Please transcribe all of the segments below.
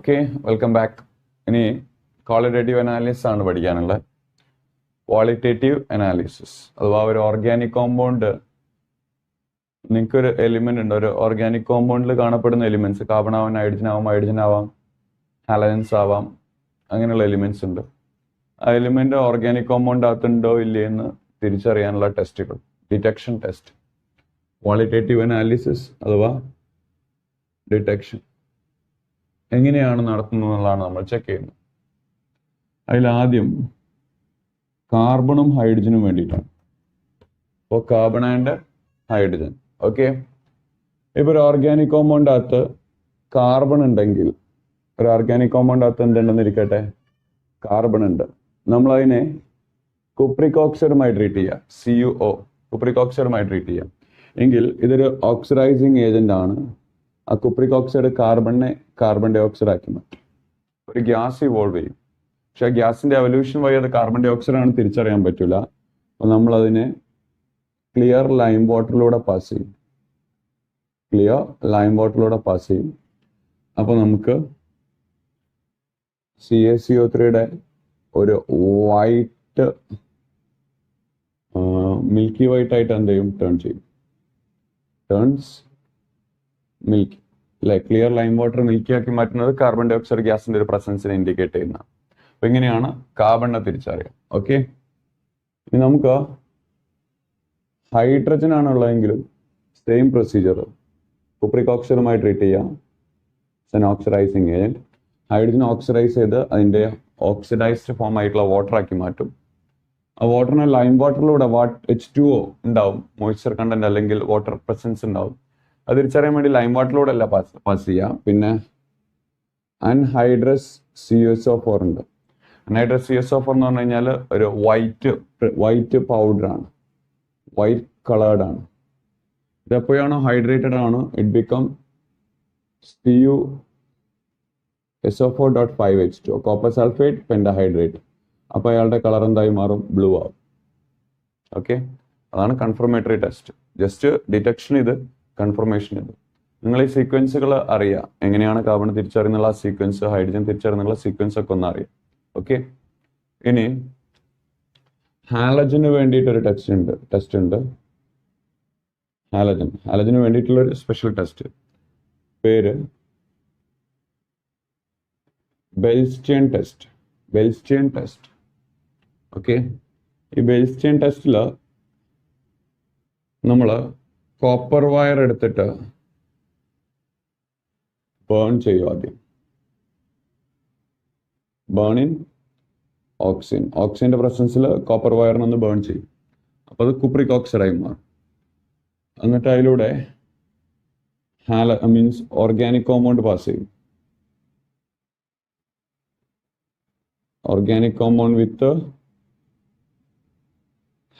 Okay, welcome back. ഇനി qualitative analysis ആണ് പഠിക്കാനുള്ളത്. ക്വാളിറ്റേറ്റീവ് അനാലിസിസ് അഥവാ ഒരു ഓർഗാനിക് കോമ്പൗണ്ട്, നിങ്ങൾക്കൊരു എലിമെന്റ് ഉണ്ട്. ഒരു ഓർഗാനിക് കോമ്പൗണ്ടിൽ കാണപ്പെടുന്ന എലിമെന്റ്സ് കാർബൺ ആവാം, ഹൈഡ്രജൻ ആവാം, ഹാലജൻസ് ആവാം, അങ്ങനെയുള്ള എലിമെന്റ്സ് ഉണ്ട്. ആ എലിമെന്റ് ഓർഗാനിക് കോമ്പൗണ്ട് അകത്തുണ്ടോ ഇല്ലേ എന്ന് തിരിച്ചറിയാനുള്ള ടെസ്റ്റുകൾ, ഡിറ്റക്ഷൻ ടെസ്റ്റ്, ക്വാളിറ്റേറ്റീവ് അനാലിസിസ് അഥവാ ഡിറ്റക്ഷൻ എങ്ങനെയാണ് നടത്തുന്നതെന്നുള്ളതാണ് നമ്മൾ ചെക്ക് ചെയ്യുന്നത്. അതിലാദ്യം കാർബണും ഹൈഡ്രജനും വേണ്ടിയിട്ടാണ്. അപ്പോൾ കാർബൺ ആൻഡ് ഹൈഡ്രജൻ. ഓക്കെ, ഇപ്പോൾ ഒരു ഓർഗാനിക് കോമ്പൗണ്ട് അകത്ത് കാർബൺ ഉണ്ടെങ്കിൽ, ഒരു ഓർഗാനിക് കോമ്പൗണ്ട് അകത്ത് എന്തുണ്ടെന്ന് ഇരിക്കട്ടെ, കാർബൺ ഉണ്ട്. നമ്മളതിനെ കുപ്രിക് ഓക്സൈഡുമായി ട്രീറ്റ് ചെയ്യുക, CuO, കുപ്രിക് ഓക്സൈഡുമായി ട്രീറ്റ് ചെയ്യുക. എങ്കിൽ ഇതൊരു ഓക്സിഡൈസിങ് ഏജന്റ് ആണ്. ആ കുപ്രിക് ഓക്സൈഡ് കാർബണിനെ കാർബൺ ഡൈ ഓക്സൈഡ് ആക്കി മാറ്റും. ഒരു ഗ്യാസ് ഇവോൾവ് ചെയ്യും. പക്ഷെ ആ ഗ്യാസിന്റെ എവല്യൂഷൻ വഴി അത് കാർബൺ ഡൈ ഓക്സൈഡ് ആണ് തിരിച്ചറിയാൻ പറ്റില്ല. അപ്പോൾ നമ്മൾ അതിനെ ക്ലിയർ ലൈം വാട്ടറിലൂടെ പാസ് ചെയ്യും. അപ്പോൾ നമുക്ക് CaCO3 ഒരു വൈറ്റ് മിൽക്കി വൈറ്റ് ആയിട്ട് എന്ത് ചെയ്യും, ടേൺസ് മിൽക്കി. അല്ലെ, ക്ലിയർ ലൈം വാട്ടർ മിൽക്കി ആക്കി മാറ്റുന്നത് കാർബൺ ഡൈ ഓക്സൈഡ് ഗ്യാസിന്റെ ഒരു പ്രസൻസിനെ ഇൻഡിക്കേറ്റ് ചെയ്യുന്ന. അപ്പൊ ഇങ്ങനെയാണ് കാർബണിനെ തിരിച്ചറിയാം. ഓക്കെ, ഇനി നമുക്ക് ഹൈഡ്രജൻ ആണുള്ളതെങ്കിലും സെയിം പ്രൊസീജിയർ, കുപ്രിക് ഓക്സൈഡുമായി ട്രീറ്റ് ചെയ്യാം. Oxidising agent. ഹൈഡ്രജൻ ഓക്സിഡൈസ് ചെയ്ത് അതിന്റെ ഓക്സിഡൈസ്ഡ് ഫോം ആയിട്ടുള്ള വാട്ടർ ആക്കി മാറ്റും. ആ വാട്ടറിനെ ലൈം വാട്ടറിലൂടെ H2O ഉണ്ടാവും, മോയ്സ്ചർ കണ്ടന്റ് അല്ലെങ്കിൽ വാട്ടർ പ്രസൻസ് ഉണ്ടാവും. അത് തിരിച്ചറിയാൻ വേണ്ടി ലൈം വാട്ടറിലൂടെ അല്ല പാസ് ചെയ്യാം. പിന്നെ അൺഹൈഡ്രസ് CuSO4 ഉണ്ട്. അൺഹൈഡ്രസ് CuSO4 എന്ന് പറഞ്ഞു കഴിഞ്ഞാൽ ഒരു വൈറ്റ് പൗഡർ ആണ്, വൈറ്റ് കളേർഡ് ആണ്. ഇത് എപ്പോഴാണോ ഹൈഡ്രേറ്റഡ് ആണ്, it become CuSO4.5H2O, copper sulphate pentahydrate. അപ്പോൾ അയാളുടെ കളർ എന്തായി മാറും, ബ്ലൂ ആവും. ഓക്കെ, അതാണ് കൺഫർമേറ്ററി ടെസ്റ്റ്. ജസ്റ്റ് ഡിറ്റക്ഷൻ ഇത്, കൺഫർമേഷൻ ഇത്. നിങ്ങൾ ഈ സീക്വൻസുകൾ അറിയാം, എങ്ങനെയാണ് കാർബൺ തിരിച്ചറിയുന്നുള്ള സീക്വൻസ്, ഹൈഡ്രജൻ തിരിച്ചറിയുന്നുള്ള സീക്വൻസ് ഒക്കെ ഒന്ന് അറിയാം. ഓക്കെ, ഇനി ഹാലജന് വേണ്ടിയിട്ടൊരു ടെസ്റ്റ് ഉണ്ട്. ഹാലജന് വേണ്ടിയിട്ടുള്ളൊരു സ്പെഷ്യൽ ടെസ്റ്റ്, പേര് ബെൽസ്റ്റൈൻ ടെസ്റ്റ്. ഓക്കെ, ഈ ബെൽസ്റ്റൈൻ ടെസ്റ്റിൽ നമ്മൾ കോപ്പർ വയർ എടുത്തിട്ട് ബേൺ ചെയ്യും. ആദ്യം ബേൺ ഇൻ ഓക്സിജന്റെ പ്രസൻസിൽ കോപ്പർ വയറിനൊന്ന് ബേൺ ചെയ്യും. അപ്പോൾ അത് കുപ്രിക് ഓക്സൈഡായി മാറും. എന്നിട്ട് അതിലൂടെ ഓർഗാനിക് കോമ്പൗണ്ട് പാസ് ചെയ്യും. ഓർഗാനിക് കോമ്പൗണ്ട് വിത്ത്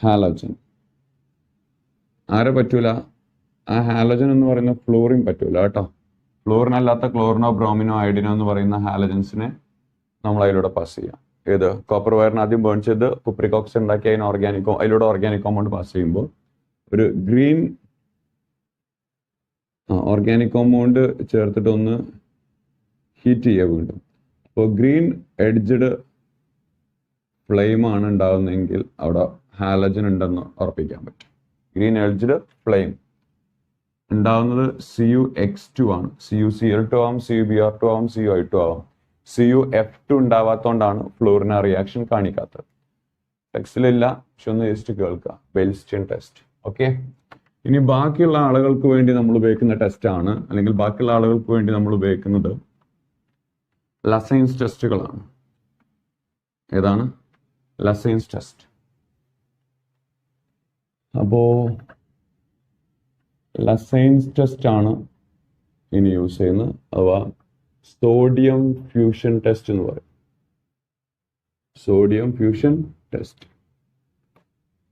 ഹാലജൻ. ആരെ പറ്റൂല, ആ ഹാലജൻ എന്ന് പറയുന്ന ഫ്ലൂറിൻ പറ്റൂല കേട്ടോ. ഫ്ലൂറിൻ അല്ലാത്ത ക്ലോറിനോ, ബ്രോമിനോ, അയഡിനോ എന്ന് പറയുന്ന ഹാലജൻസിനെ നമ്മൾ അതിലൂടെ പാസ് ചെയ്യാം. ഏത് കോപ്പർ വയറിന് ആദ്യം ബേൺ ചെയ്ത് കുപ്രിക് ഓക്സൈഡ് ഉണ്ടാക്കി അതിലൂടെ ഓർഗാനിക് കോമ്പൗണ്ട് പാസ് ചെയ്യുമ്പോൾ ഒരു ഗ്രീൻ ഓർഗാനിക് കോമ്പൗണ്ട് ചേർത്തിട്ട് ഒന്ന് ഹീറ്റ് ചെയ്യുക വീണ്ടും. അപ്പോൾ ഗ്രീൻ എഡ്ജഡ് ഫ്ലെയിം ആണ് ഉണ്ടാകുന്നതെങ്കിൽ അവിടെ ഹാലജൻ ഉണ്ടെന്ന് ഉറപ്പിക്കാൻ പറ്റും. ഗ്രീൻ എഡ്ജഡ് ഫ്ലെയിം ഉണ്ടാകുന്നത് CuX2 ആണ്. CuCl2 ആവും, CuBr2 ആവും, CuI2 ആവും. CuF2 ഉണ്ടാവാത്തതുകൊണ്ടാണ് ഫ്ലൂറിന് reaction കാണിക്കാത്തത്. ടെക്സ്റ്റിലില്ല, പക്ഷെ ഒന്ന് ജസ്റ്റ് കേൾക്കുക, ബെൽസ്റ്റൈൻ ടെസ്റ്റ്. ഓക്കെ, ഇനി ബാക്കിയുള്ള ആളുകൾക്ക് വേണ്ടി നമ്മൾ ഉപയോഗിക്കുന്ന ടെസ്റ്റ് ആണ്, അല്ലെങ്കിൽ ബാക്കിയുള്ള ആളുകൾക്ക് വേണ്ടി നമ്മൾ ഉപയോഗിക്കുന്നത് ലസൈൻസ് ടെസ്റ്റുകളാണ്. ഏതാണ്? ലസൈൻസ് ടെസ്റ്റ്. അപ്പോൾ ലസൈൻസ് ടെസ്റ്റ് ആണ് ഇനി യൂസ് ചെയ്യുന്നത്, അഥവാ സോഡിയം ഫ്യൂഷൻ ടെസ്റ്റ് എന്ന് പറയും. Sodium fusion test.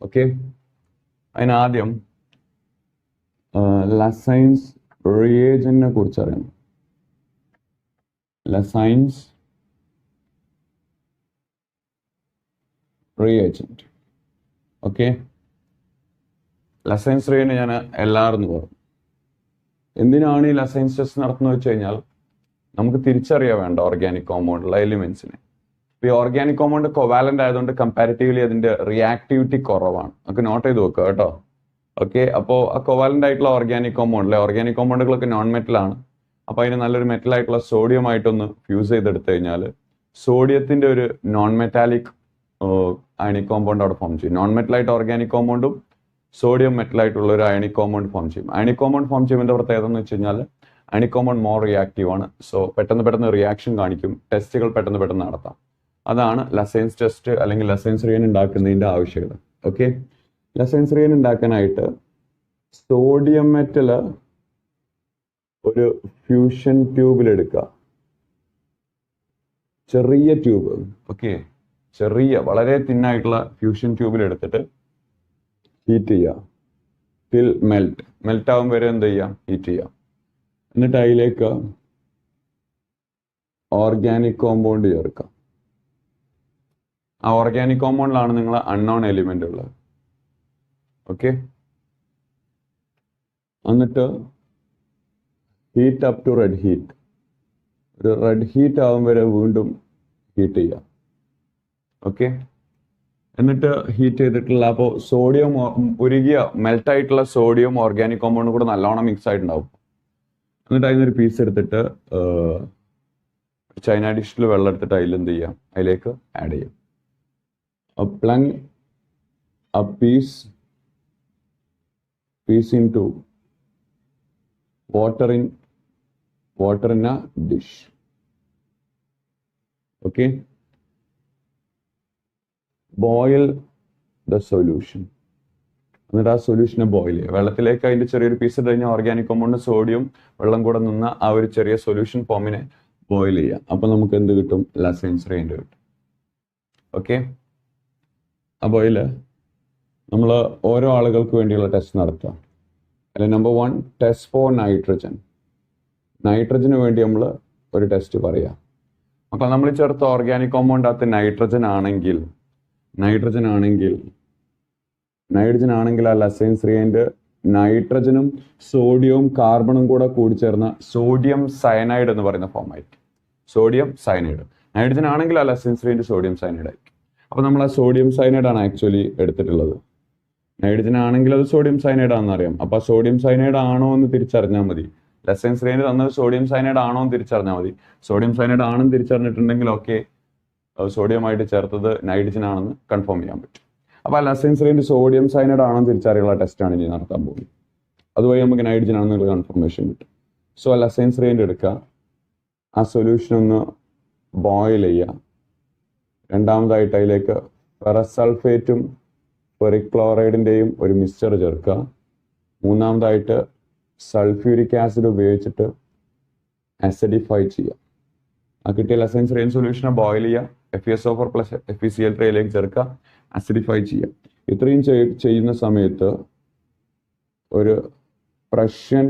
ഓക്കെ, അതിനാദ്യം ലസൈൻസ് റിയേജന്റിനെ കുറിച്ച് അറിയണം. ലസൈൻസ് റിയേജന്റ്. ഓക്കെ, ലസൈൻസ് റിയേജന്റ് ഞാൻ LR എന്ന് പറയും. എന്തിനാണ് ഈ ലസൈൻസ് ടെസ്റ്റ് നടത്തുന്നത് വെച്ച് കഴിഞ്ഞാൽ, നമുക്ക് തിരിച്ചറിയാൻ വേണ്ട ഓർഗാനിക് കോമ്പൗണ്ടിലുള്ള എലിമെന്റ്സിനെ. ഈ ഓർഗാനിക് കോമ്പൗണ്ട് കൊവാലന്റ് ആയതുകൊണ്ട് കമ്പാരിറ്റീവ്ലി അതിന്റെ റിയാക്ടിവിറ്റി കുറവാണ്. നമുക്ക് നോട്ട് ചെയ്ത് വെക്കുക കേട്ടോ. ഓക്കെ, അപ്പോൾ ആ കൊവാലന്റ് ആയിട്ടുള്ള ഓർഗാനിക് കോമ്പൗണ്ടുകളൊക്കെ നോൺ മെറ്റൽ ആണ്. അപ്പോൾ അതിന് നല്ലൊരു മെറ്റൽ ആയിട്ടുള്ള സോഡിയം ആയിട്ടൊന്ന് ഫ്യൂസ് ചെയ്തെടുത്തു കഴിഞ്ഞാൽ സോഡിയത്തിന്റെ ഒരു നോൺ മെറ്റാലിക് അയണിക് കോമ്പൗണ്ട് അവിടെ ഫോം ചെയ്യും. നോൺ മെറ്റലായിട്ട് ഓർഗാനിക് കോമ്പൗണ്ടും സോഡിയം മെറ്റലായിട്ടുള്ള ഒരു അയണിക് കോമ്പൗണ്ട് ഫോം ചെയ്യും. അയണിക് കോമ്പൗണ്ട് ഫോം ചെയ്യുമ്പോൾ പ്രത്യേകത എന്ന് വെച്ച് കഴിഞ്ഞാൽ അയണിക് കോമ്പൗണ്ട് മോർ റിയാക്റ്റീവ് ആണ്. സോ പെട്ടെന്ന് റിയാക്ഷൻ കാണിക്കും. ടെസ്റ്റുകൾ പെട്ടെന്ന് നടത്താം. അതാണ് ലസൈൻസ് ടെസ്റ്റ് അല്ലെങ്കിൽ ലസൈൻസ് റിയൻ ഉണ്ടാക്കുന്നതിന്റെ ആവശ്യകത. ഓക്കെ, ലസൈൻസ് റിയൻ ഉണ്ടാക്കാനായിട്ട് സോഡിയം മെറ്റൽ ഒരു ഫ്യൂഷൻ ട്യൂബിലെടുക്കുക. ചെറിയ ട്യൂബ്, ഓക്കെ, വളരെ തിന്നായിട്ടുള്ള ഫ്യൂഷൻ ട്യൂബിൽ എടുത്തിട്ട് ഹീറ്റ് ചെയ്യുക. ടിൽ മെൽറ്റ് ആകും വരെ എന്ത് ചെയ്യാം, ഹീറ്റ് ചെയ്യാം. എന്നിട്ട് അതിലേക്ക് ഓർഗാനിക് കോമ്പൗണ്ട് ചേർക്കാം. ആ ഓർഗാനിക് കോമ്പൗണ്ടിലാണ് നിങ്ങൾ അൺനോൺ എലിമെന്റ് ഉള്ളത്. ഓക്കെ, എന്നിട്ട് heat up to red heat. ഒരു റെഡ് ഹീറ്റ് ആകും വരെ വീണ്ടും ഹീറ്റ് ചെയ്യാം. ഓക്കെ, എന്നിട്ട് ഹീറ്റ് ചെയ്തിട്ടുള്ള അപ്പോൾ സോഡിയം ഉരുകിയ മെൽറ്റായിട്ടുള്ള സോഡിയം ഓർഗാനിക് കോമ്പൗണ്ട് കൂടെ നല്ലോണം മിക്സ് ആയിട്ടുണ്ടാവും. എന്നിട്ട് അതിനൊരു പീസ് എടുത്തിട്ട് ചൈന ഡിഷിൽ വെള്ളം എടുത്തിട്ട് അതിലെന്ത് ചെയ്യാം, അതിലേക്ക് ആഡ് ചെയ്യാം. പ്ലങ് a piece into water in a dish. Okay, boil the solution. എന്നിട്ട് ആ സൊല്യൂഷനെ ബോയിൽ ചെയ്യുക. വെള്ളത്തിലേക്ക് അതിന്റെ ചെറിയൊരു പീസ് ഇട്ട് കഴിഞ്ഞാൽ ഓർഗാനിക് കോമ്പൗണ്ട് സോഡിയം വെള്ളം കൂടെ നിന്ന ആ ഒരു ചെറിയ സൊല്യൂഷൻ ഫോമിനെ ബോയിൽ ചെയ്യുക. അപ്പൊ നമുക്ക് എന്ത് കിട്ടും, ലസൈൻസ് റിയൻ കിട്ടും. ഓക്കെ, അപ്പോൾ ഇതിൽ നമ്മൾ ഓരോ ആളുകൾക്ക് വേണ്ടിയുള്ള ടെസ്റ്റ് നടത്തുക. അതിൽ നമ്പർ 1 ടെസ്റ്റ് ഫോർ നൈട്രജൻ. നൈട്രജന് വേണ്ടി നമ്മൾ ഒരു ടെസ്റ്റ് പറയാം. അപ്പോൾ നമ്മൾ ചേർത്ത ഓർഗാനിക് കോമ്പൗണ്ടിനകത്ത് നൈട്രജൻ ആണെങ്കിൽ ആ ലസൈൻസ് റിയന്റ് നൈട്രജനും സോഡിയവും കാർബണും കൂടെ കൂടിച്ചേർന്ന സോഡിയം സയനൈഡ് എന്ന് പറയുന്ന ഫോം ആയിരിക്കും. Sodium cyanide. നൈട്രജൻ ആണെങ്കിൽ ആ ലസൈൻസ് റിയന്റ് സോഡിയം സയനൈഡ് ആയിരിക്കും. അപ്പോൾ നമ്മൾ ആ സോഡിയം സയനൈഡ് ആണ് ആക്ച്വലി എടുത്തിട്ടുള്ളത്. നൈട്രജൻ ആണെങ്കിൽ അത് സോഡിയം സയനൈഡ് ആണെന്ന് അറിയാം. അപ്പോൾ ആ സോഡിയം സയനൈഡ് ആണോ എന്ന് തിരിച്ചറിഞ്ഞാൽ മതി. ലസൈൻസ് റിയന്റ് തന്നത് സോഡിയം സയനൈഡ് ആണോ എന്ന് തിരിച്ചറിഞ്ഞാൽ മതി. സോഡിയം സയനൈഡ് ആണെന്ന് തിരിച്ചറിഞ്ഞിട്ടുണ്ടെങ്കിൽ ഓക്കെ, സോഡിയമായിട്ട് ചേർത്തത് നൈട്രജൻ ആണെന്ന് കൺഫേം ചെയ്യാൻ പറ്റും. അപ്പോൾ ആ ലസൈൻസ് റിയന്റ് സോഡിയം സയനൈഡ് ആണോ എന്ന് തിരിച്ചറിയുള്ള ടെസ്റ്റാണ് ഇനി നടത്താൻ പോകുന്നത്. അതുവഴി നമുക്ക് നൈട്രജൻ ആണെന്നുള്ള കൺഫർമേഷൻ കിട്ടും. സോ ആ ലസൈൻസ് റിയന്റ് എടുക്കുക, ആ സൊല്യൂഷൻ ഒന്ന് ബോയിൽ ചെയ്യുക. രണ്ടാമതായിട്ട് അതിലേക്ക് ഫെറസ് സൾഫേറ്റും ഫെറിക് ക്ലോറൈഡിൻ്റെയും ഒരു മിക്സ്ചർ ചേർക്കുക. മൂന്നാമതായിട്ട് സൾഫ്യൂരിക് ആസിഡ് ഉപയോഗിച്ചിട്ട് ആസിഡിഫൈ ചെയ്യുക. ആ കിട്ടിയ ലസൈൻസ് റിയൻ സൊല്യൂഷനെ ബോയിൽ ചെയ്യുക. FeSO4 പ്ലസ് FeCl3 അതിലേക്ക് ചേർക്കുക, ആസിഡിഫൈ ചെയ്യുക. ഇത്രയും ചെയ്യുന്ന സമയത്ത് ഒരു പ്രഷ്യൻ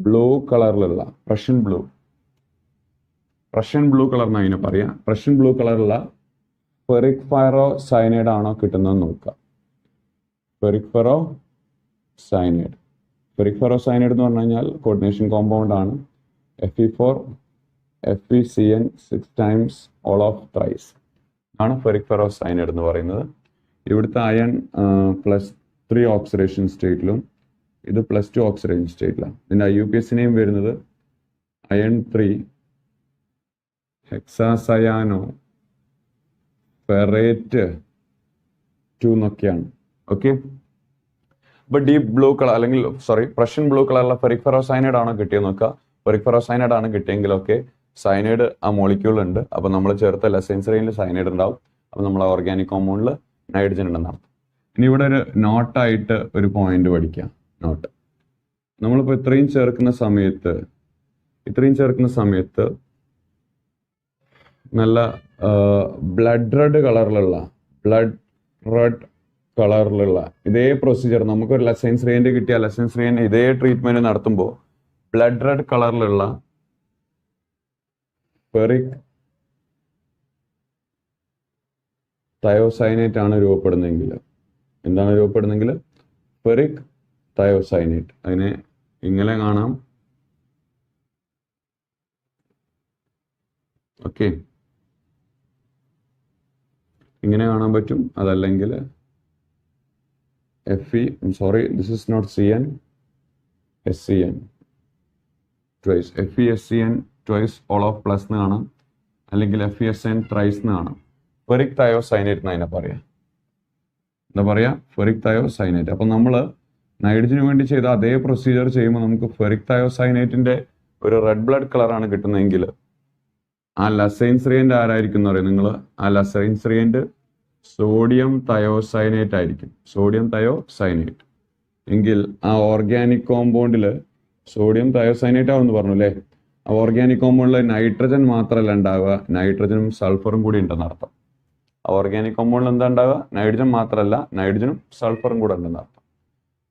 ബ്ലൂ കളറിലുള്ള പ്രഷ്യൻ ബ്ലൂ കളർ എന്ന് അതിനെ പറയാം. പ്രഷ്യൻ ബ്ലൂ കളറുള്ള ഫെറിക് ഫെറോ സയനൈഡ് ആണോ കിട്ടുന്നതെന്ന് നോക്കുക. ഫെറിക് ഫെറോ സയനൈഡ് എന്ന് പറഞ്ഞു കഴിഞ്ഞാൽ കോർഡിനേഷൻ കോമ്പൗണ്ട് ആണ്. Fe4 FeCN 6 times all of thrice ആണ് ഫെറിക് ഫെറോ സയനൈഡ് എന്ന് പറയുന്നത്. ഇവിടുത്തെ അയൺ +3 ഓക്സിഡേഷൻ സ്റ്റേറ്റിലും ഇത് +2 ഓക്സിഡേഷൻ സ്റ്റേറ്റിലാണ്. ഇതിൻ്റെ IUPAC നെയിം വരുന്നത് അയൺ 3 ഹെക്സാസയാനോ ഫെറേറ്റ് 2 എന്നൊക്കെയാണ്. ഓക്കെ, ഇപ്പൊ ഡീപ് ബ്ലൂ കളർ അല്ലെങ്കിൽ പ്രഷ്യൻ ബ്ലൂ കളറുള്ള ഫെറിക് ഫെറോ സയനൈഡ് ആണോ കിട്ടിയെന്ന് നോക്കുക. ഫെറിക് ഫെറോ സയനൈഡ് ആണ് കിട്ടിയെങ്കിലൊക്കെ സയനൈഡ് ആ മോളിക്യൂൾ ഉണ്ട്. അപ്പോൾ നമ്മൾ ചേർത്ത ലസൈൻസ് റിയനിൽ സയനൈഡ് ഉണ്ടാവും. അപ്പോൾ നമ്മൾ ഓർഗാനിക് കോമ്പൗണ്ടിൽ നൈട്രജൻ ഉണ്ടെന്നാണ്. ഇനി ഇവിടെ ഒരു നോട്ടായിട്ട് ഒരു പോയിന്റ് പഠിക്കാം. നോട്ട്, നമ്മളിപ്പോൾ ഇത്രയും ചേർക്കുന്ന സമയത്ത് നല്ല ബ്ലഡ് റെഡ് കളറിലുള്ള ഇതേ പ്രൊസീജിയർ നമുക്കൊരു ലസൈൻസ് റിയന്റ് കിട്ടിയ ലസൈൻസ് റിയൻ ഇതേ ട്രീറ്റ്മെന്റ് നടത്തുമ്പോൾ ബ്ലഡ് റെഡ് കളറിലുള്ള ഫെറിക് തയോസൈനേറ്റ് ആണ് രൂപപ്പെടുന്നതെങ്കിൽ, എന്താണ് രൂപപ്പെടുന്നെങ്കിൽ ഫെറിക് തയോസൈനേറ്റ്. അതിനെ ഇങ്ങനെ കാണാം, ഓക്കെ, ഇങ്ങനെ കാണാൻ പറ്റും. അതല്ലെങ്കിൽ Fe, I'm sorry, this is not Cn, SCn twice, FeSCn twice all of plus എന്ന് കാണാം, അല്ലെങ്കിൽ FeSN thrice എന്ന് കാണാം. ഫെറിക് തയോസൈനേറ്റ് എന്ന് അതിനെ പറയാം. എന്താ പറയാ? Ferric thiocyanate. അപ്പം നമ്മൾ നൈട്രജന് വേണ്ടി ചെയ്ത അതേ പ്രൊസീജിയർ ചെയ്യുമ്പോൾ നമുക്ക് ഫെറിക് തയോസൈനേറ്റിന്റെ ഒരു റെഡ് ബ്ലഡ് കളറാണ് കിട്ടുന്നതെങ്കിൽ ആ ലസൈൻസ് റിയന്റ് ആരായിരിക്കും എന്ന് പറയും നിങ്ങൾ? ആ ലസൈൻസ് റിയന്റ് സോഡിയം തയോസൈനേറ്റ് ആയിരിക്കും. സോഡിയം തയോസൈനേറ്റ് എങ്കിൽ ആ ഓർഗാനിക് കോമ്പൗണ്ടിൽ സോഡിയം തയോസൈനേറ്റ് ആവുമെന്ന് പറഞ്ഞു അല്ലേ? ആ ഓർഗാനിക് കോമ്പൗണ്ടിൽ നൈട്രജൻ മാത്രമല്ല ഉണ്ടാവുക, നൈട്രജനും സൾഫറും കൂടി ഉണ്ടെന്ന് അർത്ഥം. ആ ഓർഗാനിക് കോമ്പൗണ്ടിൽ എന്താ ഉണ്ടാവുക? നൈട്രജൻ മാത്രമല്ല, നൈട്രജനും സൾഫറും കൂടെ ഉണ്ടെന്ന് അർത്ഥം.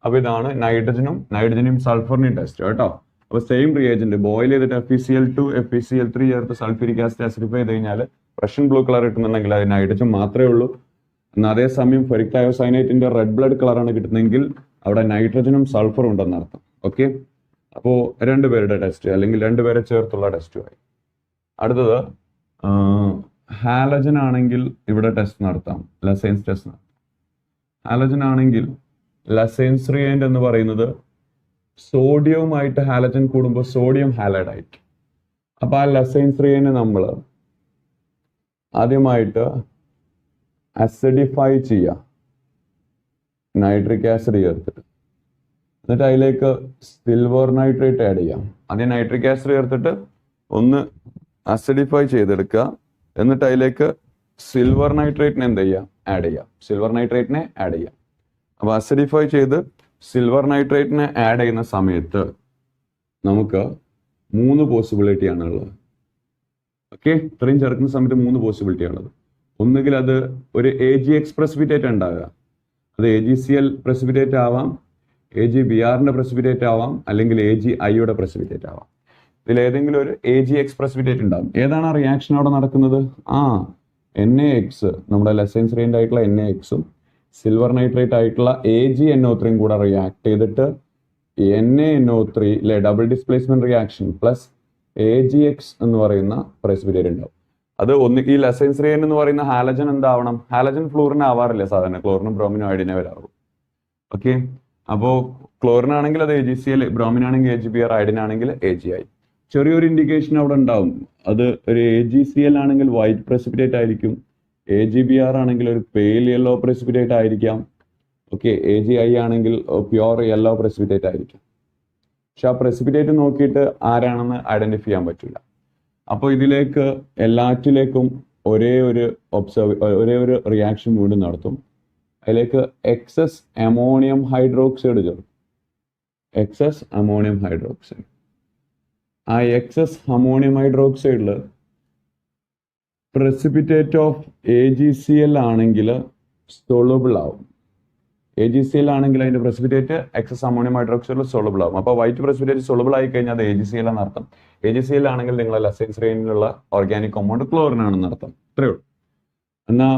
അപ്പോൾ ഇതാണ് നൈട്രജനും സൾഫറിനെയും ടെസ്റ്റ് കേട്ടോ. അപ്പോൾ സെയിം റിയേജന്റ് ബോയിൽ ചെയ്തിട്ട് FeCl2 FeCl3 ചേർത്ത് സൾഫ്യൂരിക് ആസിഡ് അസിഡിഫൈ ചെയ്ത് കഴിഞ്ഞാൽ റഷ്യൻ ബ്ലൂ കളർ കിട്ടുന്നുണ്ടെങ്കിൽ അത് നൈട്രജൻ മാത്രമേ ഉള്ളൂ. എന്നാൽ അതേസമയം ഫെറിക് തയോസൈനേറ്റിന്റെ റെഡ് ബ്ലഡ് കളറാണ് കിട്ടുന്നതെങ്കിൽ അവിടെ നൈട്രജനും സൾഫറും ഉണ്ടെന്ന് അർത്ഥം. ഓക്കെ, അപ്പോൾ രണ്ടുപേരുടെ ടെസ്റ്റ് അല്ലെങ്കിൽ രണ്ടുപേരെ ചേർത്തുള്ള ടെസ്റ്റുമായി. അടുത്തത് ഹാലജൻ ആണെങ്കിൽ ഇവിടെ ടെസ്റ്റ് നടത്താം, ലസൈൻസ് ടെസ്റ്റ് നടത്താം. ഹാലജൻ ആണെങ്കിൽ ലസൈൻസ് റിയേന്റ് എന്ന് പറയുന്നത് സോഡിയവുമായിട്ട് ഹാലജൻ കൂടുമ്പോൾ സോഡിയം ഹാലൈഡ് ആയിരിക്കും. അപ്പോൾ ആ ലസൈൻസ് റിയേനെ നമ്മൾ ആദ്യമായിട്ട് അസിഡിഫൈ ചെയ്യാം, നൈട്രിക് ആസിഡ് ചേർത്തിട്ട്. എന്നിട്ട് അതിലേക്ക് സിൽവർ നൈട്രേറ്റ് ആഡ് ചെയ്യാം. ആദ്യം നൈട്രിക് ആസിഡ് ചേർത്തിട്ട് ഒന്ന് അസിഡിഫൈ ചെയ്തെടുക്കുക. എന്നിട്ട് അതിലേക്ക് സിൽവർ നൈട്രേറ്റിനെ എന്ത് ചെയ്യാം? ആഡ് ചെയ്യാം. സിൽവർ നൈട്രേറ്റിനെ ആഡ് ചെയ്യാം. അപ്പോൾ അസിഡിഫൈ ചെയ്ത് സിൽവർ നൈട്രേറ്റിനെ ആഡ് ചെയ്യുന്ന സമയത്ത് നമുക്ക് 3 പോസിബിലിറ്റി ആണുള്ളത്. ഓക്കെ, ഇത്രയും ചേർക്കുന്ന സമയത്ത് 3 പോസിബിലിറ്റി ആണുള്ളത്. ഒന്നുകിൽ അത് ഒരു AgX പ്രസിപ്പിറ്റേറ്റ് ഉണ്ടാകുക, അത് AgCl പ്രസിപ്പിറ്റേറ്റ് ആവാം, AgBrന്റെ പ്രസിപ്പിറ്റേറ്റ് ആവാം, അല്ലെങ്കിൽ AgIയുടെ പ്രസിപ്പിറ്റേറ്റ് ആവാം. ഇതിലേതെങ്കിലും ഒരു AgX പ്രസിപ്പിറ്റേറ്റ് ഉണ്ടാകും. ഏതാണ് ആ റിയാക്ഷൻ അവിടെ നടക്കുന്നത്? NaX, നമ്മുടെ ലസൈൻസ് റിയേന്റ് ആയിട്ടുള്ള NaXും സിൽവർ നൈട്രേറ്റ് ആയിട്ടുള്ള AgNO3 കൂടെ റിയാക്ട് ചെയ്തിട്ട് NaNO3 double displacement reaction plus AgX എന്ന് പറയുന്ന പ്രസിപ്പിറ്റേറ്റ് ഉണ്ടാവും. അത് ഈ ലസൈൻസ് റിയേന്റ് എന്ന് പറയുന്ന ഹാലജൻ എന്താവണം? ഹാലജൻ ഫ്ലൂറിൻ ആവാറില്ല സാധാരണ, ക്ലോറിനും ബ്രോമിനും അയോഡിനെ വരാറുള്ളൂ. ഓക്കെ, അപ്പോൾ ക്ലോറിൻ ആണെങ്കിൽ അത് AgCl, ബ്രോമിൻ ആണെങ്കിൽ AgBr, അയോഡിൻ ആണെങ്കിൽ AgI. ചെറിയൊരു ഇൻഡിക്കേഷൻ അവിടെ ഉണ്ടാവും. അത് ഒരു AgCl ആണെങ്കിൽ വൈറ്റ് പ്രസിപ്പിറ്റേറ്റ് ആയിരിക്കും, AgBr ആണെങ്കിൽ ഒരു പെയിൽ യെല്ലോ പ്രസിപ്പിറ്റേറ്റ് ആയിരിക്കാം. ഓക്കെ, AgI ആണെങ്കിൽ പ്യുവർ യെല്ലോ പ്രസിപ്പിറ്റേറ്റ് ആയിരിക്കും. പക്ഷെ ആ പ്രസിപ്പിറ്റേറ്റ് നോക്കിയിട്ട് ആരാണെന്ന് ഐഡന്റിഫൈ ചെയ്യാൻ പറ്റില്ല. അപ്പോൾ ഇതിലേക്ക് എല്ലാറ്റിലേക്കും ഒരേ ഒരു റിയാക്ഷൻ വീണ്ടും നടത്തും. അതിലേക്ക് എക്സസ് അമോണിയം ഹൈഡ്രോക്സൈഡ് ചേർക്കും. Excess ammonium hydroxide. ആ എക്സസ് അമോണിയം ഹൈഡ്രോക്സൈഡിൽ പ്രസിപ്പിറ്റേറ്റ് ഓഫ് AgCl ആണെങ്കിൽ സോളുബിൾ ആവും. AgCl ആണെങ്കിൽ അതിന്റെ പ്രസിപ്പിറ്റേറ്റ് എക്സസ് അമോണിയം ഹൈഡ്രോക്സൈഡിൽ സോളുബിൾ ആവും. അപ്പോൾ വൈറ്റ് പ്രസിപ്പിറ്റേറ്റ് സോളുബിൾ ആയി കഴിഞ്ഞാൽ അത് AgCl എന്ന് അർത്ഥം. AgCl ആണെങ്കിൽ നിങ്ങളെ ലസൈൻസ് റിയേന്റിലുള്ള ഓർഗാനിക് കോമ്പൗണ്ട് ക്ലോറിൻ ആണെന്ന് അർത്ഥം. ഇത്രയേ ഉള്ളൂ. എന്നാൽ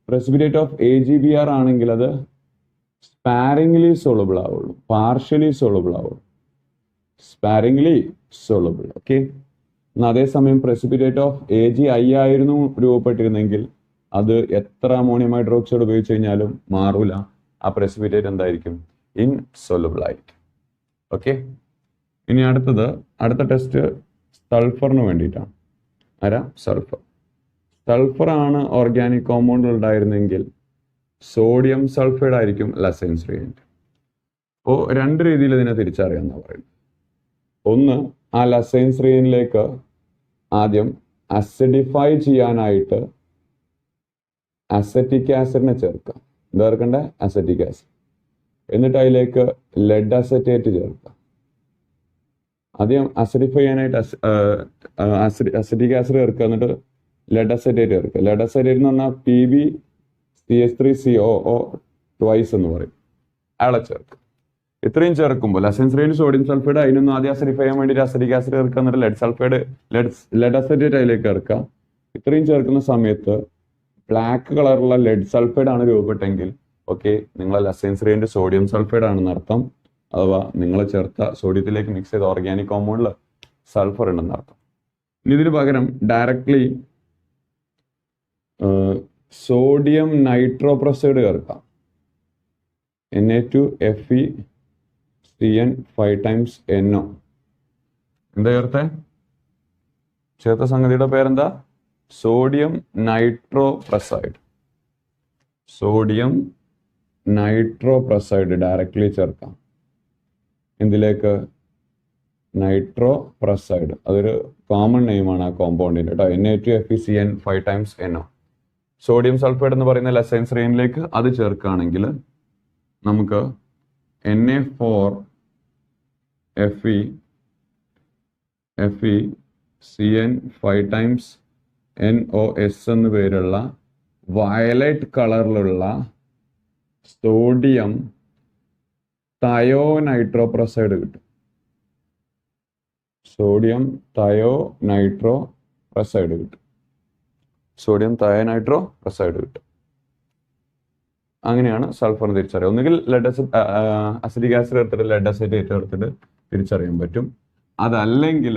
പ്രസിപ്പിറ്റേറ്റ് ഓഫ് AgBr ആണെങ്കിൽ അത് സ്പാരിംഗ്ലി സോളുബിൾ ആവുള്ളൂ, പാർഷ്യലി സോളുബിൾ ആവുള്ളൂ, സ്പാരിംഗ്ലി സോളുബിൾ. ഓക്കെ, എന്നാൽ അതേസമയം പ്രസിപ്പിറ്റേറ്റ് ഓഫ് AgI ആയിരുന്നു രൂപപ്പെട്ടിരുന്നെങ്കിൽ അത് എത്ര അമോണിയം ഹൈഡ്രോക്സൈഡ് ഉപയോഗിച്ച് കഴിഞ്ഞാലും മാറൂല. ആ പ്രസിപ്പിറ്റേറ്റ് എന്തായിരിക്കും? ഇൻസോലുബിൾ ആയിരിക്കും. ഓക്കെ, ഇനി അടുത്ത ടെസ്റ്റ് സൾഫറിന് വേണ്ടിയിട്ടാണ്. സൾഫർ. സൾഫർ ആണ് ഓർഗാനിക് കോമ്പൗണ്ട് ഉണ്ടായിരുന്നെങ്കിൽ സോഡിയം സൾഫൈഡ് ആയിരിക്കും ലസൈൻസ് റിയേന്റ്. അപ്പോൾ 2 രീതിയിൽ ഇതിനെ തിരിച്ചറിയാമെന്നാണ് പറയുന്നത്. ഒന്ന്, ആ ലസൈൻസ് റിയേന്റിലേക്ക് ആദ്യം അസിഡിഫൈ ചെയ്യാനായിട്ട് അസറ്റിക് ആസിഡിനെ ചേർക്കുക. എന്താ ചേർക്കണ്ടേ? Acetic acid. എന്നിട്ട് അതിലേക്ക് ലെഡ് അസറ്റേറ്റ് ചേർക്കുക. ആദ്യം അസിഡിഫൈ ചെയ്യാനായിട്ട് അസറ്റിക് ആസിഡ് ചേർക്കുക, എന്നിട്ട് ലെഡ് അസറ്റേറ്റ് ചേർക്കുക. ലെഡ് അസറ്റേറ്റ് എന്ന് പറഞ്ഞാൽ PbCH3CO ട്വൈസ് എന്ന് പറയും. അയാളെ ചേർക്കുക. ഇത്രയും ചേർക്കുമ്പോൾ ലസൈൻസ് റിയേന്റ് സോഡിയം സൾഫൈഡ്, അതിനൊന്നും ആദ്യം അസിഡിഫൈ ചെയ്യാൻ വേണ്ടി അസറ്റിക് ആസിഡ് ചേർക്കുക, എന്നിട്ട് ലെഡ് അസറ്റേറ്റ് അതിലേക്ക് ചേർക്കുക. ഇത്രയും ചേർക്കുന്ന സമയത്ത് ബ്ലാക്ക് കളറുള്ള ലെഡ് സൾഫൈഡ് ആണ് രൂപപ്പെട്ടെങ്കിൽ ഓക്കെ, നിങ്ങളെ ലസൈൻസ് റിയേന്റ് സോഡിയം സൾഫൈഡ് ആണെന്ന് അർത്ഥം. അഥവാ നിങ്ങൾ ചേർത്ത സോഡിയത്തിലേക്ക് മിക്സ് ചെയ്ത ഓർഗാനിക് കോമ്പൗണ്ടിൽ സൾഫർ ഉണ്ടെന്ന് അർത്ഥം. ഇതിന് പകരം ഡയറക്ട്ലി സോഡിയം നൈട്രോപ്രസൈഡ് ചേർക്കാം. Na2FeCN 5 times NO. എന്താ ചേർത്ത സംഗതിയുടെ പേരെന്താ? സോഡിയം നൈട്രോപ്രസൈഡ്. സോഡിയം നൈട്രോപ്രസൈഡ് ഡയറക്ട്ലി ചേർക്കാം. എന്തിലേക്ക്? നൈട്രോപ്രസൈഡ്. അതൊരു കോമൺ നെയിമാണ് ആ കോമ്പൗണ്ടിൻ്റെ കേട്ടോ. Na2FeCN 5 times NO. Sodium sulphide എന്ന് പറയുന്ന ലസൈൻസെറീനിലേക്ക് അത് ചേർക്കുകയാണെങ്കിൽ നമുക്ക് Na4FeCN 5 times NOS എന്ന് പേരുള്ള വയലറ്റ് കളറിലുള്ള സോഡിയം തയോനൈട്രോപ്രസൈഡ് കിട്ടും. സോഡിയം തയോനൈട്രോപ്രസൈഡ് കിട്ടും. സോഡിയം തയോനൈട്രോപ്രസൈഡ് കിട്ടും. അങ്ങനെയാണ് സൾഫർ തിരിച്ചറിയുക. ഒന്നുകിൽ ലെഡ് അസിഡിക് ആസിഡ് എടുത്തിട്ട് ലെഡ് അസിറ്റേറ്റ് എടുത്തിട്ട് തിരിച്ചറിയാൻ പറ്റും. അതല്ലെങ്കിൽ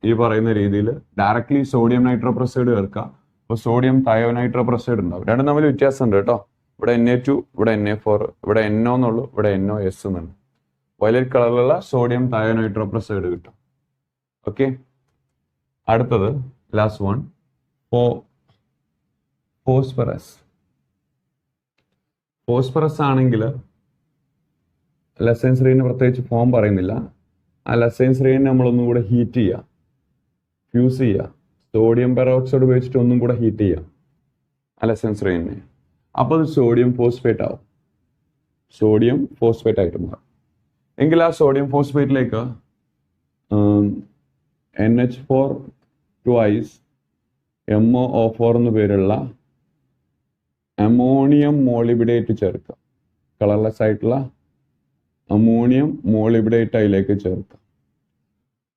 ഈ പറയുന്ന രീതിയിൽ ഡയറക്ട്ലി സോഡിയം നൈട്രോപ്രസൈഡ് ചേർക്കുക. അപ്പോൾ സോഡിയം തയോനൈട്രോപ്രസൈഡ് ഉണ്ടാവും. രണ്ടും തമ്മിൽ വ്യത്യാസമുണ്ട് കേട്ടോ. ഇവിടെ Na2, ഇവിടെ Na4, ഇവിടെ NO എന്നുള്ളൂ, ഇവിടെ NOS എന്നുണ്ട്. വയലറ്റ് കളറിലുള്ള സോഡിയം തയോനൈട്രോപ്രസൈഡ് കിട്ടും. ഓക്കെ, അടുത്തത് ലാസ്റ്റ് വൺ, ഫോസ്ഫറസ്. ഫോസ്ഫറസ് ആണെങ്കിൽ ലസൈൻസെറീന് പ്രത്യേകിച്ച് ഫോം പറയുന്നില്ല. ആ ലസൈൻസെറീനെ നമ്മളൊന്നും കൂടെ ഹീറ്റ് ചെയ്യുക, ഫ്യൂസ് ചെയ്യുക, സോഡിയം പെറോക്സൈഡ് ഉപയോഗിച്ചിട്ട് ഒന്നും കൂടെ ഹീറ്റ് ചെയ്യുക ആ ലസൈൻസെറീനെ. അപ്പോൾ അത് സോഡിയം ഫോസ്ഫേറ്റ് ആവും. സോഡിയം ഫോസ്ഫേറ്റ് ആയിട്ട് മാറും. എങ്കിൽ ആ സോഡിയം ഫോസ്ഫേറ്റിലേക്ക് NH4 twice MoO4 എന്ന് പേരുള്ള അമോണിയം മോളിബിഡേറ്റ് ചേർക്കുക. കളർലെസ് ആയിട്ടുള്ള അമോണിയം മോളിബിഡേറ്റ് അതിലേക്ക് ചേർക്കുക.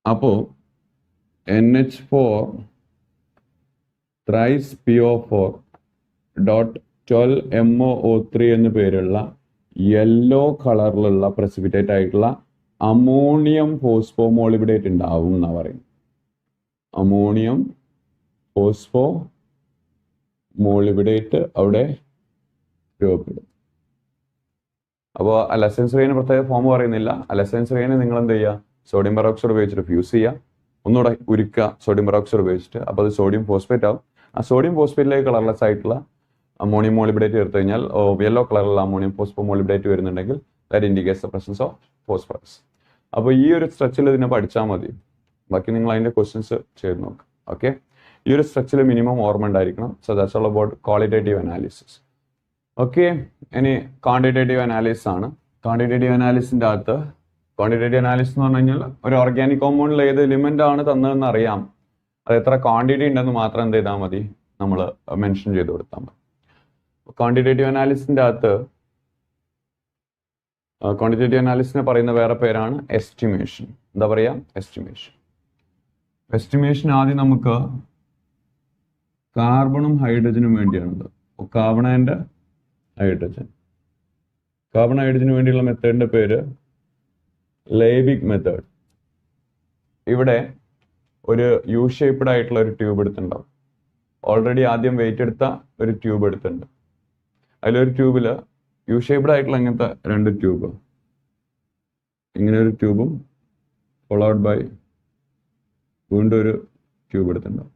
അപ്പോൾ NH4 thrice PO4 dot 12 MoO3 എന്ന് പേരുള്ള യെല്ലോ കളറിലുള്ള പ്രസിപ്പിറ്റേറ്റ് ആയിട്ടുള്ള അമോണിയം ഫോസ്ഫോ മോളിബിഡേറ്റ് ഉണ്ടാവും എന്നാണ് പറയുന്നത്. അമോണിയം ഫോസ്ഫോ മോളിബിഡേറ്റ് അവിടെ രൂപപ്പെടും. അപ്പോൾ ലസൈൻസെറീന് പ്രത്യേക ഫോം പറയുന്നില്ല. ലസൈൻസെറീനെ നിങ്ങൾ എന്ത് ചെയ്യുക? സോഡിയം പെറോക്സൈഡ് ഉപയോഗിച്ചിട്ട് ഫ്യൂസ് ചെയ്യുക, ഒന്നുകൂടെ ഉരുക്കുക സോഡിയം പെറോക്സൈഡ് ഉപയോഗിച്ചിട്ട്. അപ്പോൾ അത് സോഡിയം ഫോസ്ഫേറ്റ് ആവും. ആ സോഡിയം ഫോസ്ഫേറ്റിലേക്ക് കളർലെസ് ആയിട്ടുള്ള അമോണിയം മോളിബിഡേറ്റ് ചേർത്ത് കഴിഞ്ഞാൽ യെല്ലോ കളറിലുള്ള അമോണിയം ഫോസ്ഫോ മോളിബിഡേറ്റ് വരുന്നുണ്ടെങ്കിൽ that indicates the presence of phosphorus. അപ്പോൾ ഈ ഒരു സ്ട്രെച്ചിൽ ഇതിനെ പഠിച്ചാൽ മതി. ബാക്കി നിങ്ങൾ അതിൻ്റെ ക്വസ്റ്റ്യൻസ് ചെയ്ത് നോക്കുക. ഓക്കെ, ഈ ഒരു സ്ട്രെച്ചിൽ മിനിമം ഓർമ്മ ഉണ്ടായിരിക്കണം. So that's all about qualitative analysis. Okay, ഇനി ക്വാണ്ടിറ്റേറ്റീവ് അനാലിസിസ് ആണ്. ക്വാണ്ടിറ്റേറ്റീവ് അനാലിസിൻ്റെ അകത്ത് ക്വാണ്ടിറ്റേറ്റീവ് അനാലിസിസ് എന്ന് പറഞ്ഞു കഴിഞ്ഞാൽ ഒരു ഓർഗാനിക് കോമ്പൗണ്ടിൽ ഏത് എലിമെൻ്റ് ആണ് തന്നതെന്ന് അറിയാം. അത് എത്ര ക്വാണ്ടിറ്റി ഉണ്ടെന്ന് മാത്രം എന്ത് ചെയ്താൽ മതി, നമ്മൾ മെൻഷൻ ചെയ്ത് കൊടുത്താൽ മതി. ക്വാണ്ടിറ്റേറ്റീവ് അനാലിസിൻ്റെ അകത്ത് ക്വാണ്ടിറ്റേറ്റീവ് അനാലിസിനെ പറയുന്ന വേറെ പേരാണ് എസ്റ്റിമേഷൻ. എന്താ പറയുക? എസ്റ്റിമേഷൻ. എസ്റ്റിമേഷൻ ആദ്യം നമുക്ക് കാർബണും ഹൈഡ്രജനും വേണ്ടിയാണത്. Carbon and hydrogen. കാർബൺ ഹൈഡ്രജന് വേണ്ടിയുള്ള മെത്തേഡിൻ്റെ പേര് ലൈബിക് മെത്തേഡ്. ഇവിടെ ഒരു യു ഷേപ്പ്ഡ് ആയിട്ടുള്ള ഒരു ട്യൂബ് എടുത്തിട്ടുണ്ടാവും. ഓൾറെഡി ആദ്യം വെയിറ്റ് എടുത്ത ഒരു ട്യൂബ് എടുത്തിട്ടുണ്ട്. അതിലൊരു ട്യൂബിൽ യു ഷേപ്പ്ഡ് ആയിട്ടുള്ള ഇങ്ങനത്തെ രണ്ട് ട്യൂബ്, ഇങ്ങനെ ഒരു ട്യൂബും ഫോളോഡ് ബൈ വീണ്ടും ഒരു ട്യൂബ് എടുത്തിട്ടുണ്ടാവും.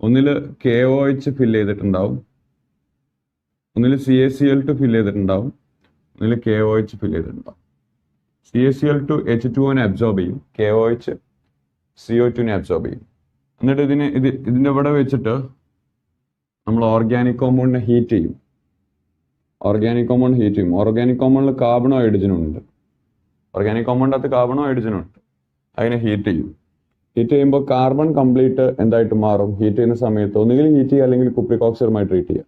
ഒന്നിൽ KOH ഫില്ല് ചെയ്തിട്ടുണ്ടാവും, ഒന്നിൽ CaCl2 ഫില്ല് ചെയ്തിട്ടുണ്ടാവും, ഒന്നിൽ KOH ഫില്ല് ചെയ്തിട്ടുണ്ടാവും. CaCl2 H2O അബ്സോർബ് ചെയ്യും, KOH CO2 അബ്സോർബ് ചെയ്യും. എന്നിട്ട് ഇതിൻ്റെ ഇവിടെ വെച്ചിട്ട് നമ്മൾ ഓർഗാനിക് കോമ്പൗണ്ടിനെ ഹീറ്റ് ചെയ്യും. ഓർഗാനിക് കോമ്പൗണ്ട് ഹീറ്റ് ചെയ്യും. ഓർഗാനിക് കോമ്പൗണ്ടിൽ കാർബണോ ഹൈഡ്രജനും ഉണ്ട്. ഓർഗാനിക് കോമ്പൗണ്ടിനകത്ത് കാർബണോ ഹൈഡ്രജനും ഉണ്ട്. അതിനെ ഹീറ്റ് ചെയ്യും. ഹീറ്റ് ചെയ്യുമ്പോൾ കാർബൺ കംപ്ലീറ്റ് എന്തായിട്ട് മാറും? ഹീറ്റ് ചെയ്യുന്ന സമയത്ത് ഒന്നുകിൽ ഹീറ്റ് ചെയ്യുക അല്ലെങ്കിൽ കുപ്രിക് ഓക്സൈഡുമായി ട്രീറ്റ് ചെയ്യുക.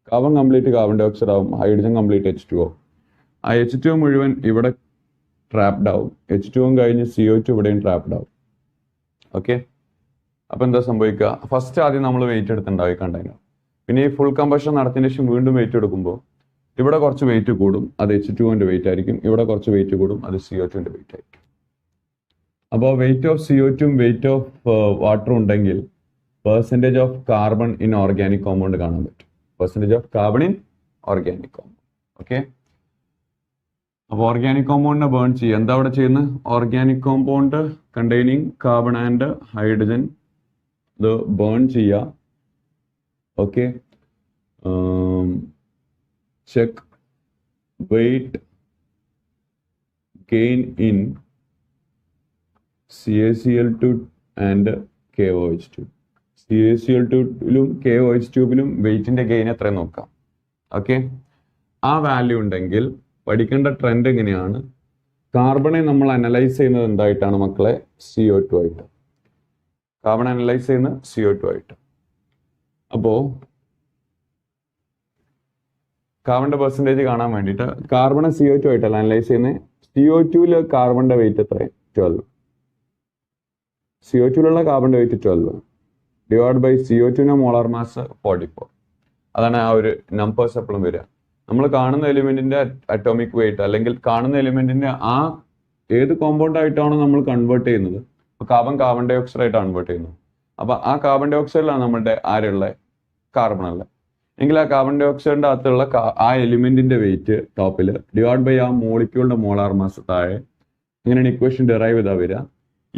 Carbon complete carbon dioxide ആവും, ഹൈഡ്രജൻ കംപ്ലീറ്റ് H2O. ആ H2O മുഴുവൻ ഇവിടെ ട്രാപ്ഡ് ആവും. H2O കഴിഞ്ഞ് CO2 ഇവിടെയും ട്രാപ്ഡ് ആവും. ഓക്കെ, അപ്പോൾ എന്താ സംഭവിക്കുക? ഫസ്റ്റ് ആദ്യം നമ്മൾ വെയിറ്റ് എടുത്തിട്ടുണ്ടാവും കണ്ടെയ്നർ. പിന്നെ ഈ ഫുൾ കമ്പഷൻ നടത്തിയതിന് ശേഷം വീണ്ടും വെയിറ്റ് എടുക്കുമ്പോൾ ഇവിടെ കുറച്ച് വെയിറ്റ് കൂടും, അത് H2O വെയിറ്റ് ആയിരിക്കും. ഇവിടെ കുറച്ച് വെയിറ്റ് കൂടും, അത് CO2 വെയിറ്റ് ആയിരിക്കും. അപ്പോൾ wait of CO2 wait of വാട്ടറും ഉണ്ടെങ്കിൽ percentage of carbon in organic compound കാണാൻ പറ്റും. Percentage of carbon in organic compound. Okay, അപ്പോൾ ഓർഗാനിക് കോമ്പൗണ്ടിനെ ബേൺ ചെയ്യുക. എന്താ അവിടെ ചെയ്യുന്നത്? Organic compound containing carbon and hydrogen ഇത് ബേൺ ചെയ്യുക. Okay, check weight gain in CaCl2 and KOH2. CaCl2ലും KOH2ലും വെയിറ്റിന്റെ ഗെയിൻ എത്രയും നോക്കാം. ഓക്കെ, ആ വാല്യൂ ഉണ്ടെങ്കിൽ പഠിക്കേണ്ട ട്രെൻഡ് എങ്ങനെയാണ്? കാർബണെ നമ്മൾ അനലൈസ് ചെയ്യുന്നത് എന്തായിട്ടാണ് മക്കളെ? CO2 ആയിട്ട്. കാർബൺ അനലൈസ് ചെയ്യുന്നത് CO2 ആയിട്ട്. അപ്പോൾ കാർബണിന്റെ പെർസെൻറ്റേജ് കാണാൻ വേണ്ടിയിട്ട് കാർബണെ CO2 ആയിട്ടല്ല അനലൈസ് ചെയ്യുന്നത്. CO2ല് കാർബണിന്റെ വെയിറ്റ് എത്രയാണ്? 12. CO2ലുള്ള കാർബണിന്റെ വെയിറ്റ് 12 ഡിവൈഡ് ബൈ CO2ന്റെ മോളാർ മാസ് 44. അതാണ് ആ ഒരു നമ്പേഴ്സ് എപ്പോഴും വരിക. നമ്മൾ കാണുന്ന എലിമെന്റിന്റെ അറ്റോമിക് വെയിറ്റ് അല്ലെങ്കിൽ കാണുന്ന എലിമെന്റിന്റെ ആ ഏത് കോമ്പൗണ്ട് ആയിട്ടാണോ നമ്മൾ കൺവേർട്ട് ചെയ്യുന്നത്. അപ്പോൾ കാർബൺ ഡൈ ഓക്സൈഡ് ആയിട്ട് കൺവേർട്ട് ചെയ്യുന്നത്. അപ്പോൾ ആ കാർബൺ ഡൈ ഓക്സൈഡിലാണ് നമ്മുടെ ആരുള്ള കാർബൺ ഉള്ളത് എങ്കിൽ ആ കാർബൺ ഡൈ ഓക്സൈഡിന്റെ അകത്തുള്ള ആ എലിമെന്റിന്റെ വെയിറ്റ് ടോപ്പിൽ ഡിവൈഡ് ബൈ ആ മോളിക്യൂളിന്റെ മോളാർ മാസ് താഴെ. ഇങ്ങനെയാണ് ഇക്വേഷൻ ഡിറൈവ് ചെയ്താൽ വരിക.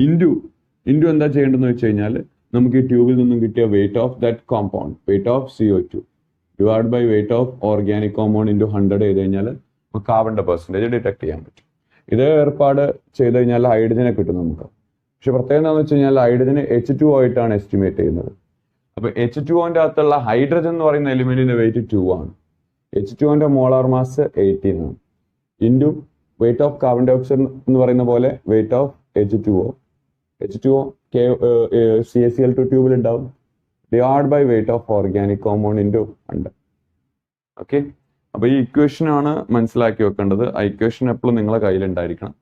ഇൻറ്റു എന്താ ചെയ്യേണ്ടതെന്ന് വെച്ച് കഴിഞ്ഞാൽ നമുക്ക് ഈ ട്യൂബിൽ നിന്നും കിട്ടിയ weight of that compound, weight of CO2 divide by weight of organic compound into 100 ചെയ്ത് കഴിഞ്ഞാൽ നമുക്ക് കാർബണിന്റെ പെർസെൻറ്റേജ് ഡിറ്റക്ട് ചെയ്യാൻ പറ്റും. ഇതേ ഏർപ്പാട് ചെയ്ത് കഴിഞ്ഞാൽ ഹൈഡ്രജനെ കിട്ടും നമുക്ക്. പക്ഷെ പ്രത്യേകം എന്താണെന്ന് വെച്ച് കഴിഞ്ഞാൽ ഹൈഡ്രജന് H2O ആയിട്ടാണ് എസ്റ്റിമേറ്റ് ചെയ്യുന്നത്. അപ്പോൾ H2Oന്റെ അകത്തുള്ള ഹൈഡ്രജൻ എന്ന് പറയുന്ന എലിമെന്റിന്റെ വെയിറ്റ് 2 ആണ്. H2Oന്റെ മോളാർ മാസ് 18 ആണ്. Into weight of carbon dioxide എന്ന് പറയുന്ന പോലെ വെയിറ്റ് ഓഫ് H2O CaCl2 ട്യൂബിൽ ഉണ്ടാവും divide by weight of organic compound into 100. Okay, അപ്പോൾ ഈ ഇക്വേഷൻ ആണ് മനസ്സിലാക്കി വെക്കേണ്ടത്. ആ ഇക്വേഷൻ എപ്പോഴും നിങ്ങളെ കയ്യിലുണ്ടായിരിക്കണം.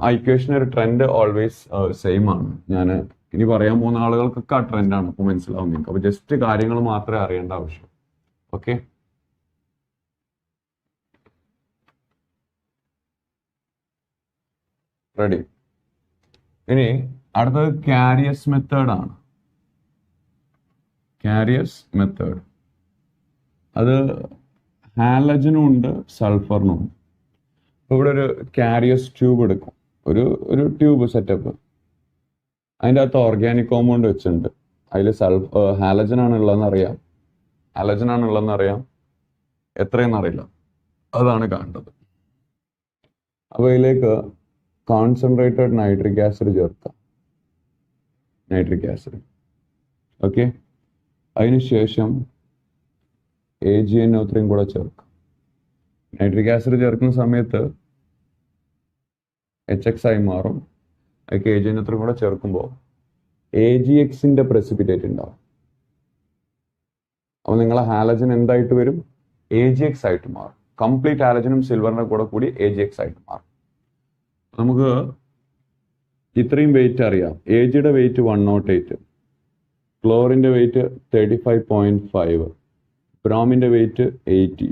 ആ ഇക്വേഷൻ ഒരു ട്രെൻഡ് ഓൾവേസ് സെയിം ആണ്. ഞാൻ ഇനി പറയാൻ പോകുന്ന ആളുകൾക്കൊക്കെ ആ ട്രെൻഡാണ് അപ്പോൾ മനസ്സിലാവും നിങ്ങൾക്ക്. അപ്പോൾ ജസ്റ്റ് കാര്യങ്ങൾ മാത്രമേ അറിയേണ്ട ആവശ്യം. Okay, ready. ഇനി അടുത്തത് കാരിയസ് മെത്തേഡ് ആണ്. കാരിയസ് മെത്തേഡ് അത് ഹാലജനും ഉണ്ട് സൾഫറിനും ഉണ്ട്. അപ്പോൾ ഇവിടെ ഒരു കാരിയസ് ട്യൂബ് എടുക്കും, ഒരു ട്യൂബ് സെറ്റപ്പ്. അതിൻ്റെ അകത്ത് ഓർഗാനിക് കോമ്പൗണ്ട് വെച്ചിട്ടുണ്ട്. അതിൽ ഹാലജൻ ആണ് ഉള്ളതെന്ന് അറിയാം, എത്രയെന്ന് അറിയില്ല. അതാണ് കാണേണ്ടത്. അപ്പോൾ ഇതിലേക്ക് കോൺസെൻട്രേറ്റഡ് നൈട്രിക് ആസിഡ് ചേർക്കാം. ഓക്കെ, അതിനുശേഷം AgNO3 കൂടെ ചേർക്കാം. നൈട്രിക് ആസിഡ് ചേർക്കുന്ന സമയത്ത് HX ആയി മാറും. അതിലേക്ക് AgNO3 കൂടെ ചേർക്കുമ്പോൾ AgXന്റെ പ്രസിപ്പിറ്റേറ്റ് ഉണ്ടാവും. അപ്പോൾ നിങ്ങളെ ഹാലജൻ എന്തായിട്ട് വരും? AgX ആയിട്ട് മാറും. കംപ്ലീറ്റ് ഹാലജനും സിൽവറിന്റെ കൂടെ കൂടി AgX ആയിട്ട് മാറും. നമുക്ക് ഇത്രയും വെയിറ്റ് അറിയാം. Agയുടെ വെയിറ്റ് 108, ക്ലോറിൻ്റെ വെയിറ്റ് 35.5, ബ്രോമിൻ്റെ വെയിറ്റ് 80,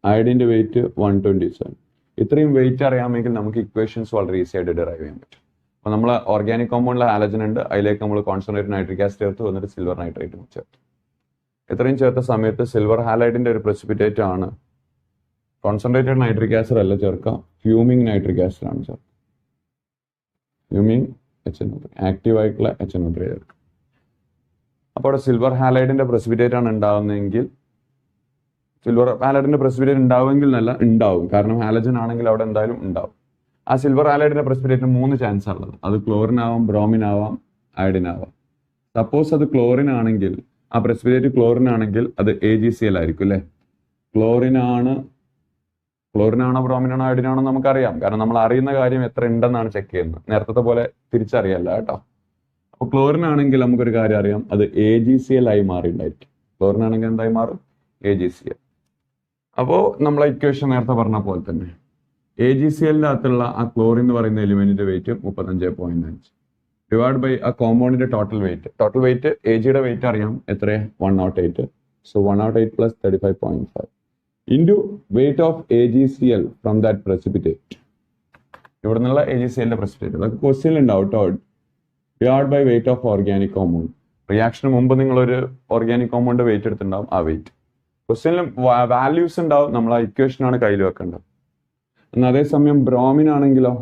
അയഡിൻ്റെ വെയിറ്റ് 127. ഇത്രയും വെയിറ്റ് അറിയാമെങ്കിൽ നമുക്ക് ഇക്വേഷൻസ് വളരെ ഈസി ആയിട്ട് ഡിറൈവ് ചെയ്യാൻ പറ്റും. അപ്പോൾ നമ്മൾ ഓർഗാനിക് കോമ്പൗണ്ടിലെ ഹാലജൻ ഉണ്ട്, അതിലേക്ക് നമ്മൾ കോൺസെൻട്രേറ്റഡ് നൈട്രിക് ആസിഡ് ചേർത്ത് വന്നിട്ട് സിൽവർ നൈട്രേറ്റും ചേർത്ത്. ഇത്രയും ചേർത്ത സമയത്ത് സിൽവർ ഹാലൈഡിൻ്റെ ഒരു പ്രസിപ്പിറ്റേറ്റ് ആണ്. കോൺസെൻട്രേറ്റഡ് നൈട്രിക് ആസിഡ് അല്ല ചേർക്കുക, ഫ്യൂമിംഗ് നൈട്രിക് ആസിഡ് ആണ് ചേർക്കുക. ഫ്യൂമിംഗ് HNO3, ആക്റ്റീവ് ആയിട്ടുള്ള HNO3 ചേർക്കുക. അപ്പോൾ അവിടെ സിൽവർ ഹാലൈഡിൻ്റെ പ്രസിപ്പിറ്റേറ്റ് ആണ് ഉണ്ടാവുന്നതെങ്കിൽ, സിൽവർ ഹാലൈഡിൻ്റെ പ്രസിപ്പിറ്റേറ്റ് ഉണ്ടാവും, കാരണം ഹാലജൻ ആണെങ്കിൽ അവിടെ എന്തായാലും ഉണ്ടാവും. ആ സിൽവർ ഹാലൈഡിൻ്റെ പ്രസിപ്പിറ്റേറ്റിന് 3 ചാൻസ് ഉള്ളത്. അത് ക്ലോറിൻ ആവാം, ബ്രോമിൻ ആവാം, അയഡിൻ ആവാം. സപ്പോസ് അത് ക്ലോറിൻ ആണെങ്കിൽ, ആ പ്രസിപ്പിറ്റേറ്റ് ക്ലോറിൻ ആണെങ്കിൽ അത് AgCl ആയിരിക്കും അല്ലേ. ക്ലോറിനാണോ ബ്രോമിനാണോ അയഡിനാണോ നമുക്കറിയാം, കാരണം നമ്മൾ അറിയുന്ന കാര്യം എത്ര ഉണ്ടെന്നാണ് ചെക്ക് ചെയ്യുന്നത്. നേരത്തെ പോലെ തിരിച്ചറിയല്ല കേട്ടോ. അപ്പോൾ ക്ലോറിൻ ആണെങ്കിൽ നമുക്കൊരു കാര്യം അറിയാം, അത് AgCl ആയി മാറിയിട്ടുണ്ടായിരിക്കും. ക്ലോറിൻ ആണെങ്കിൽ എന്തായി മാറും? AgCl. അപ്പോൾ നമ്മളെ ഇക്വേഷൻ നേരത്തെ പറഞ്ഞ പോലെ തന്നെ AgClന്റെ അകത്തുള്ള ആ ക്ലോറിൻ എന്ന് പറയുന്ന എലിമെന്റിന്റെ വെയിറ്റ് 35.5 ഡിവൈഡ് ബൈ ആ കോമ്പൗണ്ടിന്റെ ടോട്ടൽ വെയിറ്റ് Agയുടെ വെയിറ്റ് അറിയാം, എത്ര? 108. So 108 plus 35.5 into weight of AgCl from that precipitate ഇവിടെ നിന്നുള്ള AgClന്റെ precipitate. അതൊക്കെ ക്വസ്റ്റ്യനിൽ ഉണ്ടാവും കേട്ടോ. Divide by weight of organic compound. റിയാക്ഷന് മുമ്പ് നിങ്ങളൊരു ഓർഗാനിക് കോമ്പൗണ്ട് വെയിറ്റ് എടുത്തിട്ടുണ്ടാവും, ആ വെയിറ്റ്. ക്വസ്റ്റ്യനിൽ വാല്യൂസ് ഉണ്ടാവും, നമ്മൾ ആ ഇക്വേഷനാണ് കയ്യിൽ വെക്കേണ്ടത്. എന്നാൽ അതേസമയം ബ്രോമിൻ ആണെങ്കിലോ,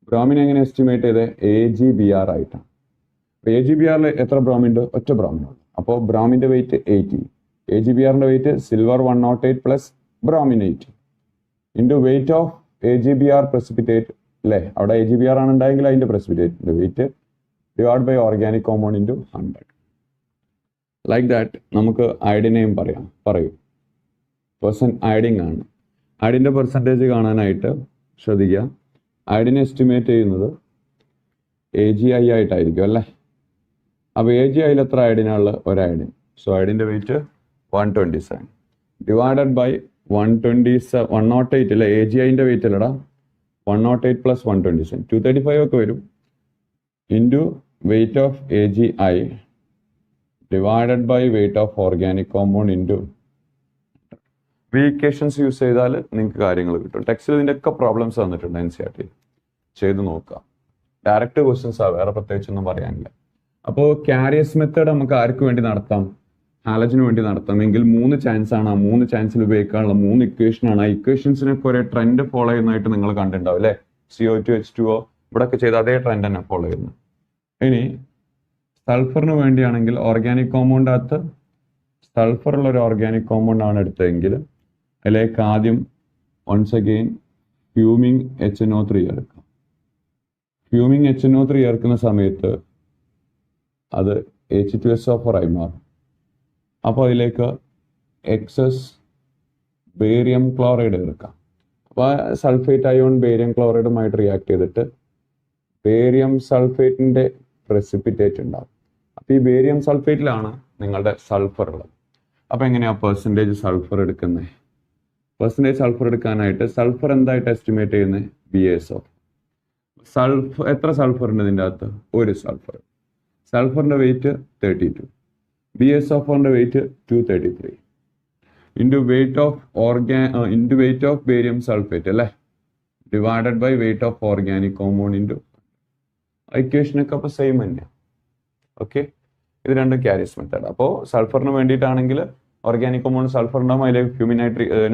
ബ്രോമിൻ എങ്ങനെ എസ്റ്റിമേറ്റ് ചെയ്തത്? AgBr ആയിട്ടാണ്. AgBrൽ എത്ര ബ്രോമിൻ ഉണ്ട്? ഒറ്റ ബ്രോമിൻ ഉണ്ട്. അപ്പോൾ ബ്രോമിന്റെ വെയിറ്റ് 80. AgBrന്റെ weight silver 108 plus bromine 80 into weight of AgBr precipitate അല്ലേ? അവിടെ AgBr ആണ് ഉണ്ടായെങ്കിൽ അതിന്റെ precipitate weight divide by organic compound into 100. Like that. നമുക്ക് അയഡിനെയും പറയൂ. അയഡിൻ ആണ്. അയഡിന്റെ പെർസെൻറ്റേജ് കാണാനായിട്ട് ശ്രദ്ധിക്കുക. അയഡിനെ എസ്റ്റിമേറ്റ് ചെയ്യുന്നത് AgI ആയിട്ടായിരിക്കും അല്ലേ? അപ്പോൾ AgIയിൽ എത്ര അയഡിനാണുള്ളത്? ഒരു അയഡിൻ. സോ അയഡിന്റെ വെയിറ്റ് 127 ഡിവൈഡഡ് ബൈ 108 അല്ലേ? AgIന്റെ വെയിറ്റ് അല്ലടാ, 108 പ്ലസ് 127 235 ഒക്കെ വരും. Into weight of AgI divided by weight of organic compound into. Equations use ചെയ്താൽ നിങ്ങൾക്ക് കാര്യങ്ങൾ കിട്ടും. ടെക്സ്റ്റിൽ ഇതിൻ്റെയൊക്കെ പ്രോബ്ലംസ് തന്നിട്ടുണ്ട് NCERT. ചെയ്ത് നോക്കുക. ഡയറക്റ്റ് ക്വസ്റ്റ്യൻസാണ്, വേറെ പ്രത്യേകിച്ചൊന്നും പറയാനില്ല. അപ്പോൾ ക്യാരിയസ് മെത്തേഡ് നമുക്ക് ആർക്ക് വേണ്ടി നടത്താം? ഹാലജിന് വേണ്ടി നടത്താമെങ്കിൽ 3 ചാൻസ് ആണ്. ആ 3 ചാൻസിൽ ഉപയോഗിക്കാനുള്ള 3 ഇക്വേഷനാണ്. ആ ഇക്വേഷൻസിനൊക്കെ ഒരേ ട്രെൻഡ് ഫോളോ ചെയ്യുന്നതായിട്ട് നിങ്ങൾ കണ്ടിട്ടുണ്ടാവും അല്ലേ? CO2 H2O ഇവിടെയൊക്കെ ചെയ്ത് അതേ ട്രെൻഡ് തന്നെ ഫോളോ ചെയ്യുന്നു. ഇനി സൾഫറിന് വേണ്ടിയാണെങ്കിൽ ഓർഗാനിക് കോമ്പൗണ്ട് അകത്ത് സൾഫറുള്ള ഒരു ഓർഗാനിക് കോമ്പൗണ്ട് ആണ് എടുത്തതെങ്കിൽ അതിലേക്ക് ആദ്യം വൺസ് അഗെയിൻ ഫ്യൂമിങ് HNO3 ചേർക്കാം. ഫ്യൂമിങ് HNO3 ചേർക്കുന്ന സമയത്ത് അത് H2SO4 ആയി മാറും. അപ്പോൾ അതിലേക്ക് എക്സസ് ബേരിയം ക്ലോറൈഡ് ചേർക്കാം. അപ്പോൾ സൾഫേറ്റ് അയോൺ ബേരിയം ക്ലോറൈഡുമായിട്ട് റിയാക്ട് ചെയ്തിട്ട് ബേരിയം സൾഫേറ്റിൻ്റെ precipitate ഉണ്ടാവും. അപ്പോൾ ഈ ബേരിയം സൾഫേറ്റിലാണ് നിങ്ങളുടെ സൾഫർ ഉള്ളത്. അപ്പോൾ എങ്ങനെയാണ് പെർസെൻറ്റേജ് സൾഫർ എടുക്കുന്നത്? പെർസെൻറ്റേജ് സൾഫർ എടുക്കാനായിട്ട് സൾഫർ എന്തായിട്ട് എസ്റ്റിമേറ്റ് ചെയ്യുന്നത്? BaSO. എത്ര സൾഫർ ഉണ്ട് ഇതിൻ്റെ അകത്ത്? ഒരു സൾഫർ. സൾഫറിൻ്റെ വെയിറ്റ് 32. BaSO4ന്റെ weight 233 into weight of barium sulphate അല്ലേ? Divided by weight of organic compound into. ഇക്വേഷനൊക്കെ അപ്പോൾ സെയിം തന്നെയാണ്. ഓക്കെ, ഇത് രണ്ടും ക്യാരിയസ് മെത്തേഡ്. അപ്പോൾ സൾഫറിന് വേണ്ടിയിട്ടാണെങ്കിൽ ഓർഗാനിക് കോമ്പൗണ്ട് സൾഫർ ഉണ്ടാകും, അതിലേക്ക് ഫ്യൂമിൻ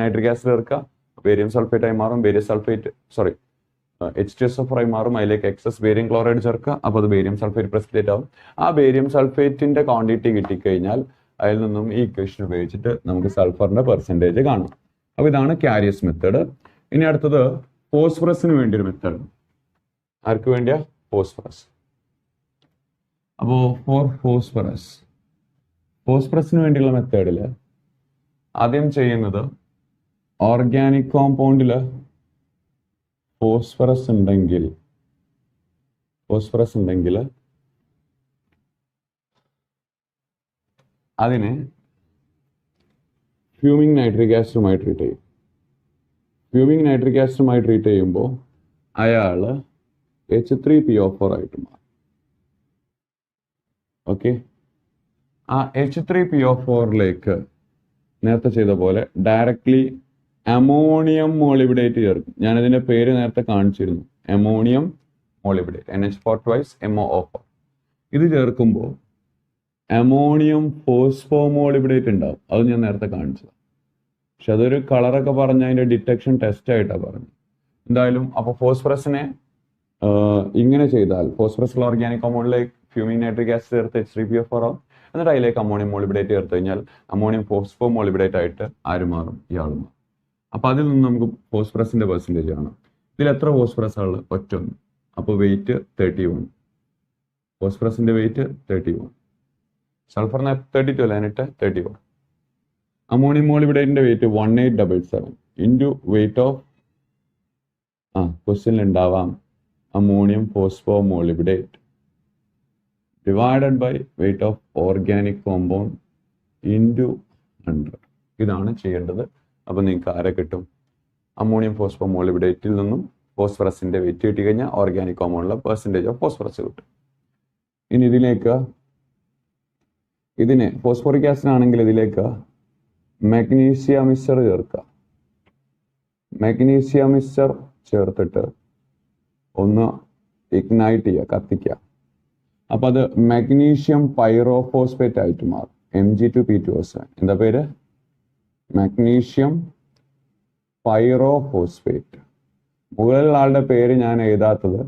നൈട്രിക് ആസിഡ് ചേർക്കുക, ബേരിയം സൾഫേറ്റ് ആയി മാറും. H2SO4 ആയി മാറും. അതിലേക്ക് എക്സസ് ബേരിയം ക്ലോറൈഡ് ചേർക്കുക, അപ്പോൾ അത് ബേരിയം സൾഫേറ്റ് precipitate ആവും. ആ ബേരിയം സൾഫേറ്റിന്റെ ക്വാണ്ടിറ്റി കിട്ടിക്കഴിഞ്ഞാൽ അതിൽ നിന്നും ഈ ഇക്വേഷൻ ഉപയോഗിച്ചിട്ട് നമുക്ക് സൾഫറിന്റെ പെർസെൻറ്റേജ് കാണാം. അപ്പോൾ ഇതാണ് ക്യാരിയസ് മെത്തേഡ്. ഇനി അടുത്തത് ഫോസ്ഫറസിന് വേണ്ടി ഒരു മെത്തേഡ്. ആർക്ക് വേണ്ടിയാ? ഫോസ്ഫറസ്. അപ്പോൾ ഫോസ്ഫറസിന് വേണ്ടിയുള്ള മെത്തേഡിൽ ആദ്യം ചെയ്യുന്നത് ഓർഗാനിക് കോമ്പൗണ്ടിൽ ഫോസ്ഫറസ് ഉണ്ടെങ്കിൽ അതിനെ ഫ്യൂമിങ് നൈട്രിക് ആസിഡുമായി ട്രീറ്റ് ചെയ്യും. ഫ്യൂമിങ് നൈട്രിക് ആസിഡുമായി ട്രീറ്റ് ചെയ്യുമ്പോൾ അയാൾ H3PO4 ആയിട്ട് മാറും. ഓക്കെ, ആ H3PO4ലേക്ക് നേരത്തെ ചെയ്ത പോലെ ഡയറക്ട്ലി അമോണിയം മോളിബിഡേറ്റ് ചേർക്കും. ഞാനിതിൻ്റെ പേര് നേരത്തെ കാണിച്ചിരുന്നു, അമോണിയം മോളിബിഡേറ്റ്, NH4 twice MOO4. ഇത് ചേർക്കുമ്പോൾ അമോണിയം ഫോസ്ഫോമോളിബിഡേറ്റ് ഉണ്ടാവും. അത് ഞാൻ നേരത്തെ കാണിച്ചതാണ്. പക്ഷെ അതൊരു കളറൊക്കെ പറഞ്ഞ് അതിൻ്റെ ഡിറ്റക്ഷൻ ടെസ്റ്റ് ആയിട്ടാണ് പറഞ്ഞത്. എന്തായാലും അപ്പോൾ ഫോസ്ഫറസിനെ ഇങ്ങനെ ചെയ്താൽ ഫോസ്ഫറസ് ഓർഗാനിക് കോമ്പൗണ്ടിലേക്ക് ഫ്യൂമിങ് നൈട്രിക് ആസിഡ് ചേർത്ത് H3PO4 ആവും. എന്നിട്ട് അതിലേക്ക് അമോണിയം മോളിബിഡേറ്റ് ചേർത്ത് കഴിഞ്ഞാൽ അമോണിയം ഫോസ്ഫോമോളിബിഡേറ്റ് ആയിട്ട് ആര് മാറും? ഇയാൾ മാറും. അപ്പോൾ അതിൽ നിന്ന് നമുക്ക് ഫോസ്ഫറസിന്റെ പെർസെൻറ്റേജ് കാണാം. ഇതിൽ എത്ര ഫോസ്ഫറസ് ആണ്? ഒറ്റൊന്ന്. അപ്പോൾ വെയിറ്റ് 31. ഫോസ്ഫറസിന്റെ വെയിറ്റ് 31. സൾഫറിന് 32 അല്ല, അതിനിട്ട് 31. അമോണിയം മോളിബിഡേറ്റിന്റെ വെയിറ്റ് 1877 ഇൻറ്റു വെയിറ്റ് ഓഫ് ക്വസ്റ്റ്യനിൽ ഉണ്ടാവാം ammonium phosphomolybdate divided by weight of organic compound into 100. ഇതാണ് ചെയ്യേണ്ടത്. അപ്പോൾ നിങ്ങൾക്ക് ആരെ കിട്ടും? അമോണിയം ഫോസ്ഫോമോളിബിഡേറ്റിൽ നിന്നും ഫോസ്ഫറസിന്റെ വെയിറ്റ് കിട്ടി കഴിഞ്ഞാൽ ഓർഗാനിക് കോമ്പൗണ്ടിലെ പെർസെൻറ്റേജ് ഓഫ് ഫോസ്ഫറസ് കിട്ടും. ഇനി ഇതിനെ ഫോസ്ഫോറിക് ആസിഡ് ആണെങ്കിൽ ഇതിലേക്ക് മാഗ്നീഷ്യം മിക്സ്ചർ ചേർക്കുക. മാഗ്നീഷ്യം മിക്സ്ചർ ചേർത്തിട്ട് ഒന്ന് ഇഗ്നൈറ്റ് ചെയ്യുക, കത്തിക്കുക. അപ്പം അത് മാഗ്നീഷ്യം പൈറോഫോസ്ഫേറ്റ് ആയിട്ട് മാറും. Mg2P2O7. എന്താ പേര്? Magnesium pyrophosphate. മുകളിലുള്ള ആളുടെ പേര് ഞാൻ എഴുതാത്തത്,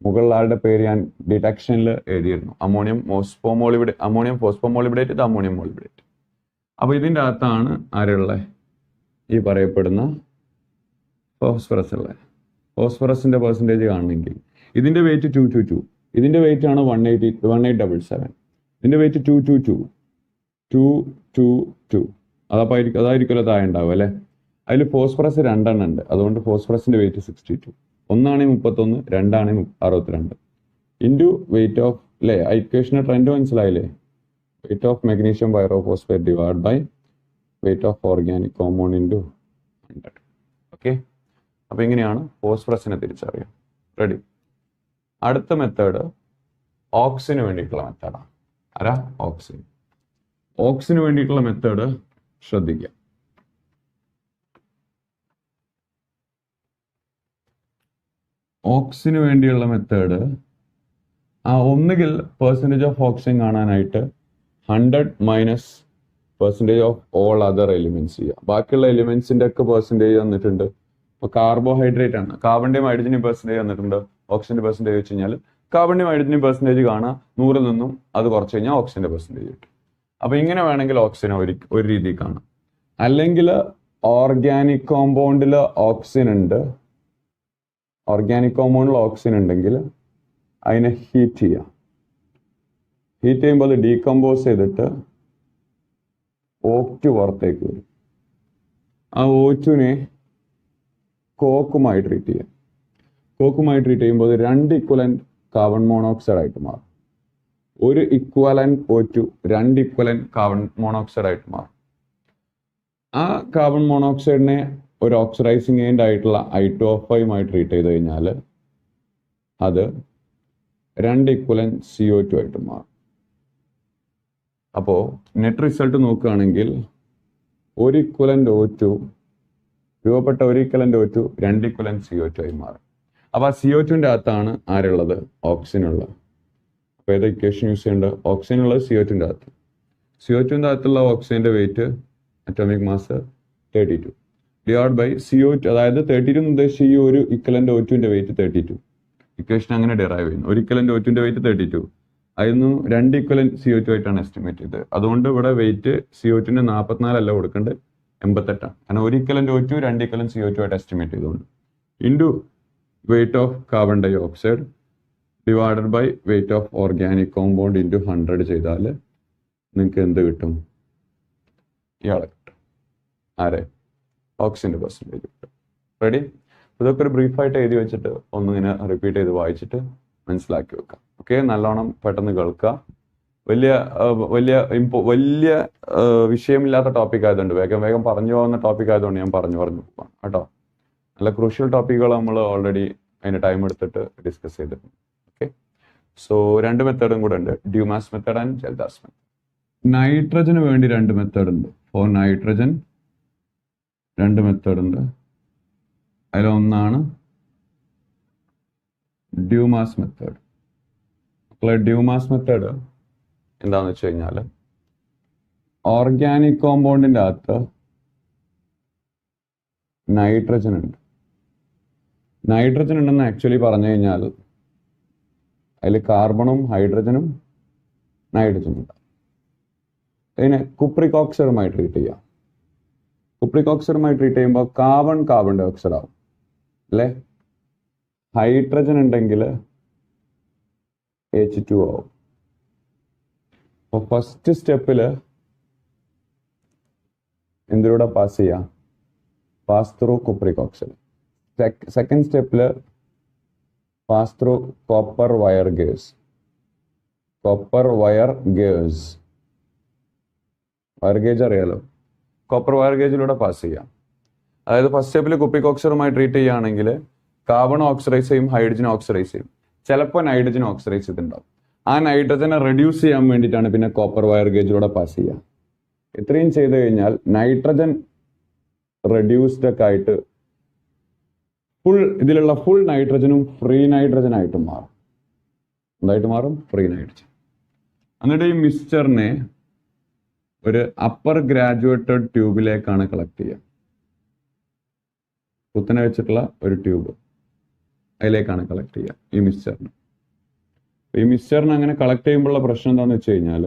മുകളിലുള്ള ആളുടെ പേര് ഞാൻ ഡിറ്റക്ഷനിൽ എഴുതിയിരുന്നു. അമോണിയം ഫോസ്ഫോമോളിബിഡേറ്റ്, ഇത് അമോണിയം മോളിബിഡേറ്റ്. അപ്പോൾ ഇതിൻ്റെ അകത്താണ് ആരുള്ളത്? ഈ പറയപ്പെടുന്ന ഫോസ്ഫറസ് ഉള്ളത്. ഫോസ്ഫറസിന്റെ പെർസെൻറ്റേജ് കാണണമെങ്കിൽ ഇതിന്റെ വെയിറ്റ് 222, ഇതിന്റെ വെയിറ്റ് ആണ് 1877, ഇതിന്റെ വെയിറ്റ് 222. അതായിരിക്കുമല്ലോ താഴെ ഉണ്ടാവും അല്ലേ? അതിൽ ഫോസ്ഫറസ് 2 ഉണ്ട്, അതുകൊണ്ട് ഫോസ്ഫറസിന്റെ വെയിറ്റ് 62. ഒന്നാണെങ്കിൽ 31, രണ്ടാണെങ്കിൽ 62. ഇൻറ്റു വെയിറ്റ് ഓഫ്, അല്ലേ? ഇക്വേഷൻ്റെ ട്രെൻഡ് മനസ്സിലായില്ലേ? Weight of magnesium pyrophosphate divide by weight of organic compound into 100. Okay, അപ്പോൾ ഇങ്ങനെയാണ് ഫോസ്ഫറസിനെ തിരിച്ചറിയുക. റെഡി. അടുത്ത മെത്തേഡ് ഓക്സിന് വേണ്ടിയിട്ടുള്ള മെത്തേഡാണ്. ആരാ? ഓക്സിൻ. ഓക്സിന് വേണ്ടിയിട്ടുള്ള മെത്തേഡ് ശ്രദ്ധിക്കുക. ഓക്സിന് വേണ്ടിയുള്ള മെത്തേഡ് ഒന്നുകിൽ പെർസെൻറ്റേജ് ഓഫ് ഓക്സിജൻ കാണാനായിട്ട് 100 minus percentage of all other elements ചെയ്യുക. ബാക്കിയുള്ള എലിമെന്റ്സിന്റെ ഒക്കെ പെർസെൻറ്റേജ് തന്നിട്ടുണ്ട്. ഇപ്പോൾ കാർബോഹൈഡ്രേറ്റ് ആണ്, കാർബണിന്റെയും ഹൈഡ്രജന്റെയും പെർസെൻറ്റേജ് തന്നിട്ടുണ്ട്. ഓക്സിജന്റെ പെർസെൻറ്റേജ് വെച്ച് കഴിഞ്ഞാൽ കാർബണിന്റെയും ഹൈഡ്രജന്റെയും പെർസെൻറ്റേജ് കാണാം. 100 നിന്നും അത് കുറച്ച് കഴിഞ്ഞാൽ ഓക്സിജന്റെ പെർസെൻറ്റേജ് കിട്ടും. അപ്പോൾ ഇങ്ങനെ വേണമെങ്കിൽ ഓക്സിജൻ ഒരു രീതിയിൽ കാണാം. അല്ലെങ്കിൽ ഓർഗാനിക് കോമ്പൗണ്ടിൽ ഓക്സിജൻ ഉണ്ട്, ഓർഗാനിക് കോമ്പൗണ്ടിൽ ഓക്സിജൻ ഉണ്ടെങ്കിൽ അതിനെ ഹീറ്റ് ചെയ്യാം. ഹീറ്റ് ചെയ്യുമ്പോൾ അത് ഡീകമ്പോസ് ചെയ്തിട്ട് O2 പുറത്തേക്ക് വരും. ആ O2നെ കോക്കുമായി ട്രീറ്റ് ചെയ്യാം. കോക്കുമായി ട്രീറ്റ് ചെയ്യുമ്പോൾ 2 ഇക്വലന്റ് കാർബൺ മോണോക്സൈഡ് ആയിട്ട് മാറും. ഒരു equivalent O2 2 equivalent carbon monoxide ആയിട്ട് മാറും. ആ കാർബൺ മോണോക്സൈഡിനെ ഒരു ഓക്സിഡൈസിങ് ഏജന്റ് ആയിട്ടുള്ള I2O5 ട്രീറ്റ് ചെയ്ത് കഴിഞ്ഞാൽ അത് 2 ഇക്വലന്റ് CO2 ആയിട്ട് മാറും. അപ്പോൾ നെറ്റ് റിസൾട്ട് നോക്കുകയാണെങ്കിൽ ഒരു ഇക്വലന്റ് O2 രൂപപ്പെട്ട ഒരു ഇക്വലന്റ് O2 2 ഇക്വലന്റ് CO2 ആയി മാറും. അപ്പോൾ ആ CO2ന്റെ അകത്താണ് ആരുള്ളത്? ഓക്സിജൻ ഉള്ളത്. അപ്പോൾ ഏത് ഇക്വേഷൻ യൂസ് ചെയ്യേണ്ടത്? ഓക്സിജൻ ഉള്ളത് CO2ന്റെ അകത്ത്. CO2ന്റെ അകത്തുള്ള ഓക്സിജന്റെ weight atomic mass 32 divide by CO2, അതായത് 32 എന്ന് ഉദ്ദേശിച്ച് ഈ ഒരു ഇക്വലന്റ് O2ന്റെ വെയിറ്റ് 32. ഇക്വേഷൻ അങ്ങനെ ഡിറൈവ് ചെയ്യുന്നു. ഒരു ഇക്വലന്റ് O2ന്റെ വെയിറ്റ് 32, അതിന് 2 ഇക്വലന്റ് CO2 ആയിട്ടാണ് എസ്റ്റിമേറ്റ് ചെയ്തത്. അതുകൊണ്ട് ഇവിടെ വെയിറ്റ് CO2ന്റെ 44 അല്ല കൊടുക്കേണ്ടത്, 88 ആണ്. കാരണം ഒരു ഇക്വലന്റ് O2 2 ഇക്വലന്റ് CO2 ആയിട്ട് എസ്റ്റിമേറ്റ് ചെയ്തുകൊണ്ട് into weight of carbon dioxide divided by weight of organic compound into 100 ചെയ്താൽ നിങ്ങൾക്ക് എന്ത് കിട്ടും? ഇയാളെ കിട്ടും. ആരെ? ഓക്സിജന്റെ പെർസെൻറ്റേജ് കിട്ടും. റെഡി? ഇതൊക്കെ ഒരു ബ്രീഫായിട്ട് എഴുതി വെച്ചിട്ട് ഒന്നിങ്ങനെ റിപ്പീറ്റ് ചെയ്ത് വായിച്ചിട്ട് മനസ്സിലാക്കി വെക്കാം. ഓക്കെ, നല്ലോണം പെട്ടെന്ന് കേൾക്കുക. വലിയ വിഷയമില്ലാത്ത ടോപ്പിക് ആയതുകൊണ്ട്, വേഗം പറഞ്ഞു പോകുന്ന ടോപ്പിക് ആയതുകൊണ്ട് ഞാൻ പറഞ്ഞു പോകാം കേട്ടോ. നല്ല ക്രൂഷ്യൽ ടോപ്പിക്കുകൾ നമ്മൾ ഓൾറെഡി അതിന് ടൈം എടുത്തിട്ട് ഡിസ്കസ് ചെയ്തിട്ടുണ്ട്. ഓക്കെ, സോ 2 മെത്തേഡും കൂടെ ഉണ്ട്, ഡ്യൂമാസ് മെത്തേഡ് ആൻഡ് ജൽദാസ് മെത്തേഡ്. നൈട്രജന് വേണ്ടി 2 മെത്തേഡ് ഉണ്ട്. ഫോർ നൈട്രജൻ 2 മെത്തേഡ് ഉണ്ട്. അതിലൊന്നാണ് ഡ്യൂമാസ് മെത്തേഡ്. ഡ്യൂമാസ് മെത്തേഡ് എന്താണെന്ന് വെച്ച് കഴിഞ്ഞാൽ ഓർഗാനിക് കോമ്പൗണ്ടിൻ്റെ അകത്ത് നൈട്രജൻ ഉണ്ട്. നൈട്രജൻ ഉണ്ടെന്ന് ആക്ച്വലി പറഞ്ഞു കഴിഞ്ഞാൽ അതിൽ കാർബണും ഹൈഡ്രജനും നൈട്രജനും ഉണ്ട്. അതിനെ കുപ്രിക് ഓക്സൈഡുമായി ട്രീറ്റ് ചെയ്യാം. കുപ്രിക് ഓക്സൈഡുമായി ട്രീറ്റ് ചെയ്യുമ്പോൾ കാർബൺ ഡൈ ഓക്സൈഡ് ആവും അല്ലേ? ഹൈഡ്രജൻ ഉണ്ടെങ്കിൽ H2O ആവും. അപ്പോൾ ഫസ്റ്റ് സ്റ്റെപ്പിൽ എന്തിലൂടെ പാസ് ചെയ്യാം? Pass through cupric oxide. Second സ്റ്റെപ്പിൽ pass through copper wire gauze. Wire gauge അറിയാലോ, കോപ്പർ വയർ ഗേജിലൂടെ പാസ് ചെയ്യാം. അതായത് ഫസ്റ്റ് സ്റ്റെപ്പിൽ കുപ്രിക് ഓക്സൈഡുമായി ട്രീറ്റ് ചെയ്യുകയാണെങ്കിൽ കാർബൺ ഓക്സിഡൈസ് ചെയ്യും, ഹൈഡ്രജൻ ഓക്സിഡൈസ് ചെയ്യും, ചിലപ്പോൾ നൈട്രജൻ ഓക്സിഡൈസ് ചെയ്തിട്ടുണ്ടാവും. ആ നൈട്രജനെ റെഡ്യൂസ് ചെയ്യാൻ വേണ്ടിയിട്ടാണ് പിന്നെ കോപ്പർ വയർ ഗേജിലൂടെ പാസ് ചെയ്യുക. ഇത്രയും ചെയ്ത് കഴിഞ്ഞാൽ നൈട്രജൻ റെഡ്യൂസ്ഡ് ഒക്കെ ആയിട്ട് ഇതിലുള്ള ഫുൾ നൈട്രജനും ഫ്രീ നൈട്രജൻ ആയിട്ട് മാറും. എന്തായിട്ട് മാറും? Free nitrogen. എന്നിട്ട് ഈ മിക്സ്ചറിനെ ഒരു അപ്പർ ഗ്രാജുവേറ്റഡ് ട്യൂബിലേക്കാണ് കളക്ട് ചെയ്യുക. കുത്തനെ വെച്ചിട്ടുള്ള ഒരു ട്യൂബ്, അതിലേക്കാണ് കളക്ട് ചെയ്യുക ഈ മിക്സ്ചറിന്. ഈ മിക്സ്ചറിന് അങ്ങനെ കളക്ട് ചെയ്യുമ്പോഴുള്ള പ്രശ്നം എന്താണെന്ന് വെച്ച് കഴിഞ്ഞാൽ,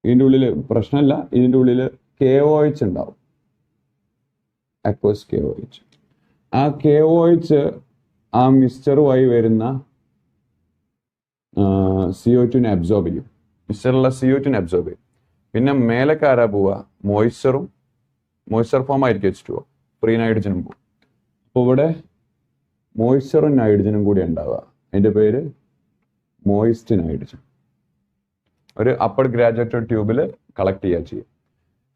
ഇതിൻ്റെ ഉള്ളിൽ പ്രശ്നമല്ല, ഇതിൻ്റെ ഉള്ളിൽ KOH ഉണ്ടാവും, അക്വസ് KOH. ആ KOH ആ മിക്സ്ചറുമായി വരുന്ന CO2 അബ്സോർബ് ചെയ്യും. മിക്സ്ചറിലുള്ള CO2 അബ്സോർബ് ചെയ്യും. പിന്നെ മേലേക്ക് ആരാ പോവുക? മോയ്സ്ചർ ഫോം ആയിരിക്കും H2O, ഫ്രീ നൈട്രജനും പോകും. അപ്പോൾ ഇവിടെ മോയ്സ്ചറും നൈട്രജനും കൂടി ഉണ്ടാവുക. അതിൻ്റെ പേര് മോയിസ്റ്റ് നൈട്രജൻ. ഒരു അപ്പർ ഗ്രാജുവേറ്റഡ് ട്യൂബിൽ കളക്ട് ചെയ്യുക ചെയ്യും.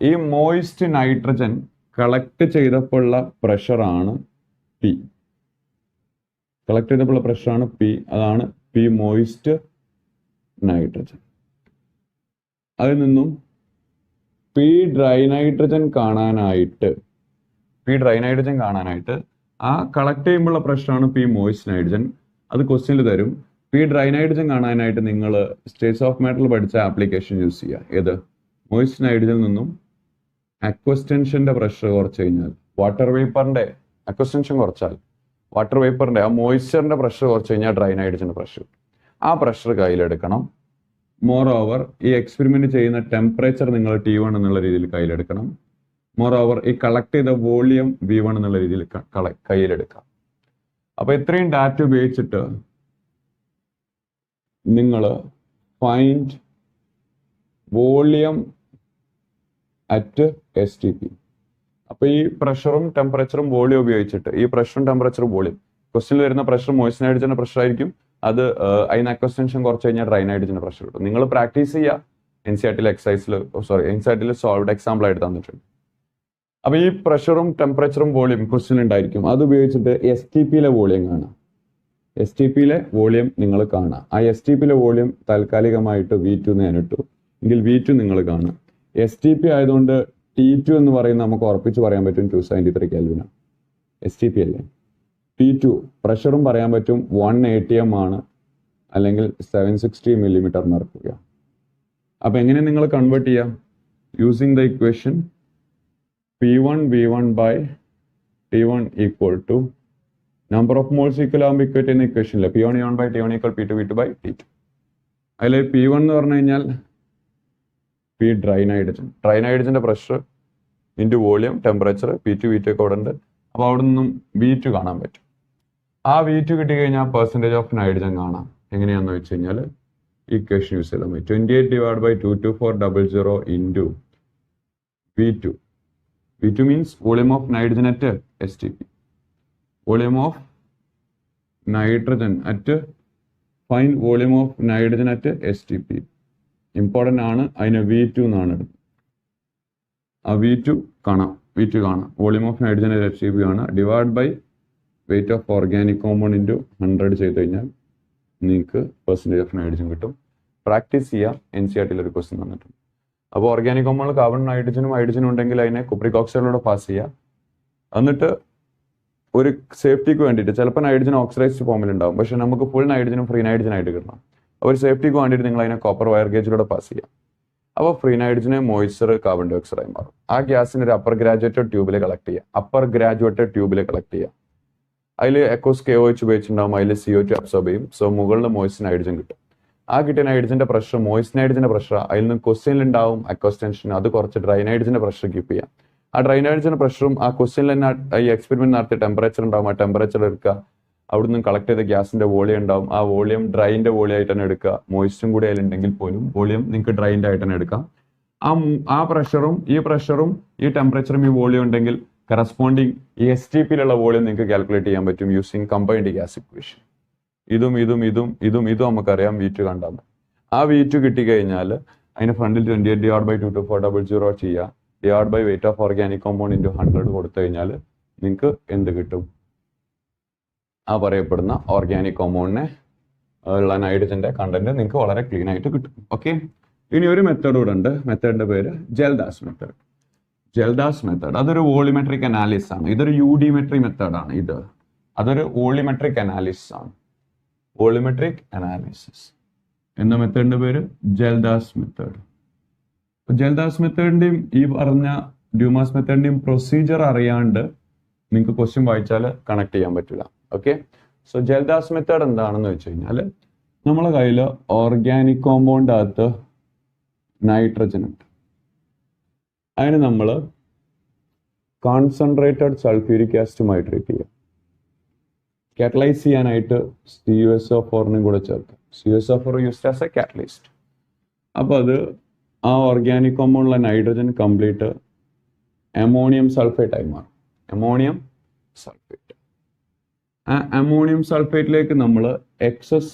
ഈ മോയിസ്റ്റ് നൈട്രജൻ കളക്ട് ചെയ്തപ്പോഴുള്ള പ്രഷറാണ് P. കളക്ട് ചെയ്തപ്പോഴുള്ള പ്രഷറാണ് P. അതാണ് P മോയിസ്റ്റ് നൈട്രജൻ. അതിൽ നിന്നും P ഡ്രൈ നൈട്രജൻ കാണാനായിട്ട് ആ കളക്ട് ചെയ്യുമ്പോഴുള്ള പ്രഷറാണ് P മോയിസ്റ്റ് നൈട്രജൻ. അത് ക്വസ്റ്റ്യനിൽ തരും. P ഡ്രൈ നൈട്രജൻ കാണാനായിട്ട് നിങ്ങൾ സ്റ്റേറ്റ്സ് ഓഫ് മാറ്ററിൽ പഠിച്ച ആപ്ലിക്കേഷൻ യൂസ് ചെയ്യുക. ഏത്? മോയിസ്റ്റ് നൈട്രജനിൽ നിന്നും അക്വസ്റ്റൻഷന്റെ പ്രഷർ കുറച്ച് കഴിഞ്ഞാൽ, വാട്ടർ വേപ്പറിന്റെ അക്വസ്റ്റൻഷൻ കുറച്ചാൽ വാട്ടർ വേപ്പറിന്റെ ആ മോയിസ്ചറിന്റെ പ്രഷർ കുറച്ച് കഴിഞ്ഞാൽ ഡ്രൈ നൈട്രജന്റെ പ്രഷർ, ആ പ്രഷർ കയ്യിലെടുക്കണം. മോർ ഓവർ ഈ എക്സ്പെരിമെന്റ് ചെയ്യുന്ന ടെമ്പറേച്ചർ നിങ്ങൾ T1 എന്നുള്ള രീതിയിൽ കയ്യിലെടുക്കണം. മോർ ഓവർ ഈ കളക്ട് ചെയ്ത വോളിയം V1 എന്നുള്ള രീതിയിൽ കയ്യിലെടുക്കാം. അപ്പൊ ഇത്രയും ഡാറ്റ ഉപയോഗിച്ചിട്ട് നിങ്ങൾ ഫൈൻഡ് വോളിയം അറ്റ് STP. അപ്പൊ ഈ പ്രഷറും ടെമ്പറേച്ചറും വോളിയം ഉപയോഗിച്ചിട്ട്, ഈ പ്രഷറും ടെമ്പറേച്ചറും വോളിയം, ക്വസ്റ്റ്യനിൽ വരുന്ന പ്രഷർ മോയിസ്റ്റ് നൈട്രജന്റെ പ്രഷർ ആയിരിക്കും. അത് അതിന് അക്വസ്റ്റൻഷൻ കുറച്ച് കഴിഞ്ഞാൽ ഡ്രൈ നൈട്രജന്റെ പ്രഷർ കിട്ടും. നിങ്ങൾ പ്രാക്ടീസ് ചെയ്യുക. NCERT സോൾവ്ഡ് എക്സാമ്പിൾ ആയിട്ട് തന്നിട്ടുണ്ട്. അപ്പൊ ഈ പ്രഷറും ടെമ്പറേച്ചറും വോളിയം ക്വസ്റ്റ്യൻ ഉണ്ടായിരിക്കും. അത് ഉപയോഗിച്ചിട്ട് STPയിലെ വോളിയം കാണാം. STPയിലെ വോളിയം നിങ്ങൾ കാണാം. ആ STPയിലെ വോളിയം താൽക്കാലികമായിട്ട് V2 ഞാൻ ഇട്ടു എങ്കിൽ V2 നിങ്ങൾ കാണാം. STP ആയതുകൊണ്ട് T2 എന്ന് പറയുന്ന നമുക്ക് ഉറപ്പിച്ച് പറയാൻ പറ്റും 273 കെൽവിനാണ്. STP അല്ലേ. T2 പ്രഷറും പറയാൻ പറ്റും 1 atm ആണ്, അല്ലെങ്കിൽ 760 millimeter mercury. അപ്പൊ എങ്ങനെ നിങ്ങൾ കൺവേർട്ട് ചെയ്യാം? Using the equation P1 V1 by T1 equal to number of moles equal ആകുമ്പോൾ ഇക്വേറ്റ് ചെയ്യുന്ന ഇക്വേഷൻ അല്ലേ, P1 V1 by T1 equal P2 V2 by T2. അതിൽ P1 എന്ന് പറഞ്ഞു കഴിഞ്ഞാൽ P ഡ്രൈ നൈട്രജന്റെ pressure into volume temperature, P2 V2 ഒക്കെ അവിടെ ഉണ്ട്. അപ്പോൾ അവിടെ നിന്നും V2 കാണാൻ പറ്റും. ആ V2 കിട്ടിക്കഴിഞ്ഞാൽ പെർസെൻറ്റേജ് ഓഫ് നൈട്രജൻ കാണാം. എങ്ങനെയാണെന്ന് വെച്ച് കഴിഞ്ഞാൽ ഇക്വേഷൻ യൂസ് ചെയ്താൽ മതി. 28 divided by 22400 into V2. V2 means volume of nitrogen at STP. Volume of nitrogen at find volume of nitrogen at STP. Important ആണ്. അതിന് V2 എന്നാണ്. ആ V2 കാണാം. Volume of nitrogen at STP കാണാം. Divide by weight of organic compound into 100 ചെയ്ത് കഴിഞ്ഞാൽ നിങ്ങൾക്ക് percentage of nitrogen കിട്ടും. പ്രാക്ടീസ് ചെയ്യാം. NCERTയിൽ ഒരു ക്വസ്റ്റ്യൻ തന്നിട്ടുണ്ട്. അപ്പോൾ ഓർഗാനിക് കോമ്പൗണ്ട് കാർബൺ നൈട്രജനും ഹൈഡ്രജനും ഉണ്ടെങ്കിൽ അതിനെ കുപ്രിക് ഓക്സൈഡിലൂടെ പാസ് ചെയ്യുക. എന്നിട്ട് ഒരു സേഫ്റ്റിക്ക് വേണ്ടിയിട്ട് ചിലപ്പോൾ നൈട്രജൻ ഓക്സിഡൈസ്ഡ് ഫോമിലുണ്ടാവും, പക്ഷെ നമുക്ക് ഫുൾ നൈട്രജനും ഫ്രീ നൈട്രജൻ ആയിട്ട് കിട്ടണം. അപ്പോൾ സേഫ്റ്റിക്ക് വേണ്ടിയിട്ട് നിങ്ങൾ അതിനെ കോപ്പർ വയർ ഗേജിലൂടെ പാസ് ചെയ്യാം. അപ്പോൾ ഫ്രീ നൈട്രജനെ മോയ്സ്ചർ കാർബൺ ഡൈ ഓക്സൈഡായി മാറും. ആ ഗ്യാസിന് ഒരു അപ്പർ ഗ്രാജുവേറ്റഡ് ട്യൂബിൽ കളക്ട് ചെയ്യുക. അതിൽ എക്കോസ് KOH ഉപയോഗിച്ചിട്ടുണ്ടാകും. അതിൽ CO2 അബ്സോർബ് ചെയ്യും. സോ മുകളിൽ മോയ്സ്റ്റ് നൈട്രജൻ കിട്ടും. ആ കിട്ടിയ നൈട്രജന്റെ പ്രഷർ മോയ്സ്റ്റ് നൈട്രജന്റെ പ്രഷർ. അതിൽ നിന്ന് ക്വസ്റ്റ്യനിൽ ഉണ്ടാവും അക്വസ്റ്റൻഷൻ. അത് കുറച്ച് ഡ്രൈ നൈട്രജന്റെ പ്രഷർ കീപ്പ് ചെയ്യാം. ആ ഡ്രൈ നൈട്രജന്റെ പ്രഷറും ആ ക്വസ്റ്റ്യനിൽ തന്നെ ഈ എക്സ്പെരിമെന്റ് നടത്തിയ ടെമ്പറേച്ചർ ഉണ്ടാവും. ആ ടെമ്പറേച്ചർ എടുക്കുക. അവിടെ നിന്ന് കളക്ട് ചെയ്ത ഗ്യാസിന്റെ വോളിയം ഉണ്ടാവും. ആ വോളിയം ഡ്രൈന്റെ വോളിയം ആയിട്ട് തന്നെ എടുക്കുക. മോയ്സ്റ്റും കൂടി അതിലുണ്ടെങ്കിൽ പോലും വോളിയം നിങ്ങൾക്ക് ഡ്രൈൻ്റെ ആയിട്ട് തന്നെ എടുക്കാം. ആ പ്രഷറും ഈ ടെമ്പറേച്ചറും ഈ വോളിയം ഉണ്ടെങ്കിൽ കറസ്പോണ്ടിങ് ഈ STPയിലുള്ള വോളിയം നിങ്ങൾക്ക് കാൽക്കുലേറ്റ് ചെയ്യാൻ പറ്റും യൂസിങ് കമ്പൈൻഡ് ഗ്യാസ് ഇക്വേഷൻ. ഇതും നമുക്കറിയാം. V2 കണ്ടാൽ മതി. ആ V2 കിട്ടിക്കഴിഞ്ഞാൽ അതിന് ഫ്രണ്ടിൽ 28 divided by 22400 ചെയ്യുക. Divide by weight of organic compound into 100 കൊടുത്തു കഴിഞ്ഞാൽ നിങ്ങൾക്ക് എന്ത് കിട്ടും? ആ പറയപ്പെടുന്ന ഓർഗാനിക് കോമ്പൗണ്ടിനെ ഉള്ള നൈട്രജന്റെ കണ്ടന്റ് നിങ്ങൾക്ക് വളരെ ക്ലീൻ ആയിട്ട് കിട്ടും. ഓക്കെ. ഇനി ഒരു മെത്തേഡ് കൂടെ ഉണ്ട്. മെത്തേഡിന്റെ പേര് ജെൽദാസ് മെത്തേഡ്. ജെൽദാസ് മെത്തേഡ് അതൊരു വോളിമെട്രിക് അനാലിസിസ് ആണ്. ഇതൊരു യൂഡിമെട്രി മെത്തേഡാണ്. അതൊരു വോളിമെട്രിക് അനാലിസിസ് ആണ്. വോളിമെട്രിക് അനാലിസിസ് എന്ന മെത്തേഡിന്റെ പേര് ജെൽദാസ് മെത്തേഡ്. ജെൽദാസ് മെത്തേഡിന്റെയും ഈ പറഞ്ഞ ഡ്യൂമാസ് മെത്തേഡിന്റെയും പ്രൊസീജിയർ അറിയാണ്ട് നിങ്ങൾക്ക് ക്വസ്റ്റ്യൻ വായിച്ചാൽ കണക്ട് ചെയ്യാൻ പറ്റില്ല. ഓക്കെ, സോ ജെൽദാസ് മെത്തേഡ് എന്താണെന്ന് വെച്ച് കഴിഞ്ഞാൽ നമ്മളെ കയ്യിൽ ഓർഗാനിക് കോമ്പൗണ്ട് അകത്ത് നൈട്രജൻ ഉണ്ട്. അതിന് നമ്മൾ കോൺസെൻട്രേറ്റഡ് സൾഫ്യൂരിക് ആസിഡുമായി ട്രീറ്റ് ചെയ്യുക. കാറ്റലൈസ് ചെയ്യാനായിട്ട് CuSO4 കൂടെ ചേർക്കും. CuSO4 used as A catalyst. അപ്പോൾ അത് ആ ഓർഗാനിക് കോമ്പൗണ്ടിലെ നൈട്രജൻ കംപ്ലീറ്റ് അമോണിയം സൾഫേറ്റ് ആയി മാറും. Ammonium sulphate. ആ അമോണിയം സൾഫേറ്റിലേക്ക് നമ്മൾ എക്സസ്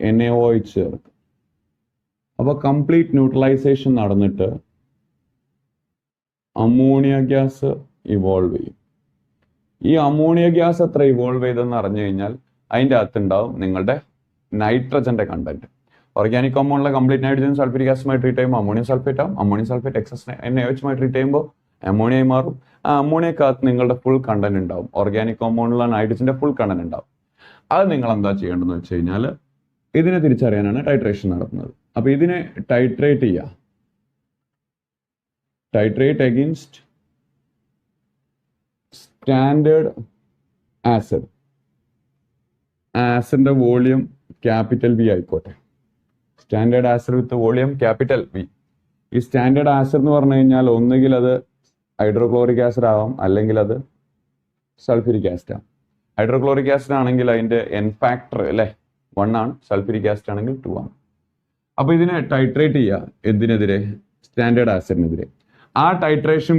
NaOH ചേർക്കും. അപ്പോൾ കംപ്ലീറ്റ് ന്യൂട്രലൈസേഷൻ നടന്നിട്ട് അമോണിയ ഗ്യാസ് ഇവോൾവ് ചെയ്യും. ഈ അമോണിയ ഗ്യാസ് എത്ര ഇവോൾവ് ചെയ്തെന്ന് അറിഞ്ഞു കഴിഞ്ഞാൽ അതിൻ്റെ അകത്തുണ്ടാവും നിങ്ങളുടെ നൈട്രജന്റെ കണ്ടന്റ്. ഓർഗാനിക് കോമ്പൗണ്ടിലെ കംപ്ലീറ്റ് നൈട്രജൻ സൾഫ്യൂരിക് ആസിഡുമായി ട്രീറ്റ് ചെയ്യുമ്പോൾ അമോണിയം സൾഫേറ്റ് ആവും. Ammonium sulphate excess NaOH treat ചെയ്യുമ്പോൾ അമോണിയ മാറും. ആ അമോണിയക്കകത്ത് നിങ്ങളുടെ ഫുൾ കണ്ടന്റ് ഉണ്ടാവും. ഓർഗാനിക് കോമ്പൗണ്ടിലുള്ള നൈട്രജന്റെ ഫുൾ കണ്ടന്റ് ഉണ്ടാവും. അത് നിങ്ങൾ എന്താ ചെയ്യേണ്ടതെന്ന് വെച്ച് കഴിഞ്ഞാൽ ഇതിനെ തിരിച്ചറിയാനാണ് ടൈട്രേഷൻ നടത്തുന്നത്. അപ്പൊ ഇതിനെ ടൈട്രേറ്റ് ചെയ്യുക. Titrate against standard acid. ആസിഡിന്റെ വോളിയം ക്യാപിറ്റൽ V ആയിക്കോട്ടെ. Standard acid with volume capital V. ഈ സ്റ്റാൻഡേർഡ് ആസിഡ് എന്ന് പറഞ്ഞു കഴിഞ്ഞാൽ ഒന്നുകിൽ അത് ഹൈഡ്രോക്ലോറിക് ആസിഡ് ആവാം, അല്ലെങ്കിൽ അത് സൾഫ്യൂരിക് ആസിഡ് ആവും. ഹൈഡ്രോക്ലോറിക് ആസിഡ് ആണെങ്കിൽ അതിന്റെ N ഫാക്ടർ അല്ലേ 1 ആണ്. സൾഫ്യൂരിക് ആസിഡ് ആണെങ്കിൽ 2 ആണ്. അപ്പൊ ഇതിനെ ടൈട്രേറ്റ് ചെയ്യുക. എന്തിനെതിരെ? സ്റ്റാൻഡേർഡ് ആസിഡിനെതിരെ. ആ ടൈട്രേഷൻ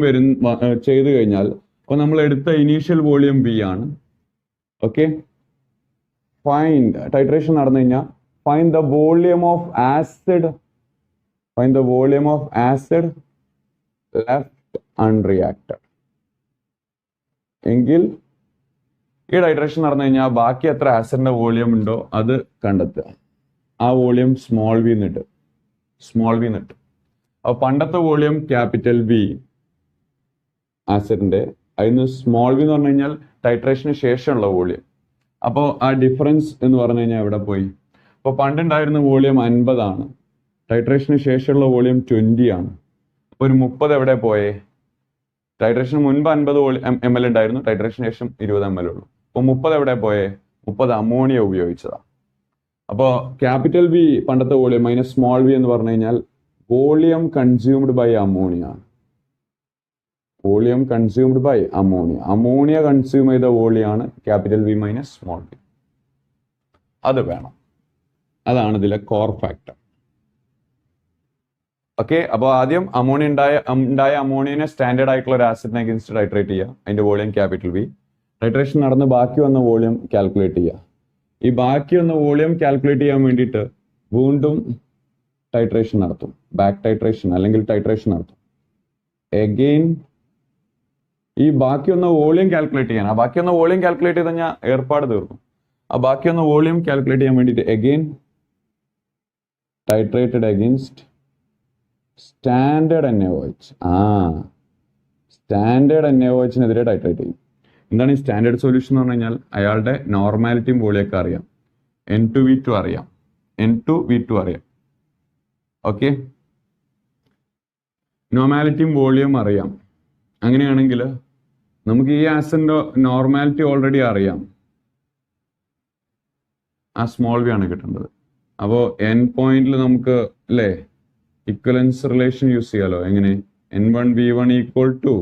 ചെയ്തു കഴിഞ്ഞാൽ അപ്പൊ നമ്മൾ എടുത്ത ഇനീഷ്യൽ വോളിയം V ആണ്. ഓക്കെ, ഫൈൻഡ് ടൈട്രേഷൻ നടന്നു കഴിഞ്ഞാൽ find the volume of acid. Find the volume of acid left unreacted. എങ്കിൽ ഈ ടൈട്രേഷൻ നടന്നു കഴിഞ്ഞാൽ ബാക്കി എത്ര ആസിഡിന്റെ വോളിയം ഉണ്ടോ അത് കണ്ടെത്തുക. ആ വോളിയം സ്മോൾ v എന്നിട്ട് അപ്പൊ പണ്ടത്തെ വോളിയം ക്യാപിറ്റൽ V ആസിഡിന്റെ, അതിന് സ്മോൾ v എന്ന് പറഞ്ഞു കഴിഞ്ഞാൽ ടൈട്രേഷന് ശേഷമുള്ള വോളിയം. അപ്പോൾ ആ ഡിഫറൻസ് എന്ന് പറഞ്ഞു കഴിഞ്ഞാൽ എവിടെ പോയി? അപ്പോൾ പണ്ടുണ്ടായിരുന്ന വോളിയം 50 ആണ്. ടൈട്രേഷന് ശേഷമുള്ള വോളിയം 20 ആണ്. അപ്പോൾ ഒരു 30 എവിടെ പോയേ? ടൈട്രേഷന് മുൻപ് 50 ml ഉണ്ടായിരുന്നു, ടൈട്രേഷന് ശേഷം 20 ml ഉള്ളൂ. അപ്പോൾ 30 എവിടെ പോയേ? 30 അമോണിയ ഉപയോഗിച്ചതാണ്. അപ്പോൾ ക്യാപിറ്റൽ V പണ്ടത്തെ വോളിയം മൈനസ് സ്മോൾ v എന്ന് പറഞ്ഞു കഴിഞ്ഞാൽ വോളിയം കൺസ്യൂംഡ് ബൈ അമോണിയ ആണ്. Volume consumed by ammonia. Ammonia consume ചെയ്ത വോളിയാണ് capital V minus small v. അത് വേണം. അതാണ് ഇതിലെ കോർ ഫാക്ടർ. ഓക്കെ, അപ്പോൾ ആദ്യം അമോണിയ ഉണ്ടായ അമോണിയനെ സ്റ്റാൻഡേർഡ് ആയിട്ടുള്ള ഒരു ആസിഡിനെ അഗേൻസ്റ്റ് ടൈട്രേറ്റ് ചെയ്യുക. അതിന്റെ വോളിയം ക്യാപിറ്റൽ V. ടൈട്രേഷൻ നടന്ന് ബാക്കി വന്ന വോളിയം കാൽക്കുലേറ്റ് ചെയ്യുക. ഈ ബാക്കി വന്ന വോളിയം കാൽക്കുലേറ്റ് ചെയ്യാൻ വേണ്ടിയിട്ട് വീണ്ടും ടൈട്രേഷൻ നടത്തും. ബാക്ക് ടൈട്രേഷൻ അല്ലെങ്കിൽ ടൈട്രേഷൻ നടത്തും. എഗെയിൻ ഈ ബാക്കി വന്ന വോളിയം കാൽക്കുലേറ്റ് ചെയ്യാൻ. ആ ബാക്കി വന്ന വോളിയം കാൽക്കുലേറ്റ് ചെയ്ത് കഴിഞ്ഞാൽ ഏർപ്പാട് തീർന്നു. ആ ബാക്കി വന്ന വോളിയം കാൽക്കുലേറ്റ് ചെയ്യാൻ വേണ്ടിയിട്ട് again titrated against standard NaOH. Standard NaOHനെതിരെ ടൈട്രേറ്റ് ചെയ്യും. എന്താണ് ഈ സ്റ്റാൻഡേർഡ് സൊല്യൂഷൻ എന്ന് പറഞ്ഞു കഴിഞ്ഞാൽ അയാളുടെ നോർമാലിറ്റിയും വോളിയൊക്കെ അറിയാം. N2V2 അറിയാം. N2V2 അറിയാം. ഓക്കെ, നോർമാലിറ്റിയും വോളിയം അറിയാം. അങ്ങനെയാണെങ്കിൽ നമുക്ക് ഈ ആസിഡിന്റെ നോർമാലിറ്റി ഓൾറെഡി അറിയാം. ആ സ്മോൾ v ആണ് കിട്ടേണ്ടത്. അപ്പോൾ N പോയിന്റിൽ നമുക്ക് അല്ലേ ഇക്വലൻസ് റിലേഷൻ യൂസ് ചെയ്യാലോ. എങ്ങനെ? N1V1 equal to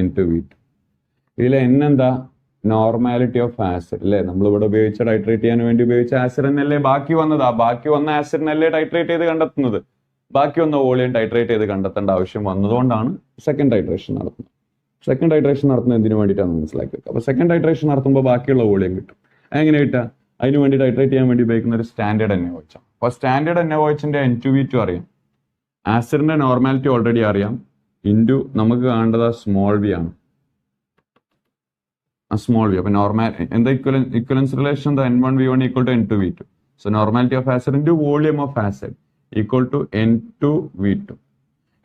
N2V2. ഇതിലെ N എന്താ? നോർമാലിറ്റി ഓഫ് ആസിഡ് അല്ലേ. നമ്മളിവിടെ ഉപയോഗിച്ച ടൈട്രേറ്റ് ചെയ്യാൻ വേണ്ടി ഉപയോഗിച്ച ആസിഡ് എന്നല്ലേ ബാക്കി വന്നതാ. ബാക്കി വന്ന ആസിഡിനല്ലേ ടൈട്രേറ്റ് ചെയ്ത് കണ്ടെത്തുന്നത്. ബാക്കി വന്ന വോളിയം ടൈട്രേറ്റ് ചെയ്ത് കണ്ടെത്തേണ്ട ആവശ്യം വന്നതുകൊണ്ടാണ് സെക്കൻഡ് ടൈട്രേഷൻ നടത്തുന്നത്. സെക്കൻഡ് ടൈട്രേഷൻ നടത്തുന്നത് എന്തിനു വേണ്ടിയിട്ടാണ് മനസ്സിലാക്കി വെക്കുക. അപ്പോൾ സെക്കൻഡ് ടൈട്രേഷൻ നടത്തുമ്പോൾ ബാക്കിയുള്ള വോളിയം കിട്ടും. എങ്ങനെ കിട്ടുക? അതിന് വേണ്ടി ടൈട്രേറ്റ് ചെയ്യാൻ വേണ്ടി ഉപയോഗിക്കുന്ന ഒരു സ്റ്റാൻഡേർഡ് NaOH ആണ്. അപ്പോൾ സ്റ്റാൻഡേർഡ് NaOHന്റെ N2V2 അറിയാം. ആസിഡിന്റെ നോർമാലിറ്റി ഓൾറെഡി അറിയാം. ഇൻറ്റു നമുക്ക് കാണേണ്ടത് സ്മോൾ v ആണ്. Small v. അപ്പൊ എന്താ equivalence relation? N1V1 equal to N2V2. So normality of acid into volume of acid equal to N2V2.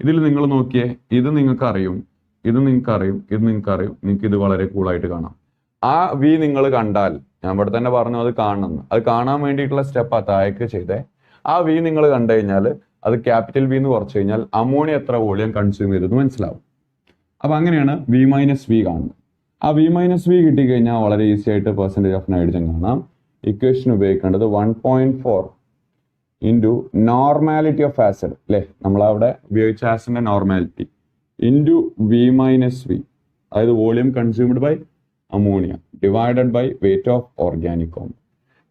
ഇതിൽ നിങ്ങൾ നോക്കിയേ, ഇത് നിങ്ങൾക്ക് അറിയും, ഇത് നിങ്ങൾക്ക് അറിയും, ഇത് നിങ്ങൾക്ക് അറിയും, നിങ്ങൾക്ക് ഇത് വളരെ കൂളായിട്ട് കാണാം. ആ വി നിങ്ങൾ കണ്ടാൽ, ഞാൻ ഇവിടെ തന്നെ പറഞ്ഞു അത് കാണണം, അത് കാണാൻ വേണ്ടിയിട്ടുള്ള സ്റ്റെപ്പ് താഴേക്ക് ചെയ്തേ. ആ വി നിങ്ങൾ കണ്ടു കഴിഞ്ഞാൽ അത് ക്യാപിറ്റൽ വി എന്ന് കുറച്ച് കഴിഞ്ഞാൽ അമോണിയ എത്ര വോളിയം കൺസ്യൂം ചെയ്തത് മനസ്സിലാവും. അപ്പൊ അങ്ങനെയാണ് വി മൈനസ് വി കാണുന്നത്. ആ വി മൈനസ് വി കിട്ടിക്കഴിഞ്ഞാൽ വളരെ ഈസി ആയിട്ട് പെർസെൻറ്റേജ് ഓഫ് നൈട്രജൻ കാണാം. ഇക്വേഷൻ ഉപയോഗിക്കേണ്ടത് 1.4 ഇൻറ്റു നോർമാലിറ്റി ഓഫ് ആസിഡ് അല്ലേ, നമ്മളവിടെ ഉപയോഗിച്ച ആസിഡിന്റെ normality into V minus V, അതായത് volume consumed by ammonia divided by weight of organic compound.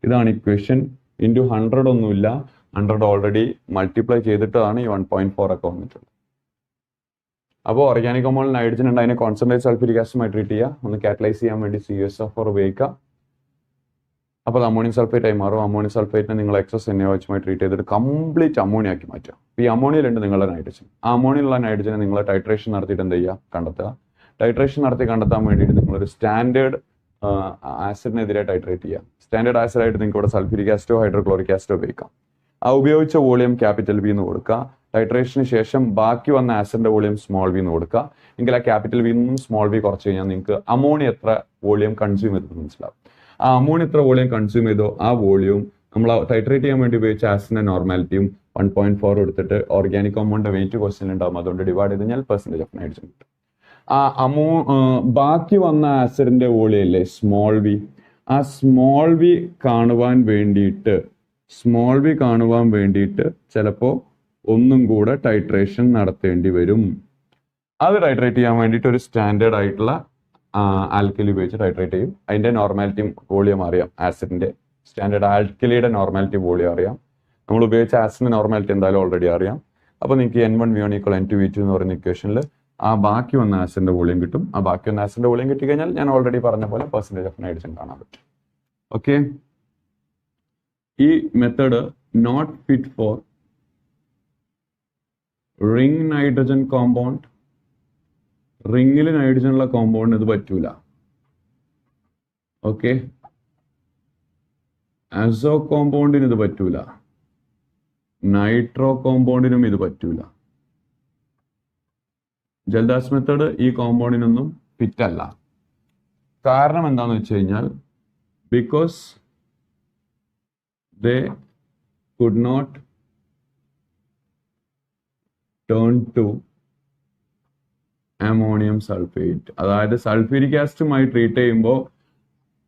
ഇതാണ് ഇക്വേഷൻ. ഇൻറ്റു 100 ഒന്നുമില്ല, 100 ഓൾറെഡി മൾട്ടിപ്ലൈ ചെയ്തിട്ടാണ് ഈ 1.4 ഒക്കെ വന്നിട്ടുള്ളത്. അപ്പോൾ ഓർഗാനിക് കോമ്പൗണ്ടിൽ നൈട്രജൻ ഉണ്ട്, അതിനെ കോൺസെൻട്രേറ്റ് സൾഫ്യൂരിക് ആസിഡുമായി ട്രീറ്റ് ചെയ്യുക, ഒന്ന് കാറ്റലൈസ് ചെയ്യാൻ വേണ്ടി CuSO4 ഉപയോഗിക്കുക. അപ്പോൾ അമോണിയം സൾഫേറ്റ് ആയി മാറും. അമോണിയം സൾഫേറ്റിനെ നിങ്ങൾ എക്സസ് NaOH ട്രീറ്റ് ചെയ്തിട്ട് കംപ്ലീറ്റ് അമോണിയ ആക്കി മാറ്റുക. ഈ അമോണിയയിലുണ്ട് നിങ്ങളുടെ നൈട്രജൻ. ആ അമോണിയയിലുള്ള നൈട്രജനെ നിങ്ങൾ ടൈട്രേഷൻ നടത്തിയിട്ട് എന്ത് ചെയ്യുക, കണ്ടെത്തുക. ടൈട്രേഷൻ നടത്തി കണ്ടെത്താൻ വേണ്ടിയിട്ട് നിങ്ങളൊരു സ്റ്റാൻഡേർഡ് ആസിഡിനെതിരെ ടൈട്രേറ്റ് ചെയ്യുക. സ്റ്റാൻഡേർഡ് ആസിഡായിട്ട് നിങ്ങൾക്ക് ഇവിടെ സൾഫ്യൂരിക് ആസിഡോ ഹൈഡ്രോക്ലോറിക് ആസിഡോ ഉപയോഗിക്കാം. ആ ഉപയോഗിച്ച വോളിയം ക്യാപിറ്റൽ വി എന്ന് കൊടുക്കുക. ടൈട്രേഷന് ശേഷം ബാക്കി വന്ന ആസിഡിന്റെ വോളിയം സ്മോൾ വി എന്ന് കൊടുക്കുക. എങ്കിൽ ആ ക്യാപിറ്റൽ വി നിന്നും സ്മോൾ വി കുറച്ച് കഴിഞ്ഞാൽ നിങ്ങൾക്ക് അമോണിയ എത്ര വോളിയം കൺസ്യൂം ചെയ്തത് മനസ്സിലാവും. ആ അമോണിയ എത്ര വോളിയം കൺസ്യൂം ചെയ്തോ ആ വോളിയവും നമ്മൾ ടൈട്രേറ്റ് ചെയ്യാൻ വേണ്ടി ഉപയോഗിച്ച ആസിഡിന്റെ നോർമാലിറ്റിയും 1.4 എടുത്തിട്ട് ഓർഗാനിക് കോമ്പൗണ്ടിന്റെ വെയിറ്റ് ക്വസ്റ്റ്യൻ ഉണ്ടാവും, അതുകൊണ്ട് ഡിവൈഡ് ചെയ്ത് കഴിഞ്ഞാൽ പെർസെൻറ്റേജ് ഓഫ് നൈട്രജൻ കിട്ടും. ആ ബാക്കി വന്ന ആസിഡിന്റെ വോളിയം അല്ലേ സ്മോൾ വി, ആ സ്മോൾ വി കാണുവാൻ വേണ്ടിയിട്ട് ചിലപ്പോൾ ഒന്നും കൂടെ ടൈട്രേഷൻ നടത്തേണ്ടി വരും. അത് ടൈട്രേറ്റ് ചെയ്യാൻ വേണ്ടിയിട്ട് ഒരു സ്റ്റാൻഡേർഡ് ആയിട്ടുള്ള ആൽക്കലി ഉപയോഗിച്ച് ടൈട്രേറ്റ് ചെയ്യും. അതിന്റെ നോർമാലിറ്റി വോളിയം അറിയാം, ആസിഡിന്റെ സ്റ്റാൻഡേർഡ് ആൽക്കലിയുടെ നോർമാലിറ്റി വോളിയം അറിയാം. നമ്മൾ ഉപയോഗിച്ച ആസിഡിന്റെ നോർമാലിറ്റി എന്തായാലും ഓൾറെഡി അറിയാം. അപ്പോൾ നിങ്ങൾക്ക് N1V1 = N2V2 എന്ന് പറയുന്ന ഇക്വേഷനിൽ ആ ബാക്കി വന്ന ആസിഡിന്റെ വോളിയം കിട്ടും. ആ ബാക്കി വന്ന ആസിഡിന്റെ വോളിയം കിട്ടിക്കഴിഞ്ഞാൽ ഞാൻ ഓൾറെഡി പറഞ്ഞ പോലെ പെർസെൻറ്റേജ് ഓഫ് നൈട്രജൻ കാണാൻ പറ്റും. ഓക്കെ, ഈ method not fit for ring nitrogen compound. റിംഗിൽ നൈട്രജൻ ഉള്ള കോമ്പൗണ്ടിന് ഇത് പറ്റൂല. ഓക്കെ, അസോ കോമ്പൗണ്ടിന് ഇത് പറ്റൂല, നൈട്രോ കോമ്പൗണ്ടിനും ഇത് പറ്റൂല. ജൽദാസ് മെത്തേഡ് ഈ കോമ്പൗണ്ടിനൊന്നും ഫിറ്റ് അല്ല. കാരണം എന്താന്ന് വെച്ച് കഴിഞ്ഞാൽ because they could not turn to ammonium sulfate. അതായത് സൾഫ്യൂരിക് ആസിഡുമായി ട്രീറ്റ് ചെയ്യുമ്പോൾ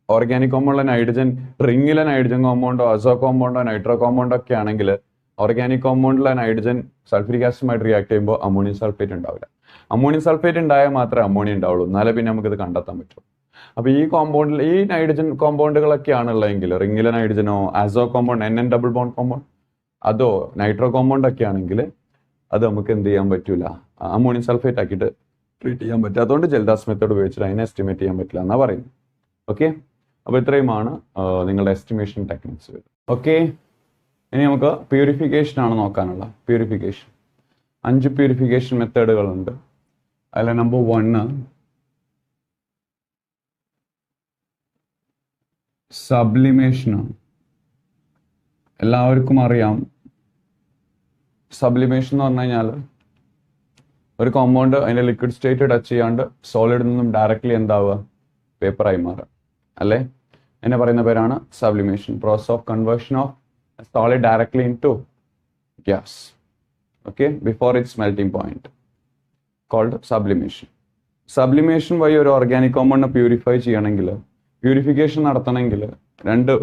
ഓർഗാനിക് കോമ്പൗണ്ടിലെ നൈട്രജൻ റിംഗിലെ നൈട്രജൻ കോമ്പൗണ്ടോ അസോ കോമ്പൗണ്ടോ നൈട്രോ കോമ്പൗണ്ടോ ഒക്കെ ആണെങ്കിൽ ഓർഗാനിക് കോമ്പൗണ്ടിലെ നൈട്രജൻ സൾഫ്യൂരിക് ആസിഡുമായി റിയാക്ട് ചെയ്യുമ്പോൾ അമോണിയം സൾഫേറ്റ് ഉണ്ടാവില്ല. അമോണിയം സൾഫേറ്റ് ഉണ്ടായാൽ മാത്രമേ അമോണിയ ഉണ്ടാവുള്ളൂ, എന്നാലേ പിന്നെ നമുക്കിത് കണ്ടെത്താൻ പറ്റും. അപ്പൊ ഈ കോമ്പൗണ്ടിൽ ഈ നൈട്രജൻ കോമ്പൗണ്ടുകളൊക്കെയാണ് ഉള്ളതെങ്കിൽ റിംഗിലെ നൈട്രജനോ azo compound NN double bond compound അതോ നൈട്രോ കോമ്പൗണ്ട് ഒക്കെ ആണെങ്കിൽ അത് നമുക്ക് എന്ത് ചെയ്യാൻ പറ്റൂല, അമോണിയം സൾഫേറ്റ് ആക്കിയിട്ട് ട്രീറ്റ് ചെയ്യാൻ പറ്റും. അതുകൊണ്ട് ജൽദാസ് മെത്തേഡ് ഉപയോഗിച്ചിട്ട് അതിനെ എസ്റ്റിമേറ്റ് ചെയ്യാൻ പറ്റില്ല എന്നാ പറയുന്നത്. ഓക്കെ, അപ്പൊ ഇത്രയുമാണ് നിങ്ങളുടെ എസ്റ്റിമേഷൻ ടെക്നിക്സ്. ഓക്കെ, ഇനി നമുക്ക് പ്യൂരിഫിക്കേഷൻ ആണ് നോക്കാനുള്ള. പ്യൂരിഫിക്കേഷൻ 5 പ്യൂരിഫിക്കേഷൻ മെത്തേഡുകളുണ്ട്. അതിൽ നമ്പർ 1 സബ്ലിമേഷനാണ്. എല്ലാവർക്കും അറിയാം സബ്ലിമേഷൻ എന്ന് പറഞ്ഞു കഴിഞ്ഞാൽ ഒരു കോമ്പൗണ്ട് അതിന്റെ ലിക്വിഡ് സ്റ്റേറ്റ് ടച്ച് ചെയ്യാണ്ട് സോളിഡിൽ നിന്നും ഡയറക്ട്ലി എന്താവുക, പേപ്പറായി മാറുക അല്ലേ. എന്നെ പറയുന്ന പേരാണ് sublimation, process of conversion of solid directly into gas. Okay, before its melting point called sublimation. Sublimation വഴി ഒരു ഓർഗാനിക് കോമ്പൗണ്ടിനെ പ്യൂരിഫൈ ചെയ്യണമെങ്കിൽ, പ്യൂരിഫിക്കേഷൻ നടത്തണമെങ്കിൽ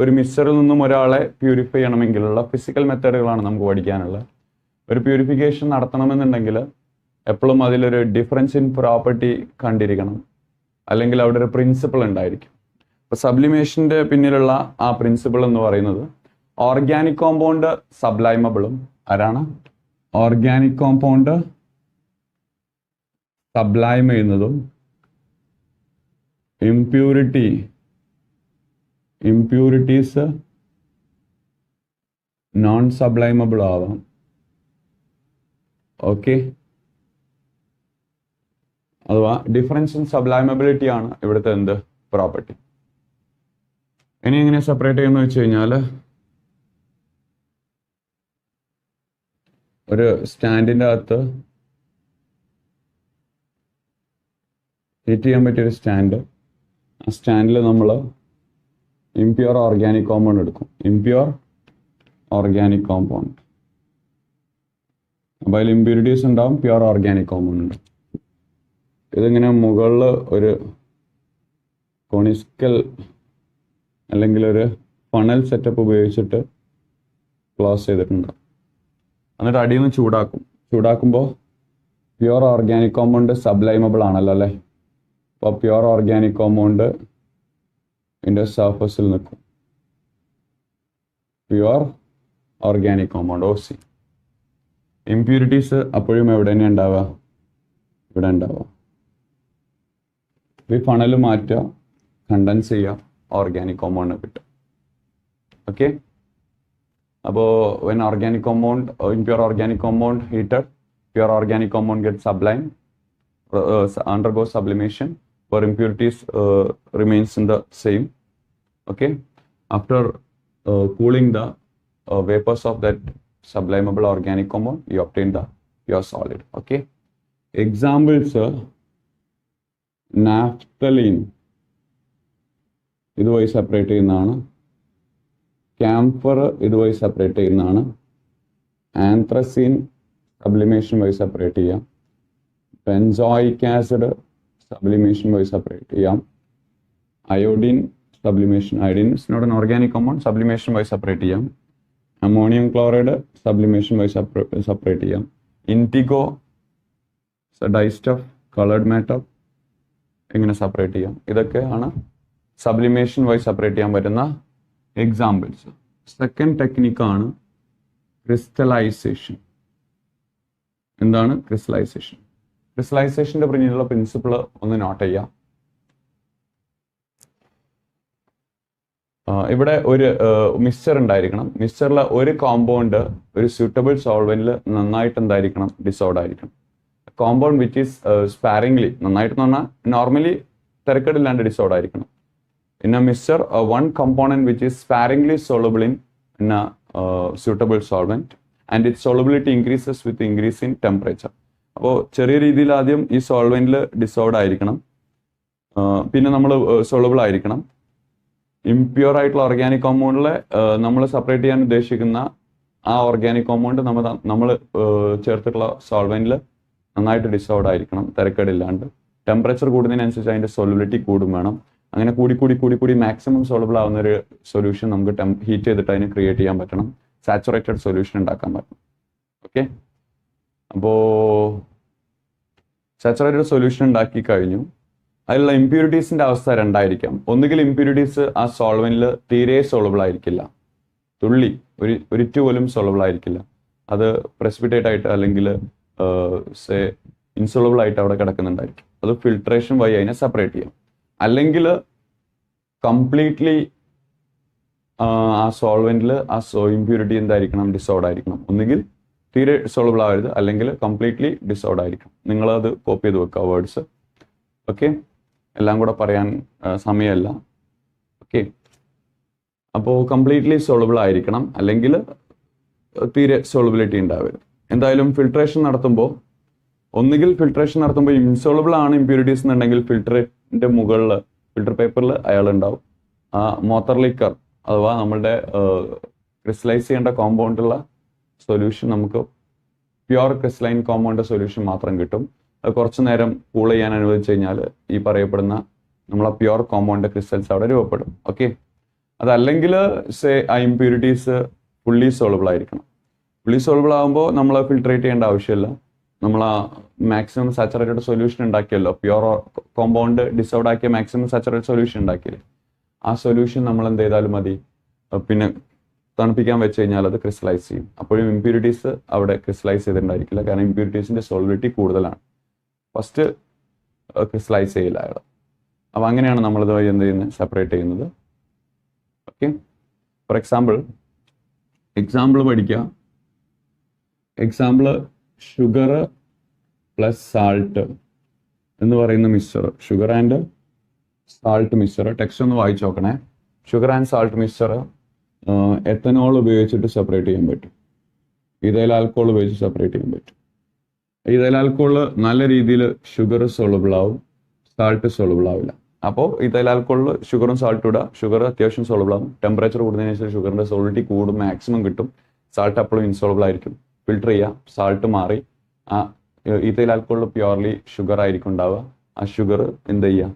ഒരു മിക്സറിൽ നിന്നും ഒരാളെ പ്യൂരിഫൈ ചെയ്യണമെങ്കിലുള്ള ഫിസിക്കൽ മെത്തേഡുകളാണ് നമുക്ക് പഠിക്കാനുള്ളത്. ഒരു പ്യൂരിഫിക്കേഷൻ നടത്തണമെന്നുണ്ടെങ്കിൽ എപ്പോഴും അതിലൊരു ഡിഫറൻസ് ഇൻ പ്രോപ്പർട്ടി കണ്ടിരിക്കണം, അല്ലെങ്കിൽ അവിടെ ഒരു പ്രിൻസിപ്പിൾ ഉണ്ടായിരിക്കും. അപ്പോൾ സബ്ലിമേഷന്റെ പിന്നിലുള്ള ആ പ്രിൻസിപ്പിൾ എന്ന് പറയുന്നത് ഓർഗാനിക് കോമ്പൗണ്ട് സബ്ലൈമബിളും ആരാണ്, ഓർഗാനിക് കോമ്പൗണ്ട് സബ്ലൈം ചെയ്യുന്നതും ഇംപ്യൂരിറ്റീസ് നോൺ സബ്ലൈമബിൾ ആവാം. ഓക്കെ, അഥവാ ഡിഫറൻസ് ഇൻ സബ്ലൈമബിലിറ്റി ആണ് ഇവിടുത്തെ എന്ത് പ്രോപ്പർട്ടി. ഇനി എങ്ങനെ സെപ്പറേറ്റ് ചെയ്യുന്ന വെച്ച് കഴിഞ്ഞാൽ ഒരു സ്റ്റാൻഡിൻ്റെ അകത്ത് ഹീറ്റ് ചെയ്യാൻ പറ്റിയൊരു സ്റ്റാൻഡ്. ആ സ്റ്റാൻഡിൽ നമ്മൾ ഇംപ്യൂർ ഓർഗാനിക് കോമ്പൗണ്ട് എടുക്കും. Impure organic compound. അപ്പോൾ അതിൽ ഇമ്പ്യൂരിറ്റീസ് ഉണ്ടാവും, പ്യുവർ ഓർഗാനിക് കോമ്പൗണ്ട് ഉണ്ട്. ഇതിങ്ങനെ മുകളിൽ ഒരു കോണിസ്കൽ അല്ലെങ്കിൽ ഒരു ഫണൽ സെറ്റപ്പ് ഉപയോഗിച്ചിട്ട് ക്ലോസ് ചെയ്തിട്ടുണ്ട്. എന്നിട്ട് അടിയിൽ നിന്ന് ചൂടാക്കും. ചൂടാക്കുമ്പോൾ പ്യുവർ ഓർഗാനിക് കോമ്പൗണ്ട് സബ്ലൈമബിൾ ആണല്ലോ അല്ലേ. അപ്പോൾ പ്യുവർ ഓർഗാനിക് കോമ്പൗണ്ട് ഇതിൻ്റെ സർഫസിൽ നിൽക്കും. Pure organic compound OC. Impurities അപ്പോഴും എവിടെ തന്നെ ഉണ്ടാവുക, ഇവിടെ ഉണ്ടാവുക. ഈ ഫണൽ മാറ്റുക, കണ്ടൻസ് ചെയ്യുക, ഓർഗാനിക് കോമ്പൗണ്ട് കിട്ടും. ഓക്കെ. അപ്പോൾ when organic compound, impure organic compound heated, pure organic compound gets sublime, undergoes sublimation, where impurities remains in the same. Okay. After cooling the vapors of that sublimable organic compound, you obtain the pure solid. Okay. Examples: naphthalene ഇതുവഴി separate ചെയ്യുന്നതാണ്. Camphor ഇതുവഴി separate ചെയ്യുന്നതാണ്. Anthracene sublimation വഴി separate ചെയ്യാം. Benzoic acid sublimation വഴി separate ചെയ്യാം. Iodine sublimation, iodine is not an organic compound, sublimation വഴി separate ചെയ്യാം. അമോണിയം ക്ലോറൈഡ് സബ്ലിമേഷൻ വഴി സെപ്പറേറ്റ് ചെയ്യാം. ഇൻഡിഗോ ഡൈസ്റ്റഫ്, കളേർഡ് മാറ്റർ എങ്ങനെ സെപ്പറേറ്റ് ചെയ്യാം. ഇതൊക്കെയാണ് സബ്ലിമേഷൻ വഴി സെപ്പറേറ്റ് ചെയ്യാൻ പറ്റുന്ന എക്സാമ്പിൾസ്. സെക്കൻഡ് ടെക്നിക്കാണ് ക്രിസ്റ്റലൈസേഷൻ. എന്താണ് ക്രിസ്റ്റലൈസേഷൻ? ക്രിസ്റ്റലൈസേഷൻ്റെ പിന്നിലുള്ള പ്രിൻസിപ്പിൾ ഒന്ന് നോട്ട് ചെയ്യാം. ഇവിടെ ഒരു മിക്സ്ചർ ഉണ്ടായിരിക്കണം. മിക്സ്ചറിലെ ഒരു കോമ്പൗണ്ട് ഒരു സ്യൂട്ടബിൾ സോൾവെന്റിൽ നന്നായിട്ട് എന്തായിരിക്കണം, ഡിസോൾവ് ആയിരിക്കണം. കോമ്പൗണ്ട് വിച്ച് ഈസ് സ്പാരിംഗ്ലി, നന്നായിട്ട് എന്ന് പറഞ്ഞാൽ നോർമലി തിരക്കേടില്ലാണ്ട് ഡിസോൾവ് ആയിരിക്കണം. In a mixture, one component which is sparingly soluble in a suitable solvent, and its solubility increases with increase in temperature. അപ്പോൾ ചെറിയ രീതിയിൽ ആദ്യം ഈ സോൾവെന്റിൽ ഡിസോൾവ് ആയിരിക്കണം, പിന്നെ നമ്മൾ സോളുബിൾ ആയിരിക്കണം. ഇംപ്യൂർ ആയിട്ടുള്ള ഓർഗാനിക് കോമ്പൗണ്ടിലെ നമ്മൾ സെപ്പറേറ്റ് ചെയ്യാൻ ഉദ്ദേശിക്കുന്ന ആ ഓർഗാനിക് കോമ്പൗണ്ട് നമ്മൾ ചേർത്തിട്ടുള്ള സോൾവെന്റിൽ നന്നായിട്ട് ഡിസോൾവ് ആയിരിക്കണം, തിരക്കേടില്ലാണ്ട്. ടെമ്പറേച്ചർ കൂടുന്നതിനനുസരിച്ച് അതിൻ്റെ സോളുബിലിറ്റി കൂടും വേണം. അങ്ങനെ കൂടി മാക്സിമം സോളബിൾ ആവുന്ന ഒരു സൊല്യൂഷൻ നമുക്ക് ഹീറ്റ് ചെയ്തിട്ട് അതിന് ക്രിയേറ്റ് ചെയ്യാൻ പറ്റണം. സാച്ചുറേറ്റഡ് സൊല്യൂഷൻ ഉണ്ടാക്കാൻ പറ്റണം. ഓക്കെ. അപ്പോൾ സാച്ചുറേറ്റഡ് സൊല്യൂഷൻ ഉണ്ടാക്കി കഴിഞ്ഞു. അതിലുള്ള ഇമ്പ്യൂരിറ്റീസിന്റെ അവസ്ഥ രണ്ടായിരിക്കാം. ഒന്നുകിൽ ഇമ്പ്യൂരിറ്റീസ് ആ സോൾവെന്റിൽ തീരെ സോളബിൾ ആയിരിക്കില്ല, തുള്ളി ഒരിറ്റു പോലും സോളബിൾ ആയിരിക്കില്ല. അത് പ്രസിപ്പിറ്റേറ്റ് ആയിട്ട് അല്ലെങ്കിൽ ഇൻസോളബിൾ ആയിട്ട് അവിടെ കിടക്കുന്നുണ്ടായിരിക്കും. അത് ഫിൽട്രേഷൻ വഴി അതിനെ സെപ്പറേറ്റ് ചെയ്യാം. അല്ലെങ്കിൽ കംപ്ലീറ്റ്ലി ആ സോൾവെന്റിൽ ആ ഇമ്പ്യൂരിറ്റി എന്തായിരിക്കണം, ഡിസോൾവ് ആയിരിക്കണം. ഒന്നുകിൽ തീരെ സോളബിൾ ആവരുത്, അല്ലെങ്കിൽ കംപ്ലീറ്റ്ലി ഡിസോൾവ് ആയിരിക്കണം. നിങ്ങളത് കോപ്പി ചെയ്ത് വെക്കുക വേർഡ്സ്. ഓക്കെ. എല്ലാം കൂടെ പറയാൻ സമയമല്ല. ഓക്കെ. അപ്പോൾ കംപ്ലീറ്റ്ലി സോളബിൾ ആയിരിക്കണം, അല്ലെങ്കിൽ തീരെ സോളബിലിറ്റി ഉണ്ടാവരുത്. എന്തായാലും ഫിൽട്രേഷൻ നടത്തുമ്പോൾ ഇൻസോളബിൾ ആണ് ഇമ്പ്യൂരിറ്റീസ് എന്നുണ്ടെങ്കിൽ ഫിൽറ്ററിന്റെ മുകളിൽ ഫിൽറ്റർ പേപ്പറിൽ അയാളുണ്ടാവും. ആ മോത്തർ ലിക്കർ അഥവാ നമ്മളുടെ ക്രിസ്റ്റലൈസ് ചെയ്യേണ്ട കോമ്പൗണ്ടുള്ള സൊല്യൂഷൻ നമുക്ക് പ്യുവർ ക്രിസ്റ്റലൈൻ കോമ്പൗണ്ട് സൊല്യൂഷൻ മാത്രം കിട്ടും. അത് കുറച്ചു നേരം കൂൾ ചെയ്യാൻ അനുവദിച്ചു കഴിഞ്ഞാൽ ഈ പറയപ്പെടുന്ന നമ്മളെ പ്യുവർ കോമ്പൗണ്ട് ക്രിസ്റ്റൽസ് അവിടെ രൂപപ്പെടും. ഓക്കെ. അതല്ലെങ്കിൽ ആ ഇമ്പ്യൂരിറ്റീസ് ഫുള്ളി സോളബിൾ ആയിരിക്കണം. ഫുള്ളി സോളബിൾ ആകുമ്പോൾ നമ്മൾ ഫിൽട്രേറ്റ് ചെയ്യേണ്ട ആവശ്യമില്ല. നമ്മൾ ആ മാക്സിമം സാച്ചുറേറ്റഡ് സൊല്യൂഷൻ ഉണ്ടാക്കിയല്ലോ, പ്യുവർ കോമ്പൗണ്ട് ഡിസോൾവ് ആക്കിയ മാക്സിമം സാച്ചുറേറ്റഡ് സൊല്യൂഷൻ ഉണ്ടാക്കിയില്ലേ, ആ സൊല്യൂഷൻ നമ്മൾ എന്ത് ചെയ്താലും മതി, പിന്നെ തണുപ്പിക്കാൻ വെച്ച് കഴിഞ്ഞാൽ അത് ക്രിസ്റ്റലൈസ് ചെയ്യും. അപ്പോഴും ഇമ്പ്യൂരിറ്റീസ് അവിടെ ക്രിസ്റ്റലൈസ് ചെയ്തിട്ടുണ്ടായിരിക്കില്ല, കാരണം ഇമ്പ്യൂരിറ്റീസിന്റെ സോളിബിലിറ്റി കൂടുതലാണ്. ഫസ്റ്റ് ക്രിസ്റ്റലൈസ് ചെയ്യില്ല അയാൾ. അപ്പോൾ അങ്ങനെയാണ് നമ്മളിത് എന്ത് ചെയ്യുന്നത്, സെപ്പറേറ്റ് ചെയ്യുന്നത്. ഓക്കെ. ഫോർ എക്സാമ്പിൾ പഠിക്കുക. എക്സാമ്പിൾ ഷുഗർ പ്ലസ് സാൾട്ട് എന്ന് പറയുന്ന mixture, sugar and salt mixture. Text ഒന്ന് വായിച്ചു നോക്കണേ. Sugar and salt mixture ethanol ഉപയോഗിച്ചിട്ട് സെപ്പറേറ്റ് ചെയ്യാൻ പറ്റും, ഇഥൈൽ ആൽക്കഹോൾ ഉപയോഗിച്ച് സെപ്പറേറ്റ് ചെയ്യാൻ പറ്റും. ഇഥൈൽ ആൽക്കഹോൾ നല്ല രീതിയിൽ ഷുഗർ സോളബിൾ ആവും, സാൾട്ട് സോളുബിൾ ആവില്ല. അപ്പോൾ ഇഥൈൽ ആൽക്കഹോളിൽ ഷുഗറും സാൾട്ടും ഇടുക, ഷുഗർ അത്യാവശ്യം സോളുബിൾ ആവും. ടെമ്പറേച്ചർ കൂടുന്നതിനനുസരിച്ച് ഷുഗറിന്റെ സോളിഡിറ്റി കൂടും, മാക്സിമം കിട്ടും. സാൾട്ട് അപ്പോഴും ഇൻസോളബിൾ ആയിരിക്കും. ഫിൽട്ടർ ചെയ്യുക, സാൾട്ട് മാറി ആ ഇഥൈൽ ആൽക്കഹോളിൽ പ്യുവർലി ഷുഗർ ആയിരിക്കും ഉണ്ടാവുക. ആ ഷുഗർ എന്ത് ചെയ്യുക,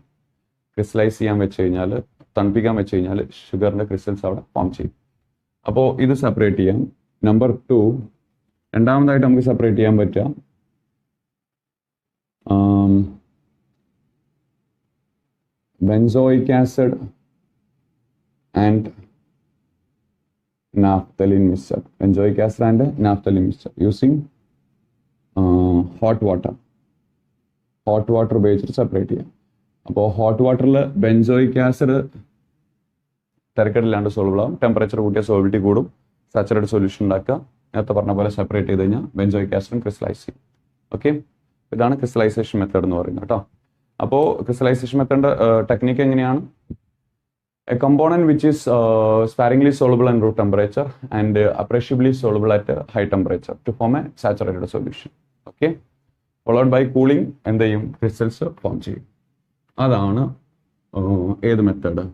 ക്രിസ്റ്റലൈസ് ചെയ്യാൻ വെച്ച് കഴിഞ്ഞാൽ, തണുപ്പിക്കാൻ വെച്ച് കഴിഞ്ഞാൽ ഷുഗറിന്റെ ക്രിസ്റ്റൽസ് അവിടെ ഫോം ചെയ്യും. അപ്പോൾ ഇത് സെപ്പറേറ്റ് ചെയ്യാം. നമ്പർ 2, രണ്ടാമതായിട്ട് നമുക്ക് സെപ്പറേറ്റ് ചെയ്യാൻ പറ്റുക benzoic acid and naphthalene mixture. Benzoic acid and naphthalene mixture using hot water. Hot water ഉപയോഗിച്ചിട്ട് സെപ്പറേറ്റ് ചെയ്യാം. അപ്പോൾ ഹോട്ട് വാട്ടറിൽ ബെൻസോയിക് ആസിഡ് തിരക്കടില്ലാണ്ട് സോൾബിൾ ആവും. ടെമ്പറേച്ചർ കൂട്ടിയ സോൾബിലിറ്റി കൂടും. സാച്ചുറേറ്റഡ് സൊല്യൂഷൻ ഉണ്ടാക്കുക. നേരത്തെ പറഞ്ഞ പോലെ സെപ്പറേറ്റ് ചെയ്ത് കഴിഞ്ഞാൽ ബെൻസോയിക് ആസിഡും ക്രിസ്റ്റലൈസ് ചെയ്യും. ഓക്കെ, ഇതാണ് ക്രിസ്റ്റലൈസേഷൻ മെത്തേഡ് എന്ന് പറയുന്നത് കേട്ടോ. അപ്പോൾ ക്രിസ്റ്റലൈസേഷൻ മെത്തേഡിന്റെ ടെക്നിക്ക് എങ്ങനെയാണ്? A component which is sparingly soluble at room temperature and appreciably soluble at high temperature to form a saturated solution. Okay, followed by cooling എന്ത് ചെയ്യും, ക്രിസ്റ്റൽസ് ഫോം ചെയ്യും. അതാണ് ഏത് മെത്തേഡ്,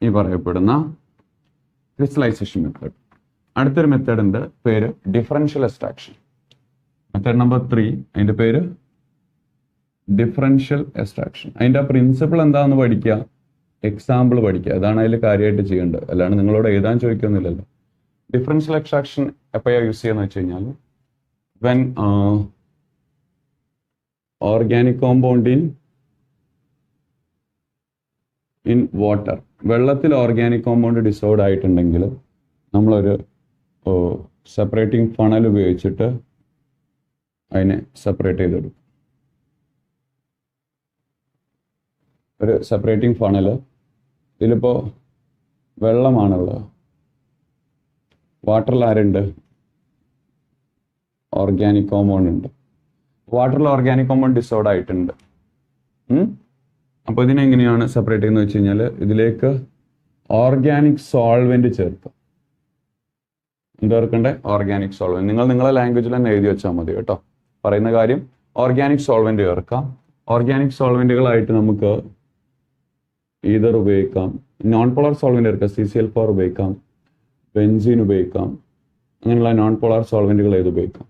ഈ പറയപ്പെടുന്ന ക്രിസ്റ്റലൈസേഷൻ മെത്തേഡ്. അടുത്തൊരു മെത്തേഡിന്റെ പേര് ഡിഫറൻഷ്യൽ എക്സ്ട്രാക്ഷൻ. മെത്തേഡ് നമ്പർ 3, അതിന്റെ പേര് ഡിഫറൻഷ്യൽ എക്സ്ട്രാക്ഷൻ. അതിന്റെ പ്രിൻസിപ്പിൾ എന്താണെന്ന് പഠിക്കുക, എക്സാമ്പിൾ പഠിക്കുക. അതാണ് അതിൽ കാര്യമായിട്ട് ചെയ്യേണ്ടത്. അല്ലാണ്ട് നിങ്ങളോട് എഴുതാൻ ചോദിക്കുന്നില്ലല്ലോ. ഡിഫറൻഷ്യൽ എക്സ്ട്രാക്ഷൻ എപ്പോഴാണ് യൂസ് ചെയ്യുന്നത് വെച്ച് കഴിഞ്ഞാൽ, when organic compound in water, വെള്ളത്തിൽ ഓർഗാനിക് കോമ്പൗണ്ട് ഡിസോൾവ് ആയിട്ടുണ്ടെങ്കിൽ നമ്മളൊരു സെപ്പറേറ്റിംഗ് ഫണൽ ഉപയോഗിച്ചിട്ട് അതിനെ സെപ്പറേറ്റ് ചെയ്തെടുക്കും. ഒരു സെപ്പറേറ്റിംഗ് ഫണൽ, ഇതിലിപ്പോൾ വെള്ളമാണുള്ളത്, വാട്ടറിൽ ആരുണ്ട്, ഓർഗാനിക് കോമ്പൗണ്ട് ഉണ്ട്. വാട്ടറിൽ ഓർഗാനിക് കോമ്പൗണ്ട് ഡിസോൾവ് ആയിട്ടുണ്ട്. അപ്പോൾ ഇതിനെങ്ങനെയാണ് സെപ്പറേറ്റ് ചെയ്യുന്നത് വെച്ച് കഴിഞ്ഞാൽ, ഇതിലേക്ക് ഓർഗാനിക് സോൾവെന്റ് ചേർക്കുക. ചേർക്കണ്ടേ ഓർഗാനിക് സോൾവെന്റ്. നിങ്ങളെ ലാംഗ്വേജിൽ തന്നെ എഴുതി വെച്ചാൽ മതി കേട്ടോ. പറയുന്ന കാര്യം ഓർഗാനിക് സോൾവെന്റ് ചേർക്കാം. ഓർഗാനിക് സോൾവെന്റുകളായിട്ട് നമുക്ക് ഈതർ ഉപയോഗിക്കാം, നോൺ പോളാർ സോൾവെന്റ് ചേർക്കാം, CCl4 ഉപയോഗിക്കാം, ബെൻസീൻ ഉപയോഗിക്കാം. അങ്ങനെയുള്ള നോൺ പോളാർ സോൾവെന്റുകൾ ഏത് ഉപയോഗിക്കാം.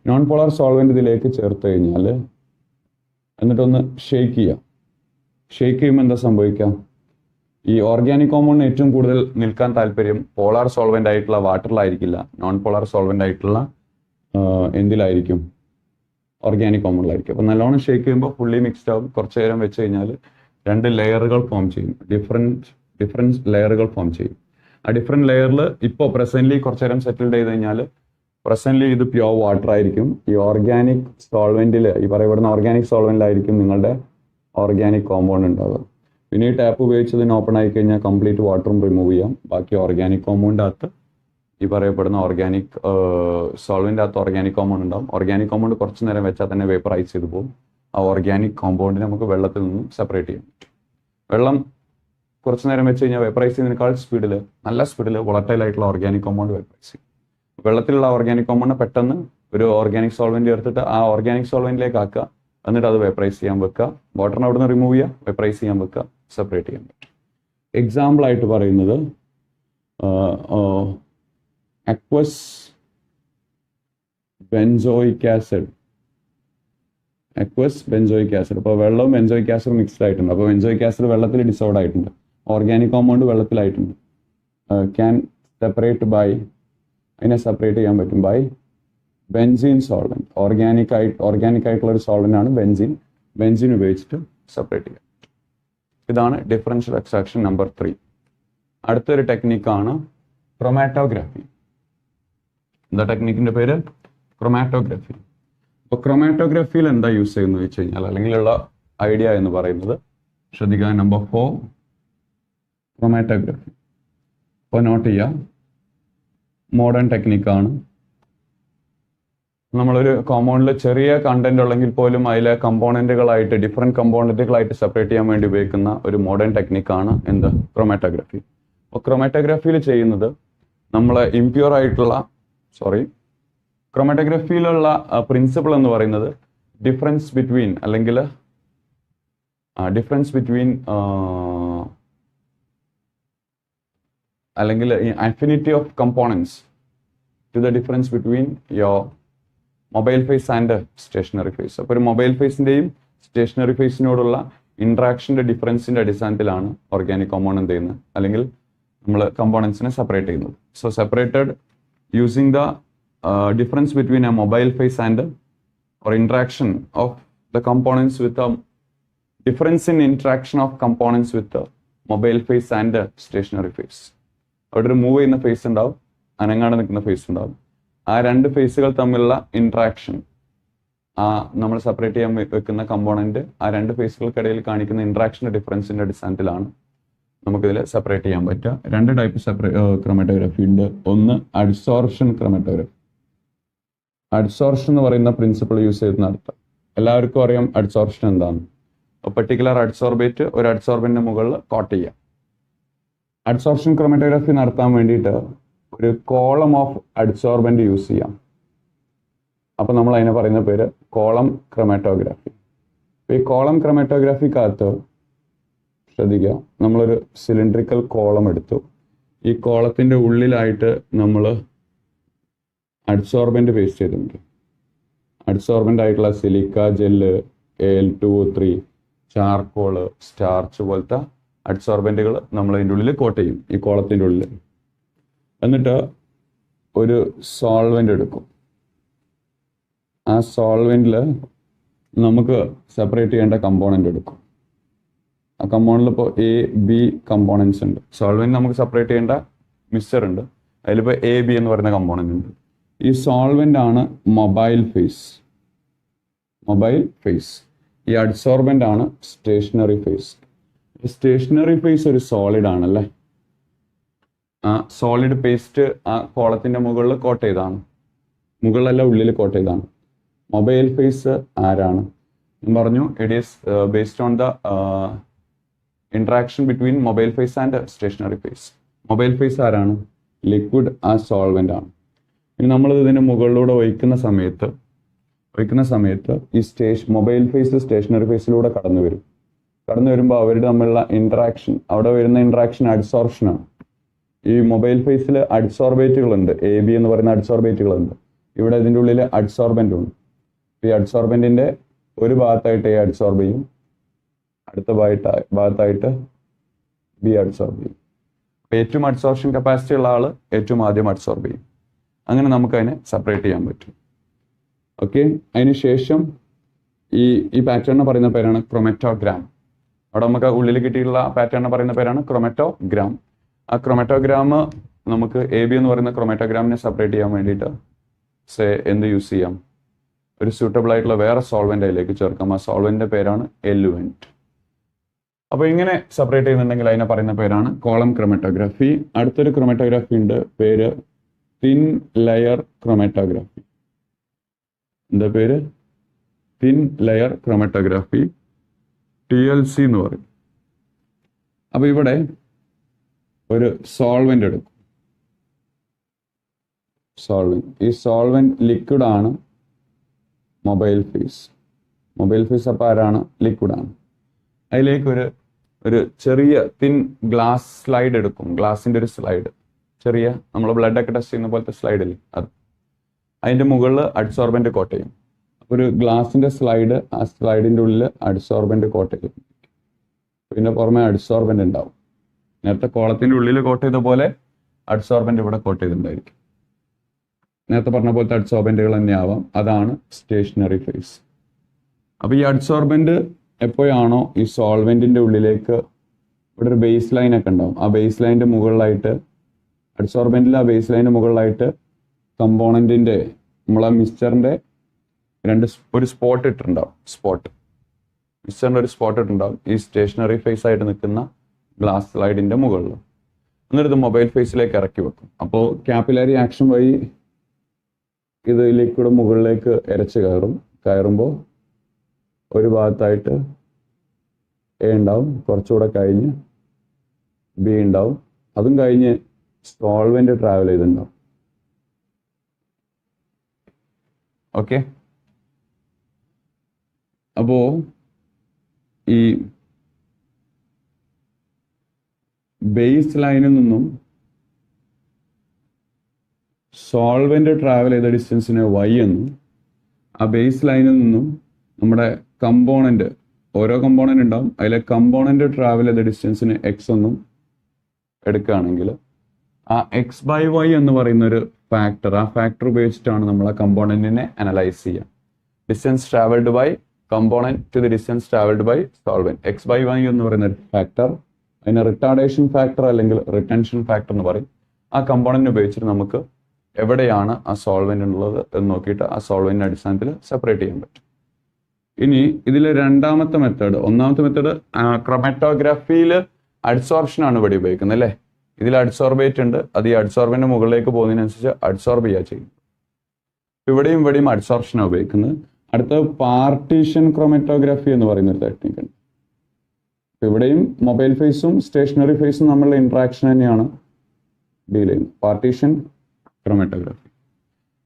നോൺ പോളാർ സോൾവെന്റ് ഇതിലേക്ക് ചേർത്ത് കഴിഞ്ഞാൽ എന്നിട്ടൊന്ന് ഷെയ്ക്ക് ചെയ്യാം. ഷെയ്ക്ക് ചെയ്യുമ്പോൾ എന്താ സംഭവിക്കാം, ഈ ഓർഗാനിക് കോമ്പൗണ്ടിന് ഏറ്റവും കൂടുതൽ നിൽക്കാൻ താല്പര്യം പോളാർ സോൾവെന്റ് ആയിട്ടുള്ള വാട്ടറിലായിരിക്കില്ല, നോൺ പോളാർ സോൾവെന്റ് ആയിട്ടുള്ള എന്തിലായിരിക്കും, ഓർഗാനിക് കോമ്പൗണ്ടിലായിരിക്കും. അപ്പോൾ നല്ലോണം ഷേക്ക് ചെയ്യുമ്പോൾ ഫുള്ളി മിക്സ്ഡ് ആവും. കുറച്ച് നേരം വെച്ച് കഴിഞ്ഞാൽ 2 ലെയറുകൾ ഫോം ചെയ്യും, ഡിഫറെൻറ്റ് ലെയറുകൾ ഫോം ചെയ്യും. ആ ഡിഫറെൻറ്റ് ലെയറിൽ ഇപ്പോൾ പ്രസന്റ്ലി കുറച്ച് നേരം സെറ്റിൽഡ് ചെയ്ത് കഴിഞ്ഞാൽ പ്രസന്റ്ലി ഇത് പ്യുവർ വാട്ടർ ആയിരിക്കും. ഈ ഓർഗാനിക് സോൾവെന്റിൽ, ഈ പറയപ്പെടുന്ന ഓർഗാനിക് സോൾവെന്റിലായിരിക്കും നിങ്ങളുടെ ഓർഗാനിക് കോമ്പൗണ്ട് ഉണ്ടാവുക. പിന്നെ ഈ ടാപ്പ് ഉപയോഗിച്ചതിന് ഓപ്പൺ ആയി കഴിഞ്ഞാൽ കംപ്ലീറ്റ് വാട്ടറും റിമൂവ് ചെയ്യാം. ബാക്കി ഓർഗാനിക് കോമ്പൗണ്ടിൻ്റെ അകത്ത് ഈ പറയപ്പെടുന്ന ഓർഗാനിക് സോൾവെന്റ് അകത്ത് ഓർഗാനിക് കോമ്പൗണ്ട് ഉണ്ടാവും. ഓർഗാനിക് കോമ്പൗണ്ട് കുറച്ച് നേരം വെച്ചാൽ തന്നെ വേപ്പറൈസ് ചെയ്ത് പോകും. ആ ഓർഗാനിക് കോമ്പൗണ്ടിനെ നമുക്ക് വെള്ളത്തിൽ നിന്നും സെപ്പറേറ്റ് ചെയ്യാൻ പറ്റും. വെള്ളം കുറച്ച് നേരം വെച്ച് കഴിഞ്ഞാൽ വേപ്പറൈസ് ചെയ്യുന്നതിനേക്കാൾ സ്പീഡിൽ, നല്ല സ്പീഡിൽ വോളറ്റൈൽ ആയിട്ടുള്ള ഓർഗാനിക് കോമ്പൗണ്ട് വേപ്പറൈസ് ചെയ്യും. വെള്ളത്തിലുള്ള ഓർഗാനിക് കോമ്പൗണ്ട് പെട്ടെന്ന് ഒരു ഓർഗാനിക് സോൾവെന്റ് ചേർത്തിട്ട് ആ ഓർഗാനിക് സോൾവെന്റിലേക്ക് ആക്കുക, എന്നിട്ട് അത് വേപ്പറൈസ് ചെയ്യാൻ വെക്കുക. വാട്ടറിനെ അവിടെ നിന്ന് റിമൂവ് ചെയ്യുക, വേപ്പറൈസ് ചെയ്യാൻ വെക്കുക, സെപ്പറേറ്റ് ചെയ്യാൻ പറ്റും. എക്സാമ്പിൾ ആയിട്ട് പറയുന്നത് aqueous benzoic acid. Aqueous benzoic acid, അപ്പോൾ വെള്ളവും ബെൻസോയിക് ആസിഡും മിക്സ്ഡ് ആയിട്ടുണ്ട്. അപ്പോൾ ബെൻസോയിക് ആസിഡ് വെള്ളത്തിൽ ഡിസോൾവ് ആയിട്ടുണ്ട്, ഓർഗാനിക് കോമ്പൗണ്ട് വെള്ളത്തിലായിട്ടുണ്ട്. ക്യാൻ സെപ്പറേറ്റ് ബൈ, അതിനെ സെപ്പറേറ്റ് ചെയ്യാൻ പറ്റും ബൈ ബെൻസീൻ സോൾവെന്റ്. ഓർഗാനിക് ആയിട്ടുള്ള ഒരു സോൾവെന്റ് ആണ് ബെൻസീൻ. ബെൻസീൻ ഉപയോഗിച്ചിട്ട് സെപ്പറേറ്റ് ചെയ്യാം. ഇതാണ് ഡിഫറൻഷ്യൽ എക്സ്ട്രാക്ഷൻ നമ്പർ 3. അടുത്തൊരു ടെക്നിക്കാണ് ക്രൊമാറ്റോഗ്രാഫി. എന്താ ടെക്നിക്കിന്റെ പേര്? ക്രൊമാറ്റോഗ്രാഫി. അപ്പോൾ ക്രൊമാറ്റോഗ്രാഫിയിൽ എന്താ യൂസ് ചെയ്യുന്നത് വെച്ച് കഴിഞ്ഞാൽ, അല്ലെങ്കിലുള്ള ഐഡിയ എന്ന് പറയുന്നത്, ശ്രദ്ധിക്കുക, നമ്പർ 4 ക്രൊമാറ്റോഗ്രാഫി. അപ്പോൾ നോട്ട് ചെയ്യുക, മോഡേൺ ടെക്നിക്കാണ്. നമ്മളൊരു കോമ്പൗണ്ടിൽ ചെറിയ കണ്ടന്റ് ഉള്ളെങ്കിൽ പോലും അതിലെ കമ്പോണന്റുകളായിട്ട്, ഡിഫറെൻറ്റ് കമ്പോണന്റുകളായിട്ട് സെപ്പറേറ്റ് ചെയ്യാൻ വേണ്ടി ഉപയോഗിക്കുന്ന ഒരു മോഡേൺ ടെക്നിക്കാണ് എന്ത്, ക്രൊമാറ്റോഗ്രാഫി. അപ്പോൾ ക്രൊമാറ്റോഗ്രാഫിയിൽ ചെയ്യുന്നത് നമ്മൾ ക്രൊമാറ്റോഗ്രാഫിയിലുള്ള പ്രിൻസിപ്പിൾ എന്ന് പറയുന്നത് ഡിഫറൻസ് ബിറ്റ്വീൻ അല്ലെങ്കിൽ affinity of components to the difference between your mobile phase and stationary phase. അപ്പോൾ ഒരു മൊബൈൽ ഫേസിൻ്റെയും സ്റ്റേഷനറി ഫേസിനോടുള്ള ഇൻട്രാക്ഷൻ്റെ ഡിഫറൻസിൻ്റെ അടിസ്ഥാനത്തിലാണ് ഓർഗാനിക് കോമ്പൗണ്ട് എന്ത് ചെയ്യുന്നത്, അല്ലെങ്കിൽ നമ്മൾ കമ്പോണൻസിനെ സെപ്പറേറ്റ് ചെയ്യുന്നത്. So separated using the difference between a mobile phase and or interaction of the components with a difference in interaction of components with the mobile face and the stationary face. അവിടെ ഒരു move ചെയ്യുന്ന face ഉണ്ടാവും, അനങ്ങാണ്ട് നിൽക്കുന്ന face ഉണ്ടാവും. ആ രണ്ട് ഫേസുകൾ തമ്മിലുള്ള interaction, നമ്മൾ സെപ്പറേറ്റ് ചെയ്യാൻ വെക്കുന്ന കമ്പോണന്റ് ആ രണ്ട് ഫേസുകൾക്കിടയിൽ കാണിക്കുന്ന ഇൻട്രാക്ഷൻ്റെ ഡിഫറൻസിൻ്റെ അടിസ്ഥാനത്തിലാണ് നമുക്കിതിൽ സെപ്പറേറ്റ് ചെയ്യാൻ പറ്റുക. രണ്ട് ടൈപ്പ് ക്രൊമാറ്റോഗ്രാഫി ഉണ്ട്. ഒന്ന് അഡ്സോർപ്ഷൻ ക്രൊമാറ്റോഗ്രാഫി. അഡ്സോർപ്ഷൻ എന്ന് പറയുന്ന പ്രിൻസിപ്പിൾ യൂസ് ചെയ്ത് നടത്താം. എല്ലാവർക്കും അറിയാം അഡ്സോർപ്ഷൻ എന്താണ്. പെർട്ടിക്കുലർ അഡ്സോർബേറ്റ് ഒരു അഡ്സോർബിൻ്റെ മുകളിൽ കോട്ട് ചെയ്യാം. അഡ്സോർപ്ഷൻ ക്രൊമാറ്റോഗ്രാഫി നടത്താൻ വേണ്ടിയിട്ട് ഒരു കോളം ഓഫ് അഡ്സോർബൻ്റ് യൂസ് ചെയ്യാം. അപ്പോൾ നമ്മൾ അതിനെ പറയുന്ന പേര് കോളം ക്രൊമാറ്റോഗ്രാഫി. ഈ കോളം ക്രൊമാറ്റോഗ്രാഫിക്കകത്ത് ശ്രദ്ധിക്കുക, നമ്മളൊരു സിലിണ്ട്രിക്കൽ കോളം എടുത്തു. ഈ കോളത്തിൻ്റെ ഉള്ളിലായിട്ട് നമ്മൾ അഡ്സോർബൻ്റ് പേസ്റ്റ് ചെയ്തിട്ടുണ്ട്. അഡ്സോർബൻ്റ് ആയിട്ടുള്ള silica gel, Al2O3, charcoal, starch പോലത്തെ അഡ്സോർബൻറ്റുകൾ നമ്മൾ അതിൻ്റെ ഉള്ളിൽ കോട്ട് ചെയ്യും, ഈ കോളത്തിൻ്റെ ഉള്ളിൽ. എന്നിട്ട് ഒരു സോൾവെൻ്റ് എടുക്കും. ആ സോൾവെൻറ്റിൽ നമുക്ക് സെപ്പറേറ്റ് ചെയ്യേണ്ട കമ്പോണൻ്റ് എടുക്കും. ആ കമ്പോണൻറ്റിൽ ഇപ്പോൾ A-B കമ്പോണൻസ് ഉണ്ട്. സോൾവെൻറ്റ് നമുക്ക് സെപ്പറേറ്റ് ചെയ്യേണ്ട മിക്സ്ചർ ഉണ്ട്, അതിലിപ്പോൾ A-B എന്ന് പറയുന്ന കമ്പോണൻ്റ് ഉണ്ട്. ഈ സോൾവെൻ്റ് ആണ് മൊബൈൽ ഫേസ്. ഈ അഡ്സോർബൻ്റ് ആണ് സ്റ്റേഷനറി ഫേസ്. സ്റ്റേഷനറി ഫേസ് ഒരു സോളിഡ് ആണല്ലേ. ആ സോളിഡ് പേസ്റ്റ് ആ കോളത്തിൻ്റെ മുകളിൽ കോട്ട് ചെയ്താണ്, മുകളിലല്ല ഉള്ളിൽ കോട്ട് ചെയ്താണ്. മൊബൈൽ ഫേസ് ആരാണ്? ഞാൻ പറഞ്ഞു it is based on the interaction between mobile phase and stationary phase. Mobile phase ആരാണ്? ലിക്വിഡ് ആ സോൾവെൻ്റ് ആണ്. ഇനി നമ്മൾ ഇതിന് മുകളിലൂടെ ഒഴിക്കുന്ന സമയത്ത് ഈ മൊബൈൽ ഫേസ് സ്റ്റേഷനറി ഫേസിലൂടെ കടന്നു വരുമ്പോൾ അവരുടെ തമ്മിലുള്ള ഇൻട്രാക്ഷൻ, അവിടെ വരുന്ന ഇൻട്രാക്ഷൻ അഡ്സോർപ്ഷനാണ്. ഈ മൊബൈൽ ഫേസിൽ അഡ്സോർബേറ്റുകളുണ്ട്, A-B എന്ന് പറയുന്ന അഡ്സോർബേറ്റുകളുണ്ട്. ഇവിടെ ഇതിൻ്റെ ഉള്ളിൽ അഡ്സോർബൻ്റ് ഉണ്ട്. ഈ അഡ്സോർബൻറ്റിൻ്റെ ഒരു ഭാഗത്തായിട്ട് A അഡ്സോർബ് ചെയ്യും, അടുത്ത ഭാഗത്തായിട്ട് B അഡ്സോർബ് ചെയ്യും. അപ്പോൾ ഏറ്റവും അഡ്സോർപ്ഷൻ കപ്പാസിറ്റി ഉള്ള ആൾ ഏറ്റവും ആദ്യം അഡ്സോർബ് ചെയ്യും. അങ്ങനെ നമുക്ക് അതിനെ സെപ്പറേറ്റ് ചെയ്യാൻ പറ്റും. ഓക്കെ, അതിന് ശേഷം ഈ പാറ്റേണിനെ പറയുന്ന പേരാണ് ക്രൊമാറ്റോഗ്രാം. അവിടെ നമുക്ക് ഉള്ളിൽ കിട്ടിയിട്ടുള്ള പാറ്റേണിനെ പറയുന്ന പേരാണ് ക്രൊമാറ്റോഗ്രാം. ആ ക്രൊമാറ്റോഗ്രാം നമുക്ക് A-B എന്ന് പറയുന്ന ക്രൊമാറ്റോഗ്രാമിനെ സെപ്പറേറ്റ് ചെയ്യാൻ വേണ്ടിയിട്ട് എന്ത് യൂസ് ചെയ്യാം? ഒരു സ്യൂട്ടബിൾ ആയിട്ടുള്ള വേറെ സോൾവെൻ്റ് അതിലേക്ക് ചേർക്കാം. ആ സോൾവെൻ്റിൻ്റെ പേരാണ് എലുവെൻറ്റ്. അപ്പോൾ ഇങ്ങനെ സെപ്പറേറ്റ് ചെയ്യുന്നുണ്ടെങ്കിൽ അതിനെ പറയുന്ന പേരാണ് കോളം ക്രൊമാറ്റോഗ്രാഫി. അടുത്തൊരു ക്രൊമാറ്റോഗ്രാഫി ഉണ്ട്, പേര് തിൻ ലെയർ ക്രൊമാറ്റോഗ്രാഫി. എന്താ പേര്? തിൻ ലെയർ ക്രൊമാറ്റോഗ്രാഫി, TLC എന്ന് പറയും. അപ്പോൾ ഇവിടെ ഒരു സോൾവെൻ്റ് എടുക്കും. ഈ സോൾവെൻ്റ് ലിക്വിഡ് ആണ് മൊബൈൽ ഫേസ് അപ്പോൾ ആരാണ്? ലിക്വിഡാണ്. അതിലേക്ക് ഒരു ചെറിയ തിൻ ഗ്ലാസ് സ്ലൈഡ് എടുക്കും. ഗ്ലാസിൻ്റെ ഒരു സ്ലൈഡ്, ചെറിയ നമ്മൾ ബ്ലഡൊക്കെ ടെസ്റ്റ് ചെയ്യുന്ന പോലത്തെ സ്ലൈഡില്ലേ അത്. അതിൻ്റെ മുകളിൽ അഡ്സോർബൻ്റ് കോട്ട് ചെയ്യും. അപ്പോൾ ഒരു ഗ്ലാസിൻ്റെ സ്ലൈഡ്, ആ സ്ലൈഡിൻ്റെ ഉള്ളിൽ അഡ്സോർബൻ്റ് കോട്ട് ചെയ്യും. പിന്നെ പുറമെ അഡ്സോർബൻ്റ് ഉണ്ടാവും. നേരത്തെ കോളത്തിൻ്റെ ഉള്ളിൽ കോട്ട് ചെയ്ത പോലെ അഡ്സോർബൻ്റ് ഇവിടെ കോട്ട് ചെയ്തിട്ടുണ്ടായിരിക്കും. നേരത്തെ പറഞ്ഞ പോലത്തെ അഡ്സോർബൻറ്റുകൾ തന്നെ ആവാം. അതാണ് സ്റ്റേഷനറി ഫേസ്. അപ്പോൾ ഈ അഡ്സോർബൻ്റ് എപ്പോഴാണോ ഈ സോൾവെൻറ്റിൻ്റെ ഉള്ളിലേക്ക്, ഇവിടെ ഒരു ബേസ് ലൈനൊക്കെ ഉണ്ടാവും, ആ ബേസ് ലൈനിൻ്റെ മുകളിലായിട്ട് അഡ്സോർബൻറ്റിൽ ആ ബേസ് ലൈനിൻ്റെ മുകളിലായിട്ട് കമ്പോണൻറ്റിൻ്റെ നമ്മളെ മിക്സ്ചറിൻ്റെ ഒരു സ്പോട്ട് ഇട്ടിട്ടുണ്ടാവും. മിക്സ്ചറിൻ്റെ ഒരു സ്പോട്ട് ഇട്ടുണ്ടാവും ഈ സ്റ്റേഷനറി ഫേസ് ആയിട്ട് നിൽക്കുന്ന ഗ്ലാസ് സ്ലൈഡിൻ്റെ മുകളിൽ. എന്നിട്ട് മൊബൈൽ ഫേസിലേക്ക് ഇറക്കി വെക്കും. അപ്പോൾ ക്യാപ്പിലറി ആക്ഷൻ വഴി ഇത് ലിക്വിഡ് മുകളിലേക്ക് കയറുമ്പോൾ ഒരു ഭാഗത്തായിട്ട് A ഉണ്ടാവും, കുറച്ചുകൂടെ കഴിഞ്ഞ് B ഉണ്ടാവും, അതും കഴിഞ്ഞ് സോൾവെൻ്റ് ട്രാവൽ ചെയ്തിട്ടുണ്ടാവും. ഓക്കെ, അപ്പോൾ ഈ ബേസ് ലൈനിൽ നിന്നും സോൾവെന്റ് ട്രാവൽ ചെയ്ത ഡിസ്റ്റൻസിനെ y എന്നും ആ ബേസ് ലൈനിൽ നിന്നും നമ്മുടെ കമ്പോണന്റ് ഓരോ കമ്പോണന്റ് ഉണ്ടാവും, അതിലെ കമ്പോണന്റ് ട്രാവൽ ചെയ്ത ഡിസ്റ്റൻസിന് x എന്നും എടുക്കുകയാണെങ്കിൽ ആ x/y എന്ന് പറയുന്ന ഒരു ഫാക്ടർ, ആ ഫാക്ടർ ഉപയോഗിച്ചിട്ടാണ് നമ്മൾ ആ കമ്പോണന്റിനെ അനലൈസ് ചെയ്യുക. Distance travelled by component to the distance travelled by solvent. x/y എന്ന് പറയുന്ന ഒരു ഫാക്ടർ, അതിനെ റിട്ടാർഡേഷൻ ഫാക്ടർ അല്ലെങ്കിൽ റിട്ടൻഷൻ ഫാക്ടർ എന്ന് പറയും. ആ കമ്പോണന്റ് ഉപയോഗിച്ചിട്ട് നമുക്ക് എവിടെയാണ് ആ സോൾവെന്റ് ഉള്ളത് എന്ന് നോക്കിയിട്ട് ആ സോൾവെന്റിന്റെ അടിസ്ഥാനത്തിൽ സെപ്പറേറ്റ് ചെയ്യാൻ പറ്റും. ഇനി ഇതിൽ രണ്ടാമത്തെ മെത്തേഡ്, ഒന്നാമത്തെ മെത്തേഡ് ക്രൊമാറ്റോഗ്രാഫിയിൽ അഡ്സോർപ്ഷൻ ആണ് ഇവിടെ ഉപയോഗിക്കുന്നത് അല്ലേ. ഇതിൽ അഡ്സോർബേറ്റ് ഉണ്ട്, അത് ഈ അഡ്സോർബിന്റെ മുകളിലേക്ക് പോകുന്നതിനനുസരിച്ച് അഡ്സോർബ് ചെയ്യുക ചെയ്യും. ഇവിടെയും അഡ്സോർപ്ഷനാണ് ഉപയോഗിക്കുന്നത്. അടുത്തത് പാർട്ടീഷൻ ക്രൊമാറ്റോഗ്രാഫി എന്ന് പറയുന്ന ഒരു ടെക്നിക്ക് ഉണ്ട്. ഇവിടെയും മൊബൈൽ ഫേസും സ്റ്റേഷനറി ഫേസും നമ്മളുടെ ഇന്ററാക്ഷൻ തന്നെയാണ് ഡീൽ ചെയ്യുന്നത്. Partition chromatography.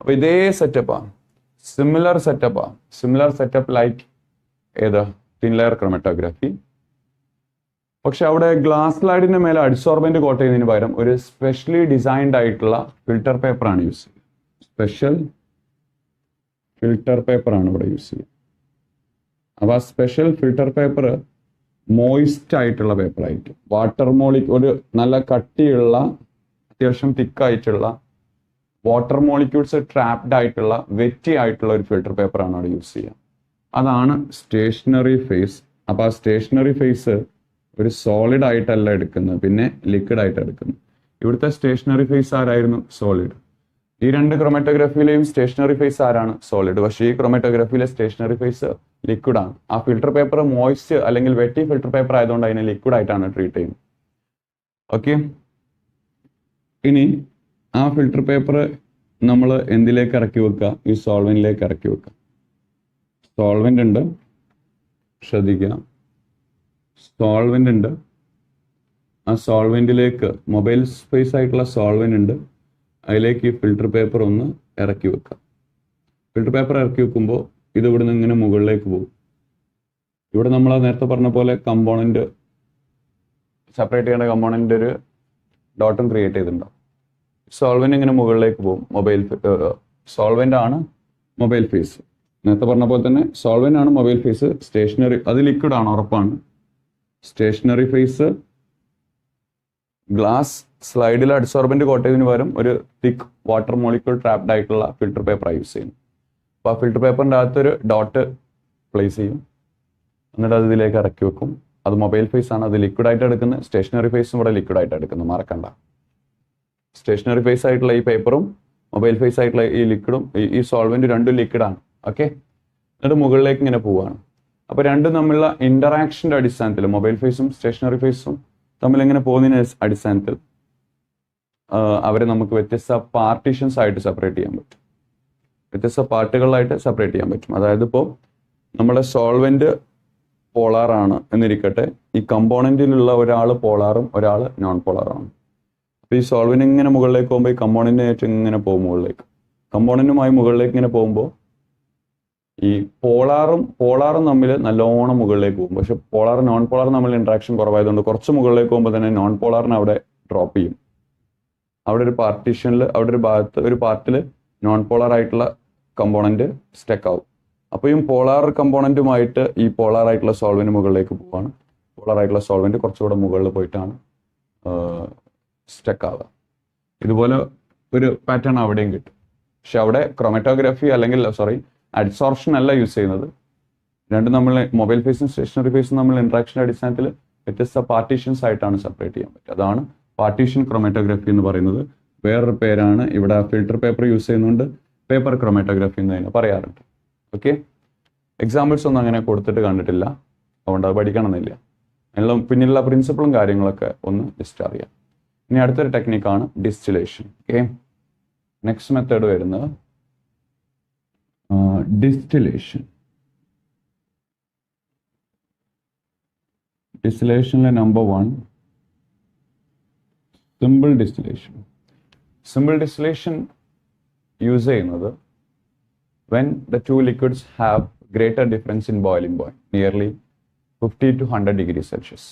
അപ്പോൾ ഇതേ സെറ്റപ്പാണ്, സിമിലർ സെറ്റപ്പ് ലൈക്ക് ഏതാ തിൻ ലെയർ ക്രൊമാറ്റോഗ്രാഫി. പക്ഷെ അവിടെ ഗ്ലാസ് സ്ലൈഡിന്റെ മേലെ അഡ്സോർബന്റ് കോട്ട് ചെയ്യുന്നതിന് പകരം ഒരു സ്പെഷ്യലി ഡിസൈൻഡ് ആയിട്ടുള്ള ഫിൽട്ടർ പേപ്പറാണ് യൂസ് ചെയ്യുക. സ്പെഷ്യൽ ഫിൽട്ടർ പേപ്പറാണ് ഇവിടെ യൂസ് ചെയ്യുക. അപ്പോൾ ആ സ്പെഷ്യൽ ഫിൽട്ടർ പേപ്പർ മോയിസ്റ്റ് ആയിട്ടുള്ള പേപ്പറായിരിക്കും. വാട്ടർ ഒരു നല്ല കട്ടിയുള്ള അത്യാവശ്യം തിക്കായിട്ടുള്ള വാട്ടർ മോളിക്യൂൾസ് ട്രാപ്ഡ് ആയിട്ടുള്ള വെറ്റി ആയിട്ടുള്ള ഒരു ഫിൽട്ടർ പേപ്പറാണ് അവിടെ യൂസ് ചെയ്യുക. അതാണ് സ്റ്റേഷനറി ഫേസ്. അപ്പോൾ ആ സ്റ്റേഷനറി ഫേസ് ഒരു സോളിഡ് ആയിട്ടല്ല എടുക്കുന്നത്, പിന്നെ ലിക്വിഡ് ആയിട്ട് എടുക്കുന്നത്. ഇവിടുത്തെ സ്റ്റേഷനറി ഫേസ് ആരായിരുന്നു? സോളിഡ്. ഈ രണ്ട് ക്രൊമാറ്റോഗ്രാഫിയിലെയും സ്റ്റേഷനറി ഫേസ് ആരാണ്? സോളിഡ്. പക്ഷേ ഈ ക്രൊമാറ്റോഗ്രാഫിയിലെ സ്റ്റേഷനറി ഫേസ് ലിക്വിഡ് ആണ്. ആ ഫിൽട്ടർ പേപ്പർ മോയ്സ്റ്റ് അല്ലെങ്കിൽ വെറ്റി ഫിൽട്ടർ പേപ്പർ ആയതുകൊണ്ട് അതിനെ ലിക്വിഡ് ആയിട്ടാണ് ട്രീറ്റ് ചെയ്യുന്നത്. ഓക്കെ, ഇനി ആ ഫിൽട്ടർ പേപ്പർ നമ്മൾ എന്തിലേക്ക് ഇറക്കി വെക്കുക? ഈ സോൾവെന്റിലേക്ക് ഇറക്കി വെക്കുക. സോൾവെന്റ് ഉണ്ട്, ശ്രദ്ധിക്കുക, സോൾവെന്റ് ഉണ്ട്. ആ സോൾവെന്റിലേക്ക് മൊബൈൽ സ്പേസ് ആയിട്ടുള്ള സോൾവെന്റ് ഉണ്ട്, അതിലേക്ക് ഈ ഫിൽട്ടർ പേപ്പർ ഒന്ന് ഇറക്കി വെക്കുക. ഫിൽട്ടർ പേപ്പർ ഇറക്കി വെക്കുമ്പോൾ ഇത് ഇവിടുന്ന് ഇങ്ങനെ മുകളിലേക്ക് പോകും. ഇവിടെ നമ്മൾ നേരത്തെ പറഞ്ഞ പോലെ കമ്പോണന്റ് സെപ്പറേറ്റ് ചെയ്യേണ്ട കമ്പോണന്റ് ഒരു ഡോട്ടും ക്രിയേറ്റ് ചെയ്തിട്ടുണ്ടാവും. സോൾവെന്റ് ഇങ്ങനെ മുകളിലേക്ക് പോകും. സോൾവെന്റ് ആണ് മൊബൈൽ ഫേസ്. നേരത്തെ പറഞ്ഞ പോലെ തന്നെ സോൾവെന്റ് ആണ് മൊബൈൽ ഫേസ്. സ്റ്റേഷനറി അത് ലിക്വിഡ് ആണ്, ഉറപ്പാണ്. സ്റ്റേഷനറി ഫേസ് ഗ്ലാസ് സ്ലൈഡിൽ അഡ്സോർബന്റ് കോട്ട് ചെയ്തതിന് പകരം ഒരു തിക്ക് വാട്ടർ മോളിക്യൂൾ ട്രാപ്ഡ് ആയിട്ടുള്ള ഫിൽട്ടർ പേപ്പർ യൂസ് ചെയ്യുന്നു. അപ്പോൾ ആ ഫിൽട്ടർ പേപ്പറിൻ്റെ അകത്തൊരു ഡോട്ട് പ്ലേസ് ചെയ്യും, എന്നിട്ട് അത് ഇതിലേക്ക് ഇറക്കി വെക്കും. അത് മൊബൈൽ ഫേസ് ആണ്, അത് ലിക്വിഡ് ആയിട്ട് എടുക്കുന്നത്. സ്റ്റേഷനറി ഫേസും ഇവിടെ ലിക്വിഡ് ആയിട്ട് എടുക്കുന്നത്, മറക്കണ്ട. സ്റ്റേഷനറി ഫേസ് ആയിട്ടുള്ള ഈ പേപ്പറും മൊബൈൽ ഫേസ് ആയിട്ടുള്ള ഈ ലിക്വിഡും ഈ സോൾവെന്റ് രണ്ടും ലിക്വിഡാണ്. ഓക്കെ, എന്നിട്ട് മുകളിലേക്ക് ഇങ്ങനെ പോവുകയാണ്. അപ്പോൾ രണ്ടും തമ്മിലുള്ള ഇന്ററാക്ഷൻ്റെ അടിസ്ഥാനത്തിൽ മൊബൈൽ ഫേസും സ്റ്റേഷനറി ഫേസും തമ്മിൽ എങ്ങനെ പോകുന്നതിന് അടിസ്ഥാനത്തിൽ അവരെ നമുക്ക് വ്യത്യസ്ത പാർട്ടീഷൻസ് ആയിട്ട് സെപ്പറേറ്റ് ചെയ്യാൻ പറ്റും, വ്യത്യസ്ത പാർട്ടുകളായിട്ട് സെപ്പറേറ്റ് ചെയ്യാൻ പറ്റും. അതായത് ഇപ്പോൾ നമ്മുടെ സോൾവെന്റ് പോളാറാണ് എന്നിരിക്കട്ടെ, ഈ കമ്പോണന്റിലുള്ള ഒരാൾ പോളാറും ഒരാൾ നോൺ പോളാറാണ്. അപ്പോൾ ഈ സോൾവെന്റ് ഇങ്ങനെ മുകളിലേക്ക് പോകുമ്പോൾ ഈ കമ്പോണന്റിനായിട്ട് ഇങ്ങനെ പോകും മുകളിലേക്ക്. കമ്പോണന്റുമായി മുകളിലേക്ക് ഇങ്ങനെ പോകുമ്പോൾ ഈ പോളാറും തമ്മിൽ നല്ലോണം മുകളിലേക്ക് പോകും. പക്ഷെ നോൺ പോളാർ തമ്മിൽ ഇന്ററാക്ഷൻ കുറവായതുകൊണ്ട് കുറച്ച് മുകളിലേക്ക് പോകുമ്പോൾ തന്നെ നോൺ പോളാറിനെ അവിടെ ഡ്രോപ്പ് ചെയ്യും. അവിടെ ഒരു പാർട്ടീഷനിൽ ഒരു പാർട്ടിൽ നോൺ പോളാർ ആയിട്ടുള്ള കമ്പോണന്റ് സ്റ്റക്ക് ആവും. അപ്പോൾ ഈ പോളാർ കമ്പോണന്റുമായിട്ട് ഈ പോളാർ ആയിട്ടുള്ള സോൾവെന്റ് മുകളിലേക്ക് പോവാണ്. പോളാർ ആയിട്ടുള്ള സോൾവെന്റ് കുറച്ചുകൂടെ മുകളിൽ പോയിട്ടാണ് സ്റ്റക്ക് ആവുക. ഇതുപോലെ ഒരു പാറ്റേൺ അവിടെയും കിട്ടും. പക്ഷെ അവിടെ ക്രൊമാറ്റോഗ്രാഫി അല്ലെങ്കിൽ അഡ്സോർപ്ഷൻ അല്ല യൂസ് ചെയ്യുന്നത്. രണ്ടും നമ്മൾ മൊബൈൽ ഫേസും സ്റ്റേഷനറി ഫേസും നമ്മൾ ഇന്ററാക്ഷൻ്റെ അടിസ്ഥാനത്തിൽ വ്യത്യസ്ത പാർട്ടീഷൻസ് ആയിട്ടാണ് സെപ്പറേറ്റ് ചെയ്യാൻ പറ്റുക. അതാണ് പാർട്ടീഷൻ ക്രൊമാറ്റോഗ്രാഫി എന്ന് പറയുന്നത്. വേറൊരു പേരാണ് ഇവിടെ ഫിൽട്ടർ പേപ്പർ യൂസ് ചെയ്യുന്നുണ്ട് പേപ്പർ ക്രൊമാറ്റോഗ്രാഫി എന്ന് തന്നെ പറയാറുണ്ട്. ഓക്കെ, എക്സാമ്പിൾസ് ഒന്നും അങ്ങനെ കൊടുത്തിട്ട് കണ്ടിട്ടില്ല, അതുകൊണ്ട് അത് പഠിക്കണമെന്നില്ല. അതിനുള്ള പിന്നിലുള്ള പ്രിൻസിപ്പിളും കാര്യങ്ങളൊക്കെ ഒന്ന് ജസ്റ്റ് അറിയാം. ഇനി അടുത്തൊരു ടെക്നിക്കാണ് ഡിസ്റ്റിലേഷൻ. ഓക്കെ, നെക്സ്റ്റ് മെത്തേഡ് വരുന്നത് ഡിസ്റ്റിലേഷൻ. ഡിസ്റ്റിലേഷനിലെ number 1 simple distillation. Simple distillation use ചെയ്യുന്നത് when the two liquids have greater difference in boiling point, nearly 50 to 100 degrees Celsius.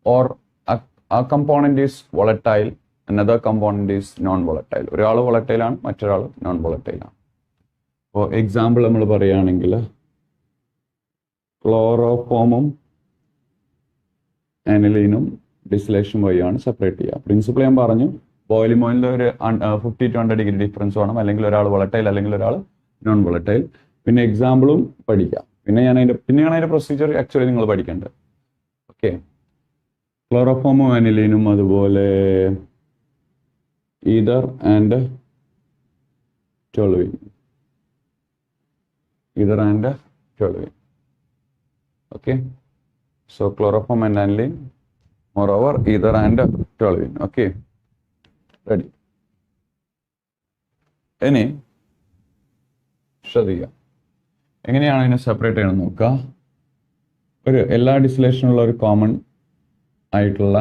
Or a component is volatile, another component is non-volatile. ഒരാൾ volatile ആണ്, മറ്റൊരാൾ non-volatile ആണ്. അപ്പോൾ example നമ്മൾ പറയുകയാണെങ്കിൽ ക്ലോറോഫോമും ആനിലീനും distillation വഴിയാണ് separate ചെയ്യുക. പ്രിൻസിപ്പിൾ ഞാൻ പറഞ്ഞു, ബോയിലിംഗ് പോയിന്റിൽ ഒരു 50 to 100 ഡിഗ്രി ഡിഫറൻസ് വേണം, അല്ലെങ്കിൽ ഒരാൾ വോളറ്റൈൽ അല്ലെങ്കിൽ ഒരാൾ നോൺ വോളറ്റൈൽ. പിന്നെ എക്സാമ്പിളും പഠിക്കാം. പിന്നെയാണ് അതിൻ്റെ പ്രൊസീജിയർ ആക്ച്വലി നിങ്ങൾ പഠിക്കേണ്ടത്. ഓക്കെ, ക്ലോറോഫോമും ആനിലീനും അതുപോലെ ether and toluene. Okay, so chloroform and aniline, moreover ether and toluene. Okay, ready. ഇനി ശ്രദ്ധിക്കുക, എങ്ങനെയാണ് ഇതിനെ സെപ്പറേറ്റ് ചെയ്യണം നോക്കുക. എല്ലാ ഡിസ്റ്റിലേഷനുള്ള ഒരു കോമൺ ആയിട്ടുള്ള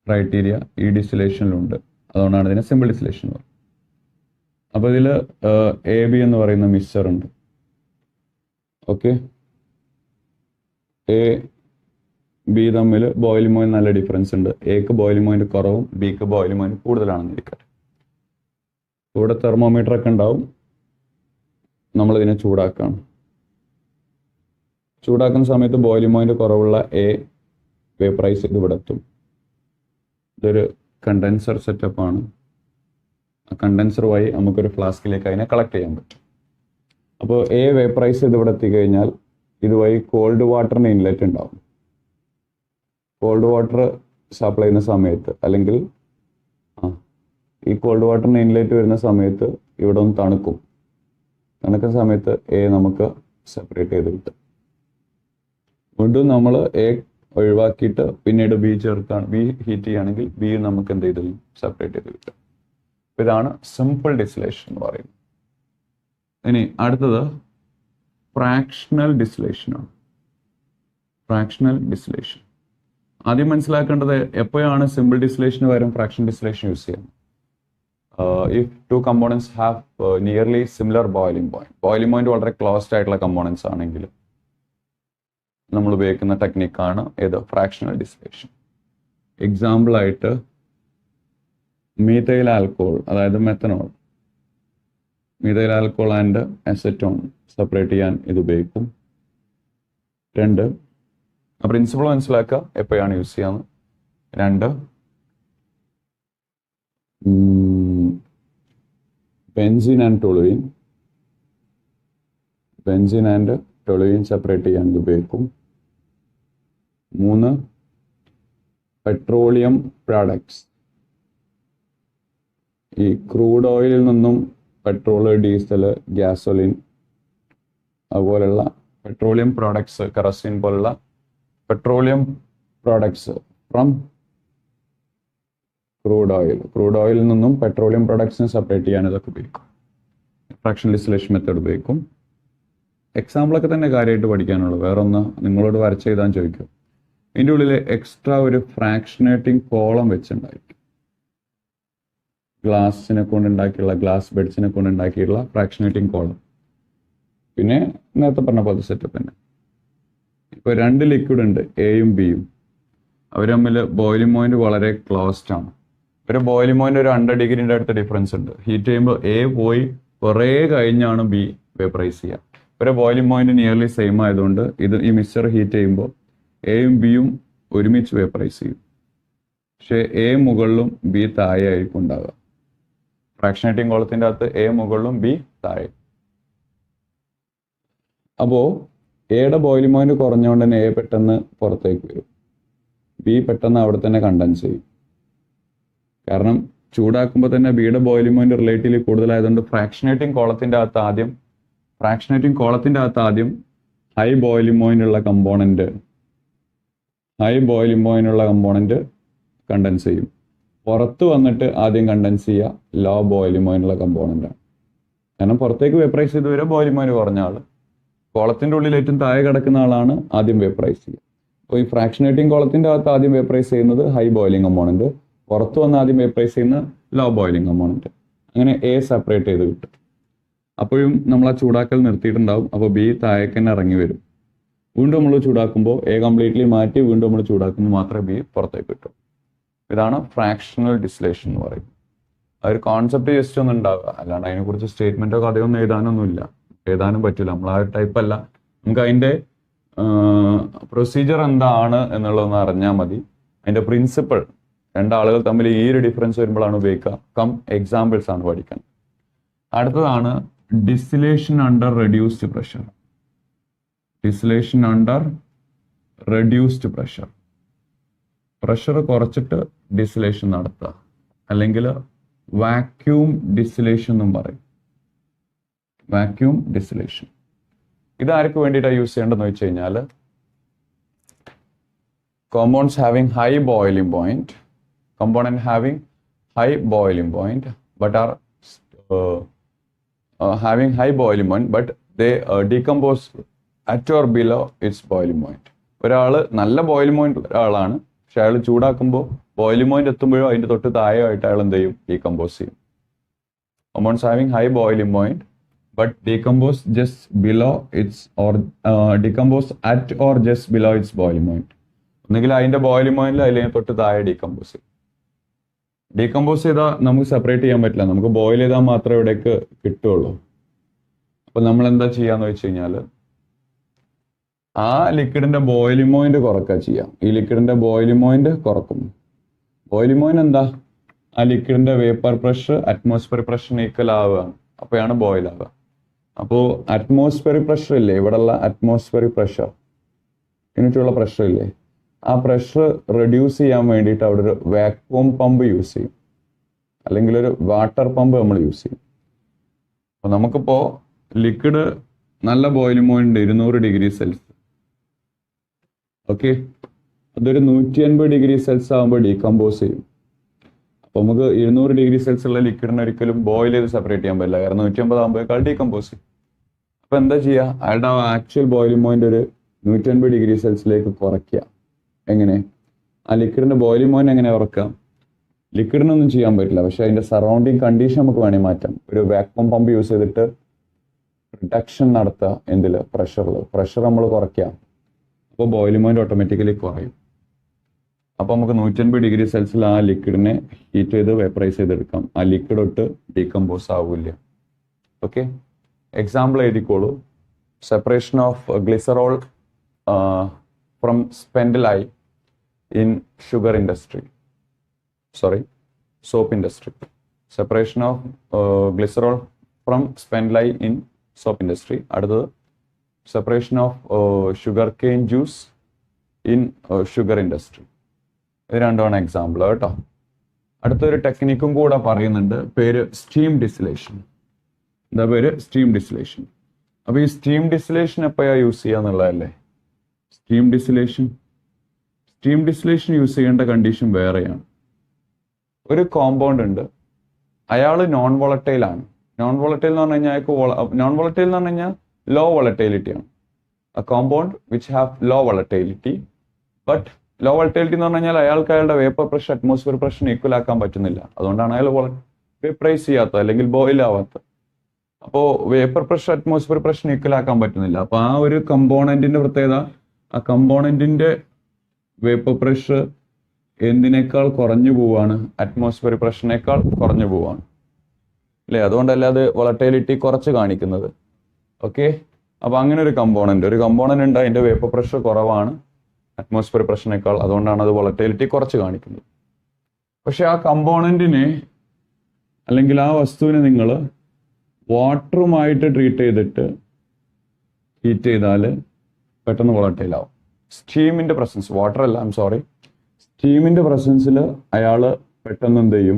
ക്രൈറ്റീരിയ ഈ ഡിസ്റ്റിലേഷനിലുണ്ട്. അതുകൊണ്ടാണ് ഇതിനെ സിമ്പിൾ ഡിസ്റ്റിലേഷൻ എന്ന് പറയുന്നത്. അപ്പോൾ ഇതിൽ AB എന്ന് പറയുന്ന മിക്സ്ചർ ഉണ്ട്. ഓക്കെ, A, B തമ്മിൽ ബോയിലിംഗ് പോയിന്റ് നല്ല ഡിഫറൻസ് ഉണ്ട്. എക്ക് ബോയിലിംഗ് പോയിന്റ് കുറവും ബിക്ക് ബോയിലിംഗ് പോയിന്റ് കൂടുതലാണെന്ന് ഇരിക്കട്ടെ. ഇവിടെ തെർമോമീറ്റർ ഒക്കെ ഉണ്ടാവും. നമ്മളിതിനെ ചൂടാക്കുന്ന സമയത്ത് ബോയിലിംഗ് പോയിന്റ് കുറവുള്ള A വേപ്പറൈസ് ചെയ്ത് ഇവിടെ എത്തും. ഇതൊരു കണ്ടൻസർ സെറ്റപ്പാണ്. ആ കണ്ടൻസർ വഴി നമുക്കൊരു ഫ്ലാസ്കിലേക്ക് അതിനെ കളക്ട് ചെയ്യാൻ പറ്റും. അപ്പോൾ A വേപ്പറൈസ് ചെയ്ത് ഇവിടെ എത്തിക്കഴിഞ്ഞാൽ ഇതുവഴി കോൾഡ് വാട്ടറിന് ഇൻലെറ്റ് ഉണ്ടാവും. കോൾഡ് വാട്ടർ സപ്ലൈ ചെയ്യുന്ന സമയത്ത്, അല്ലെങ്കിൽ ഈ കോൾഡ് വാട്ടറിന് ഇൻലെറ്റ് വരുന്ന സമയത്ത് ഇവിടെ ഒന്ന് തണുക്കുന്ന സമയത്ത് A നമുക്ക് സെപ്പറേറ്റ് ചെയ്ത് കിട്ടും. വീണ്ടും നമ്മൾ A ഒഴിവാക്കിയിട്ട് പിന്നീട് B ചേർക്കാൻ, B ഹീറ്റ് ചെയ്യുകയാണെങ്കിൽ B നമുക്ക് എന്ത് ചെയ്തു സെപ്പറേറ്റ് ചെയ്ത് കിട്ടും. ഇതാണ് സിമ്പിൾ ഡിസ്റ്റിലേഷൻ എന്ന് പറയുന്നത്. ഇനി അടുത്തത് ഫ്രാക്ഷണൽ ഡിസ്റ്റിലേഷൻ ആണ്. ഫ്രാക്ഷണൽ ഡിസ്റ്റിലേഷൻ ആദ്യം മനസ്സിലാക്കേണ്ടത്, എപ്പോഴാണ് സിമ്പിൾ ഡിസ്റ്റിലേഷന് പകരം ഫ്രാക്ഷൻ ഡിസ്റ്റിലേഷൻ യൂസ് ചെയ്യാം. If to components have nearly similar boiling point വളരെ ക്ലോസ്ഡ് ആയിട്ടുള്ള കമ്പോണൻസ് ആണെങ്കിൽ നമ്മൾ ഉപയോഗിക്കുന്ന ടെക്നിക്കാണ് ഏത്, ഫ്രാക്ഷണൽ ഡിസ്റ്റിലേഷൻ. എക്സാമ്പിൾ ആയിട്ട് മീഥൈൽ ആൽക്കഹോൾ, അതായത് methanol, methyl alcohol and acetone separate ചെയ്യാൻ ഇത് ഉപയോഗിക്കും. 2, ആ പ്രിൻസിപ്പിൾ മനസ്സിലാക്കുക എപ്പോഴാണ് യൂസ് ചെയ്യാന്ന്. 2, ബെൻസീൻ ആൻഡ് ടൊളുവിൻ സെപ്പറേറ്റ് ചെയ്യാൻ ഇത് ഉപയോഗിക്കും. 3, പെട്രോളിയം പ്രോഡക്ട്സ്. ഈ ക്രൂഡ് ഓയിലിൽ നിന്നും പെട്രോൾ, ഡീസൽ, ഗ്യാസോലിൻ അതുപോലുള്ള പെട്രോളിയം പ്രോഡക്ട്സ്, കറസിൻ പോലുള്ള പെട്രോളിയം പ്രോഡക്ട്സ് ഫ്രം ക്രൂഡ് ഓയിലിൽ നിന്നും പെട്രോളിയം പ്രോഡക്ട്സിനെ സെപ്പറേറ്റ് ചെയ്യാൻ ഇതൊക്കെ ഉപയോഗിക്കും. ഫ്രാക്ഷൻ ഡിസ്റ്റിലേഷൻ മെത്തേഡ് ഉപയോഗിക്കും. എക്സാമ്പിളൊക്കെ തന്നെ കാര്യമായിട്ട് പഠിക്കാനുള്ളൂ. വേറൊന്ന് നിങ്ങളോട് വരച്ച് എഴുതാൻ ചോദിക്കും. ഇതിൻ്റെ ഉള്ളിൽ എക്സ്ട്രാ ഒരു ഫ്രാക്ഷനേറ്റിംഗ് കോളം വെച്ചുണ്ടായിരിക്കും. ഗ്ലാസ് ബെഡ്സിനെ കൊണ്ടുണ്ടാക്കിയിട്ടുള്ള ഫ്രാക്ഷനേറ്റിംഗ് കോളം. പിന്നെ നേരത്തെ പറഞ്ഞ പോലത്തെ സെറ്റപ്പ് തന്നെ. ഇപ്പോൾ 2 ലിക്വിഡ് ഉണ്ട്, എയും ബിയും. അവർ തമ്മിൽ ബോയിലിംഗ് പോയിന്റ് വളരെ ക്ലോസ്ഡ് ആണ്. ഒരു ബോയിലിംഗ് പോയിന്റ് ഒരു 100 ഡിഗ്രീൻ്റെ അടുത്ത് ഡിഫറൻസ് ഉണ്ട്. ഹീറ്റ് ചെയ്യുമ്പോൾ എ പോയി കുറേ കഴിഞ്ഞാണ് ബി വേപ്പറൈസ് ചെയ്യുക. ഒരു ബോയിലിംഗ് പോയിന്റ് നിയർലി സെയിം ആയതുകൊണ്ട് ഈ മിക്സ്ചർ ഹീറ്റ് ചെയ്യുമ്പോൾ എയും ബിയും ഒരുമിച്ച് വേപ്പറൈസ് ചെയ്യും. പക്ഷേ എ മുകളിലും ബി താഴെ ആയിരിക്കും ഉണ്ടാവുക. ഫ്രാക്ഷനേറ്റിംഗ് കോളത്തിൻ്റെ അകത്ത് എ മുകളിലും ബി താഴെ. അപ്പോൾ എയുടെ ബോയിലിംഗ് പോയിന്റ് കുറഞ്ഞുകൊണ്ട് തന്നെ എ പെട്ടെന്ന് പുറത്തേക്ക് വരും, ബി പെട്ടെന്ന് അവിടെ തന്നെ കണ്ടൻസ് ചെയ്യും. കാരണം ചൂടാക്കുമ്പോൾ തന്നെ ബിയുടെ ബോയിലിംഗ് പോയിന്റ് റിലേറ്റീവ്ലി കൂടുതലായതുകൊണ്ട് ഫ്രാക്ഷനേറ്റിംഗ് കോളത്തിൻ്റെ അകത്ത് ആദ്യം ഹൈ ബോയിലിംഗ് പോയിന്റ് ഉള്ള കമ്പോണന്റ് കണ്ടൻസ് ചെയ്യും. പുറത്ത് വന്നിട്ട് ആദ്യം കണ്ടൻസ് ചെയ്യുക ലോ ബോയിലിംഗ് പോയിന്റ് ഉള്ള കമ്പോണൻ്റാണ്. കാരണം പുറത്തേക്ക് വേപ്പറൈസ് ചെയ്ത് വരെ ബോയിലിംഗ് പോയിന്റ് കുറഞ്ഞ ആൾ, കോളത്തിൻ്റെ ഉള്ളിൽ ഏറ്റവും താഴെ കിടക്കുന്ന ആളാണ് ആദ്യം വേപ്പറൈസ് ചെയ്യുക. അപ്പോൾ ഈ ഫ്രാക്ഷനേറ്റിംഗ് കോളത്തിൻ്റെ അകത്ത് ആദ്യം വേപ്പറൈസ് ചെയ്യുന്നത് ഹൈ ബോയിലിംഗ് കമ്പോണന്റ്, പുറത്ത് വന്ന് ആദ്യം വേപ്പറൈസ് ചെയ്യുന്ന ലോ ബോയിലിംഗ് കമ്പോണന്റ്. അങ്ങനെ എ സെപ്പറേറ്റ് ചെയ്ത് കിട്ടും. അപ്പോഴും നമ്മൾ ആ ചൂടാക്കൽ നിർത്തിയിട്ടുണ്ടാവും. അപ്പോൾ ബി താഴേക്ക് തന്നെ ഇറങ്ങി വരും. വീണ്ടും നമ്മൾ ചൂടാക്കുമ്പോൾ എ കംപ്ലീറ്റ്ലി മാറ്റി വീണ്ടും നമ്മൾ ചൂടാക്കുമ്പോൾ മാത്രമേ ബി പുറത്തേക്ക് കിട്ടൂ. ഇതാണ് ഫ്രാക്ഷണൽ ഡിസ്റ്റിലേഷൻ എന്ന് പറയും. ആ ഒരു കോൺസെപ്റ്റ് ജസ്റ്റ് ഒന്നും ഉണ്ടാവുക, അല്ലാണ്ട് അതിനെക്കുറിച്ച് സ്റ്റേറ്റ്മെന്റോ കഥയൊന്നും എഴുതാനൊന്നുമില്ല. എഴുതാനും പറ്റില്ല, നമ്മൾ ആ ഒരു ടൈപ്പ് അല്ല. നമുക്ക് അതിൻ്റെ പ്രൊസീജിയർ എന്താണ് എന്നുള്ളതൊന്ന് അറിഞ്ഞാൽ മതി. അതിൻ്റെ പ്രിൻസിപ്പിൾ, രണ്ടാളുകൾ തമ്മിൽ ഈ ഒരു ഡിഫറൻസ് വരുമ്പോഴാണ് ഉപയോഗിക്കുക. എക്സാമ്പിൾസ് ആണ് പഠിക്കാൻ. അടുത്തതാണ് distillation under reduced pressure. Distillation under reduced pressure. Pressure കുറച്ചിട്ട് ഡിസ്റ്റിലേഷൻ നടത്തുക, അല്ലെങ്കിൽ വാക്യൂം ഡിസ്റ്റിലേഷൻ എന്നും പറയും. വാക്യൂം ഡിസ്റ്റിലേഷൻ ഇതാർക്ക് വേണ്ടിയിട്ടാണ് യൂസ് ചെയ്യേണ്ടതെന്ന് വെച്ച് കഴിഞ്ഞാൽ, compounds having high boiling point, component having high boiling point, but are having high boiling point, but they decompose at or below its boiling point. ഒരാൾ നല്ല ബോയിലിംഗ് പോയിന്റ് ഒരാളാണ്, പക്ഷെ അയാൾ ചൂടാക്കുമ്പോൾ ബോയിലിംഗ് പോയിന്റ് എത്തുമ്പോഴോ അതിന്റെ തൊട്ട് താഴെയായിട്ട് അയാൾ എന്ത് ചെയ്യും? ഡീകമ്പോസ് ചെയ്യും. compounds having high boiling point but decompose just below its or decompose at or just below its boiling point. ഒന്നുകിൽ അതിന്റെ ബോയിലിംഗ് പോയിന്റിൽ അല്ലെങ്കിൽ തൊട്ട് താഴെ ഡീകമ്പോസ് ചെയ്യും. ഡീകമ്പോസ് ചെയ്താൽ നമുക്ക് സെപ്പറേറ്റ് ചെയ്യാൻ പറ്റില്ല, നമുക്ക് ബോയിൽ ചെയ്താൽ മാത്രമേ ഇവിടേക്ക് കിട്ടുള്ളൂ. അപ്പൊ നമ്മൾ എന്താ ചെയ്യാന്ന് വെച്ച് കഴിഞ്ഞാൽ, ആ ലിക്വിഡിന്റെ ബോയിലിംഗ് പോയിന്റ് കുറക്കുക ചെയ്യാം. ഈ ലിക്വിഡിന്റെ ബോയിലിംഗ് പോയിന്റ് കുറക്കും. ബോയിലിംഗ് പോയിന്റ് എന്താ? ആ ലിക്വിഡിന്റെ വേപ്പർ പ്രഷർ അറ്റ്മോസ്ഫിയർ പ്രഷറിന് ഈക്വൽ ആവുകയാണ്, അപ്പോഴാണ് ബോയിൽ ആവുക. അപ്പോൾ അറ്റ്മോസ്ഫിയറിക് പ്രഷർ ഇല്ലേ, ഇവിടെയുള്ള അറ്റ്മോസ്ഫിയറിക് പ്രഷർ, ഇതിനുള്ള പ്രഷർ ഇല്ലേ, ആ പ്രഷർ റെഡ്യൂസ് ചെയ്യാൻ വേണ്ടിയിട്ട് അവിടെ ഒരു വാക്വം പമ്പ് യൂസ് ചെയ്യും, അല്ലെങ്കിൽ ഒരു വാട്ടർ പമ്പ് നമ്മൾ യൂസ് ചെയ്യും. അപ്പോൾ നമുക്കിപ്പോൾ ലിക്വിഡ് നല്ല boiling point 200 degree Celsius. Okay, അതൊരു 180 ഡിഗ്രി സെൽഷ്യസ് ആകുമ്പോൾ ഡീകമ്പോസ് ചെയ്യും. അപ്പോൾ നമുക്ക് 200 ഡിഗ്രി സെൽഷ്യസ് ഉള്ള ലിക്വിഡിനെ ഒരിക്കലും ബോയിൽ ചെയ്ത് സെപ്പറേറ്റ് ചെയ്യാൻ പറ്റില്ല, കാരണം 150 ആകുമ്പോഴേക്കാൾ ഡീകമ്പോസ് ചെയ്യും. അപ്പോൾ എന്താ ചെയ്യുക? അയാളുടെ ആക്ച്വൽ ബോയിലിംഗ് പോയിന്റ് ഒരു 180 ഡിഗ്രി സെൽഷ്യസിലേക്ക് കുറയ്ക്കുക. എങ്ങനെ? ആ ലിക്വിഡിന്റെ ബോയിലിംഗ് പോയിന്റ് എങ്ങനെ കുറക്കാം? ലിക്വിഡിനൊന്നും ചെയ്യാൻ പറ്റില്ല, പക്ഷെ അതിന്റെ സറൗണ്ടിങ് കണ്ടീഷൻ നമുക്ക് വേണമെങ്കിൽ മാറ്റാം. ഒരു വാക്വം പമ്പ് യൂസ് ചെയ്തിട്ട് റിഡക്ഷൻ നടത്തുക. എന്തില്? പ്രഷർ നമ്മൾ കുറയ്ക്കാം. അപ്പോൾ ബോയിലിംഗ് പോയിന്റ് ഓട്ടോമാറ്റിക്കലി കുറയും. അപ്പോൾ നമുക്ക് 180 ഡിഗ്രി സെൽഷ്യസിൽ ആ ലിക്വിഡിനെ ഹീറ്റ് ചെയ്ത് വേപ്പറൈസ് ചെയ്തെടുക്കാം. ആ ലിക്വിഡ് ഒട്ട് ഡീകമ്പോസ് ആവില്ല. ഓക്കെ, എക്സാമ്പിൾ എഴുതിക്കോളൂ. Separation of glycerol from spent lime in sugar industry, soap industry. Separation of glycerol from spent lye in soap industry. അടുത്തത് separation of sugarcane juice in sugar industry. ഇത് രണ്ടുമാണ് example കേട്ടോ. അടുത്തൊരു ടെക്നിക്കും കൂടെ പറയുന്നുണ്ട്, പേര് സ്റ്റീം ഡിസ്റ്റിലേഷൻ. എന്താ പേര്? Steam distillation. അപ്പോൾ ഈ സ്റ്റീം ഡിസ്റ്റിലേഷൻ എപ്പോഴാണ് യൂസ് ചെയ്യുക എന്നുള്ളതല്ലേ? സ്റ്റീം ഡിസ്റ്റിലേഷൻ യൂസ് ചെയ്യേണ്ട കണ്ടീഷൻ വേറെയാണ്. ഒരു കോമ്പൗണ്ട് ഉണ്ട്, അയാൾ നോൺ വോളറ്റൈൽ ആണ്. നോൺ വോളറ്റൈൽ എന്ന് പറഞ്ഞു കഴിഞ്ഞാൽ ലോ വോളറ്റൈലിറ്റി ആണ്. A compound which have low volatility. But low volatility എന്ന് പറഞ്ഞു കഴിഞ്ഞാൽ അയാൾക്ക് അയാളുടെ വേപ്പർ പ്രഷർ അറ്റ്മോസ്ഫിയർ പ്രഷറിന് ഈക്വൽ ആക്കാൻ പറ്റുന്നില്ല. അതുകൊണ്ടാണ് അയാൾ വേപ്പറൈസ് ചെയ്യാത്തത് അല്ലെങ്കിൽ ബോയിൽ ആവാത്തത്. അപ്പോൾ വേപ്പർ പ്രഷർ അറ്റ്മോസ്ഫിയർ പ്രഷറിന് ഈക്വൽ ആക്കാൻ പറ്റുന്നില്ല. അപ്പോൾ ആ ഒരു കമ്പോണന്റിന്റെ പ്രത്യേകത, ആ കമ്പോണന്റിന്റെ വേപ്പർ പ്രഷർ എന്തിനേക്കാൾ കുറഞ്ഞു പോവാണ്? അറ്റ്മോസ്ഫിയർ പ്രഷറിനേക്കാൾ കുറഞ്ഞു പോവാണ് അല്ലേ? അതുകൊണ്ടല്ല അത് വോളറ്റൈലിറ്റി കുറച്ച് കാണിക്കുന്നത്. ഓക്കെ, അപ്പൊ അങ്ങനെ ഒരു കമ്പോണന്റ് ഉണ്ട്, അതിന്റെ വേപ്പർ പ്രഷർ കുറവാണ് അറ്റ്മോസ്ഫിയർ പ്രഷറിനേക്കാൾ, അതുകൊണ്ടാണ് അത് വോളറ്റൈലിറ്റി കുറച്ച് കാണിക്കുന്നത്. പക്ഷെ ആ കമ്പോണന്റിനെ അല്ലെങ്കിൽ ആ വസ്തുവിനെ നിങ്ങൾ വാട്ടറുമായിട്ട് ട്രീറ്റ് ചെയ്തിട്ട് ഹീറ്റ് ചെയ്താൽ പെട്ടെന്ന് വോളറ്റൈൽ ആവും. സ്റ്റീമിന്റെ പ്രസൻസ്, വാട്ടർ അല്ല, സ്റ്റീമിന്റെ പ്രസൻസിൽ അയാൾ പെട്ടെന്ന് എന്ത് ചെയ്യും?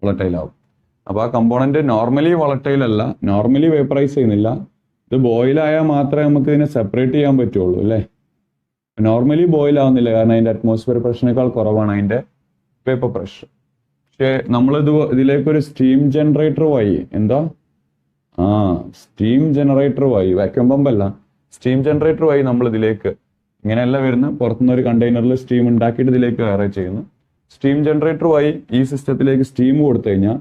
വോളറ്റൈൽ ആവും. അപ്പോൾ ആ കമ്പോണന്റ് നോർമലി വോളറ്റൈൽ അല്ല, നോർമലി വേപ്പറൈസ് ചെയ്യുന്നില്ല. ഇത് ബോയിൽ ആയാൽ മാത്രമേ നമുക്ക് ഇതിനെ സെപ്പറേറ്റ് ചെയ്യാൻ പറ്റുള്ളൂ അല്ലേ? നോർമലി ബോയിൽ ആവുന്നില്ല, കാരണം അതിന്റെ അറ്റ്മോസ്ഫിയർ പ്രഷറിനേക്കാൾ കുറവാണ് അതിന്റെ വേപ്പർ പ്രഷർ. പക്ഷേ ഇതിലേക്കൊരു സ്റ്റീം ജനറേറ്റർ വഴി, സ്റ്റീം ജനറേറ്റർ വഴി, വാക്യൂം പമ്പ് അല്ല, സ്റ്റീം ജനറേറ്റർ വഴി നമ്മൾ ഇതിലേക്ക് ഇങ്ങനെയല്ല വരുന്ന, പുറത്തുനിന്ന് ഒരു കണ്ടെയ്നറിൽ സ്റ്റീം ഉണ്ടാക്കിയിട്ട് ഇതിലേക്ക് കയറി ചെയ്യുന്നു. സ്റ്റീം ജനറേറ്റർ വഴി ഈ സിസ്റ്റത്തിലേക്ക് സ്റ്റീം കൊടുത്തു കഴിഞ്ഞാൽ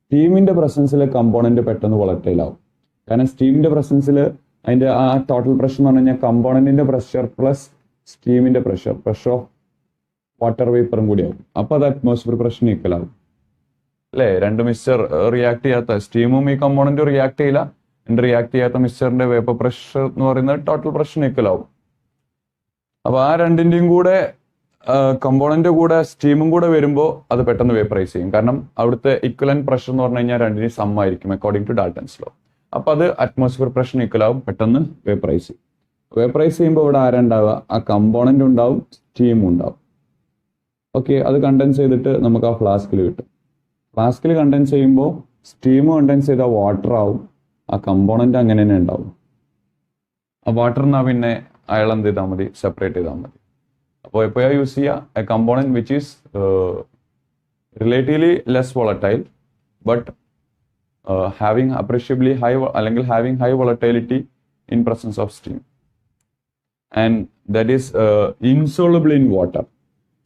സ്റ്റീമിന്റെ പ്രസൻസിലെ കമ്പോണന്റ് പെട്ടെന്ന് വോളറ്റൈൽ ആവും. കാരണം സ്റ്റീമിന്റെ പ്രസൻസിൽ അതിന്റെ ആ ടോട്ടൽ പ്രഷർ എന്ന് പറഞ്ഞു കഴിഞ്ഞാൽ കമ്പോണന്റിന്റെ പ്രഷർ പ്ലസ് സ്റ്റീമിന്റെ പ്രഷർ ഓഫ് വാട്ടർ വേപ്പറും കൂടിയാവും. അപ്പൊ അത് അറ്റ്മോസ്ഫിയർ പ്രഷറിന് ഈക്വൽ ആവും അല്ലേ? രണ്ട് മിക്സ്ചർ റിയാക്ട് ചെയ്യാത്ത സ്റ്റീമും ഈ കമ്പോണന്റും റിയാക്ട് ചെയ്യില്ല. റിയാക്ട് ചെയ്യാത്ത മിക്സ്ചറിന്റെ വേപ്പർ പ്രഷർ എന്ന് പറയുന്നത് ടോട്ടൽ പ്രഷറിന് ഈക്വൽ ആവും. അപ്പൊ ആ രണ്ടിന്റെയും കൂടെ കമ്പോണന്റ് കൂടെ സ്റ്റീമും കൂടെ വരുമ്പോൾ അത് പെട്ടെന്ന് വേപ്പറൈസ് ചെയ്യും. കാരണം അവിടുത്തെ ഇക്വലന്റ് പ്രഷർ എന്ന് പറഞ്ഞു കഴിഞ്ഞാൽ രണ്ടിനും സം ആയിരിക്കും അക്കോർഡിംഗ് ടു ഡാൽട്ടൺസ് ലോ. അപ്പൊ അത് അറ്റ്മോസ്ഫിയർ പ്രഷറിന് ഈക്വൽ ആവും, പെട്ടെന്ന് വേപ്പറൈസ് ചെയ്യും. വേപ്പറൈസ് ചെയ്യുമ്പോൾ ഇവിടെ ആരുണ്ടാവുക? ആ കമ്പോണന്റ് ഉണ്ടാവും, സ്റ്റീമും ഉണ്ടാവും. ഓക്കെ, അത് കണ്ടൻസ് ചെയ്തിട്ട് നമുക്ക് ആ ഫ്ലാസ്കിൽ കിട്ടും. ഫ്ലാസ്കിൽ കണ്ടൻസ് ചെയ്യുമ്പോൾ സ്റ്റീം കണ്ടൻസ് ചെയ്താൽ വാട്ടർ ആവും, ആ കമ്പോണന്റ് അങ്ങനെ തന്നെ ഉണ്ടാവും. ആ വാട്ടറിനാ പിന്നെ അയാൾ എന്ത് ചെയ്താൽ മതി? സെപ്പറേറ്റ് ചെയ്താൽ മതി. അപ്പോൾ എപ്പോഴാ യൂസ് ചെയ്യുക? A component which is relatively less volatile but having appreciably high അല്ലെങ്കിൽ having high volatility in presence of steam and that is insoluble in water.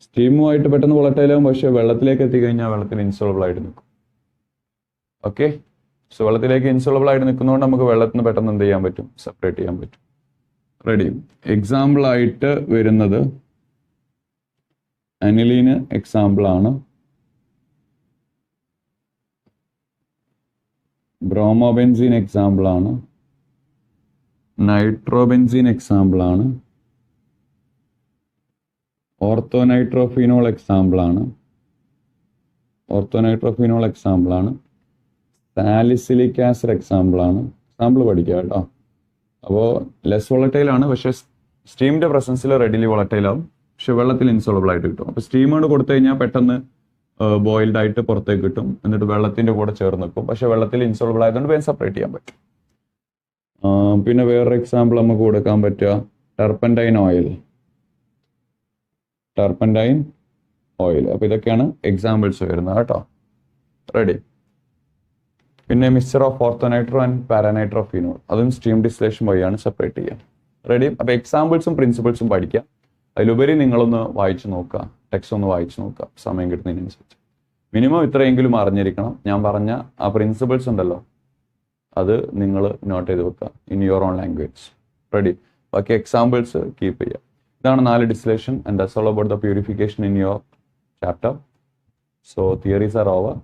സ്റ്റീമുമായിട്ട് പെട്ടെന്ന് വോളറ്റൈൽ ആകും, പക്ഷേ വെള്ളത്തിലേക്ക് എത്തിക്കഴിഞ്ഞാൽ വെള്ളത്തിൽ ഇൻസോളബിൾ ആയിട്ട് നിൽക്കും. ഓക്കെ, സോ വെള്ളത്തിലേക്ക് ഇൻസോളബിൾ ആയിട്ട് നിൽക്കുന്നതുകൊണ്ട് നമുക്ക് വെള്ളത്തിൽ നിന്ന് പെട്ടെന്ന് എന്ത് ചെയ്യാൻ പറ്റും? സെപ്പറേറ്റ് ചെയ്യാൻ പറ്റും. റെഡി. എക്സാമ്പിൾ ആയിട്ട് വരുന്നത് അനിലീന് എക്സാമ്പിൾ ആണ്, ബ്രോമോബെൻസീൻ എക്സാമ്പിൾ ആണ്, നൈട്രോബെൻസീൻ എക്സാമ്പിൾ ആണ്, ഓർത്തോനൈട്രോഫിനോൾ എക്സാമ്പിൾ ആണ്, സാലിസിലിക് ആസിഡ് എക്സാമ്പിൾ ആണ്. എക്സാമ്പിൾ പഠിക്കുക കേട്ടോ. അപ്പോൾ ലെസ് വോളറ്റൈൽ ആണ്, പക്ഷേ സ്റ്റീമിന്റെ പ്രസൻസിൽ റെഡിലി വോളറ്റൈൽ ആവും, പക്ഷെ വെള്ളത്തിൽ ഇൻസോളബിൾ ആയിട്ട് കിട്ടും. അപ്പോൾ സ്റ്റീമോട് കൊടുത്തു കഴിഞ്ഞാൽ പെട്ടെന്ന് ബോയിൽഡ് ആയിട്ട് പുറത്തേക്ക് കിട്ടും, എന്നിട്ട് വെള്ളത്തിന്റെ കൂടെ ചേർന്ന് നിൽക്കും, പക്ഷെ വെള്ളത്തിൽ ഇൻസോളബിൾ ആയതുകൊണ്ട് വേഗം സെപ്പറേറ്റ് ചെയ്യാൻ പറ്റും. പിന്നെ വേറൊരു എക്സാമ്പിൾ നമുക്ക് കൊടുക്കാൻ പറ്റുക ടർപ്പൻറ്റൈൻ ഓയിൽ. അപ്പോൾ ഇതൊക്കെയാണ് എക്സാമ്പിൾസ് വരുന്നത് കേട്ടോ. റെഡി. പിന്നെ മിക്സ്ചർ ഓഫ് ഓർത്തോനൈട്രോ ആൻഡ് പാരാനൈട്രോഫിനോൾ, അതും സ്റ്റീം ഡിസ്റ്റിലേഷൻ വഴിയാണ് സെപ്പറേറ്റ് ചെയ്യുക. റെഡി. അപ്പോൾ എക്സാമ്പിൾസും പ്രിൻസിപ്പിൾസും പഠിക്കുക. അതിലുപരി നിങ്ങളൊന്ന് വായിച്ചു നോക്കുക, ടെക്സ്റ്റ് ഒന്ന് വായിച്ചു നോക്കുക സമയം കിട്ടുന്നതിനനുസരിച്ച്. മിനിമം ഇത്രയെങ്കിലും അറിഞ്ഞിരിക്കണം. ഞാൻ പറഞ്ഞ ആ പ്രിൻസിപ്പിൾസ് ഉണ്ടല്ലോ, അത് നിങ്ങൾ നോട്ട് ചെയ്ത് വെക്കുക in your own language. Ready. ബാക്കി എക്സാമ്പിൾസ് കീപ്പ് ചെയ്യുക. ഇതാണ് 4 distillation and that's all about the purification in your chapter. So theories are over.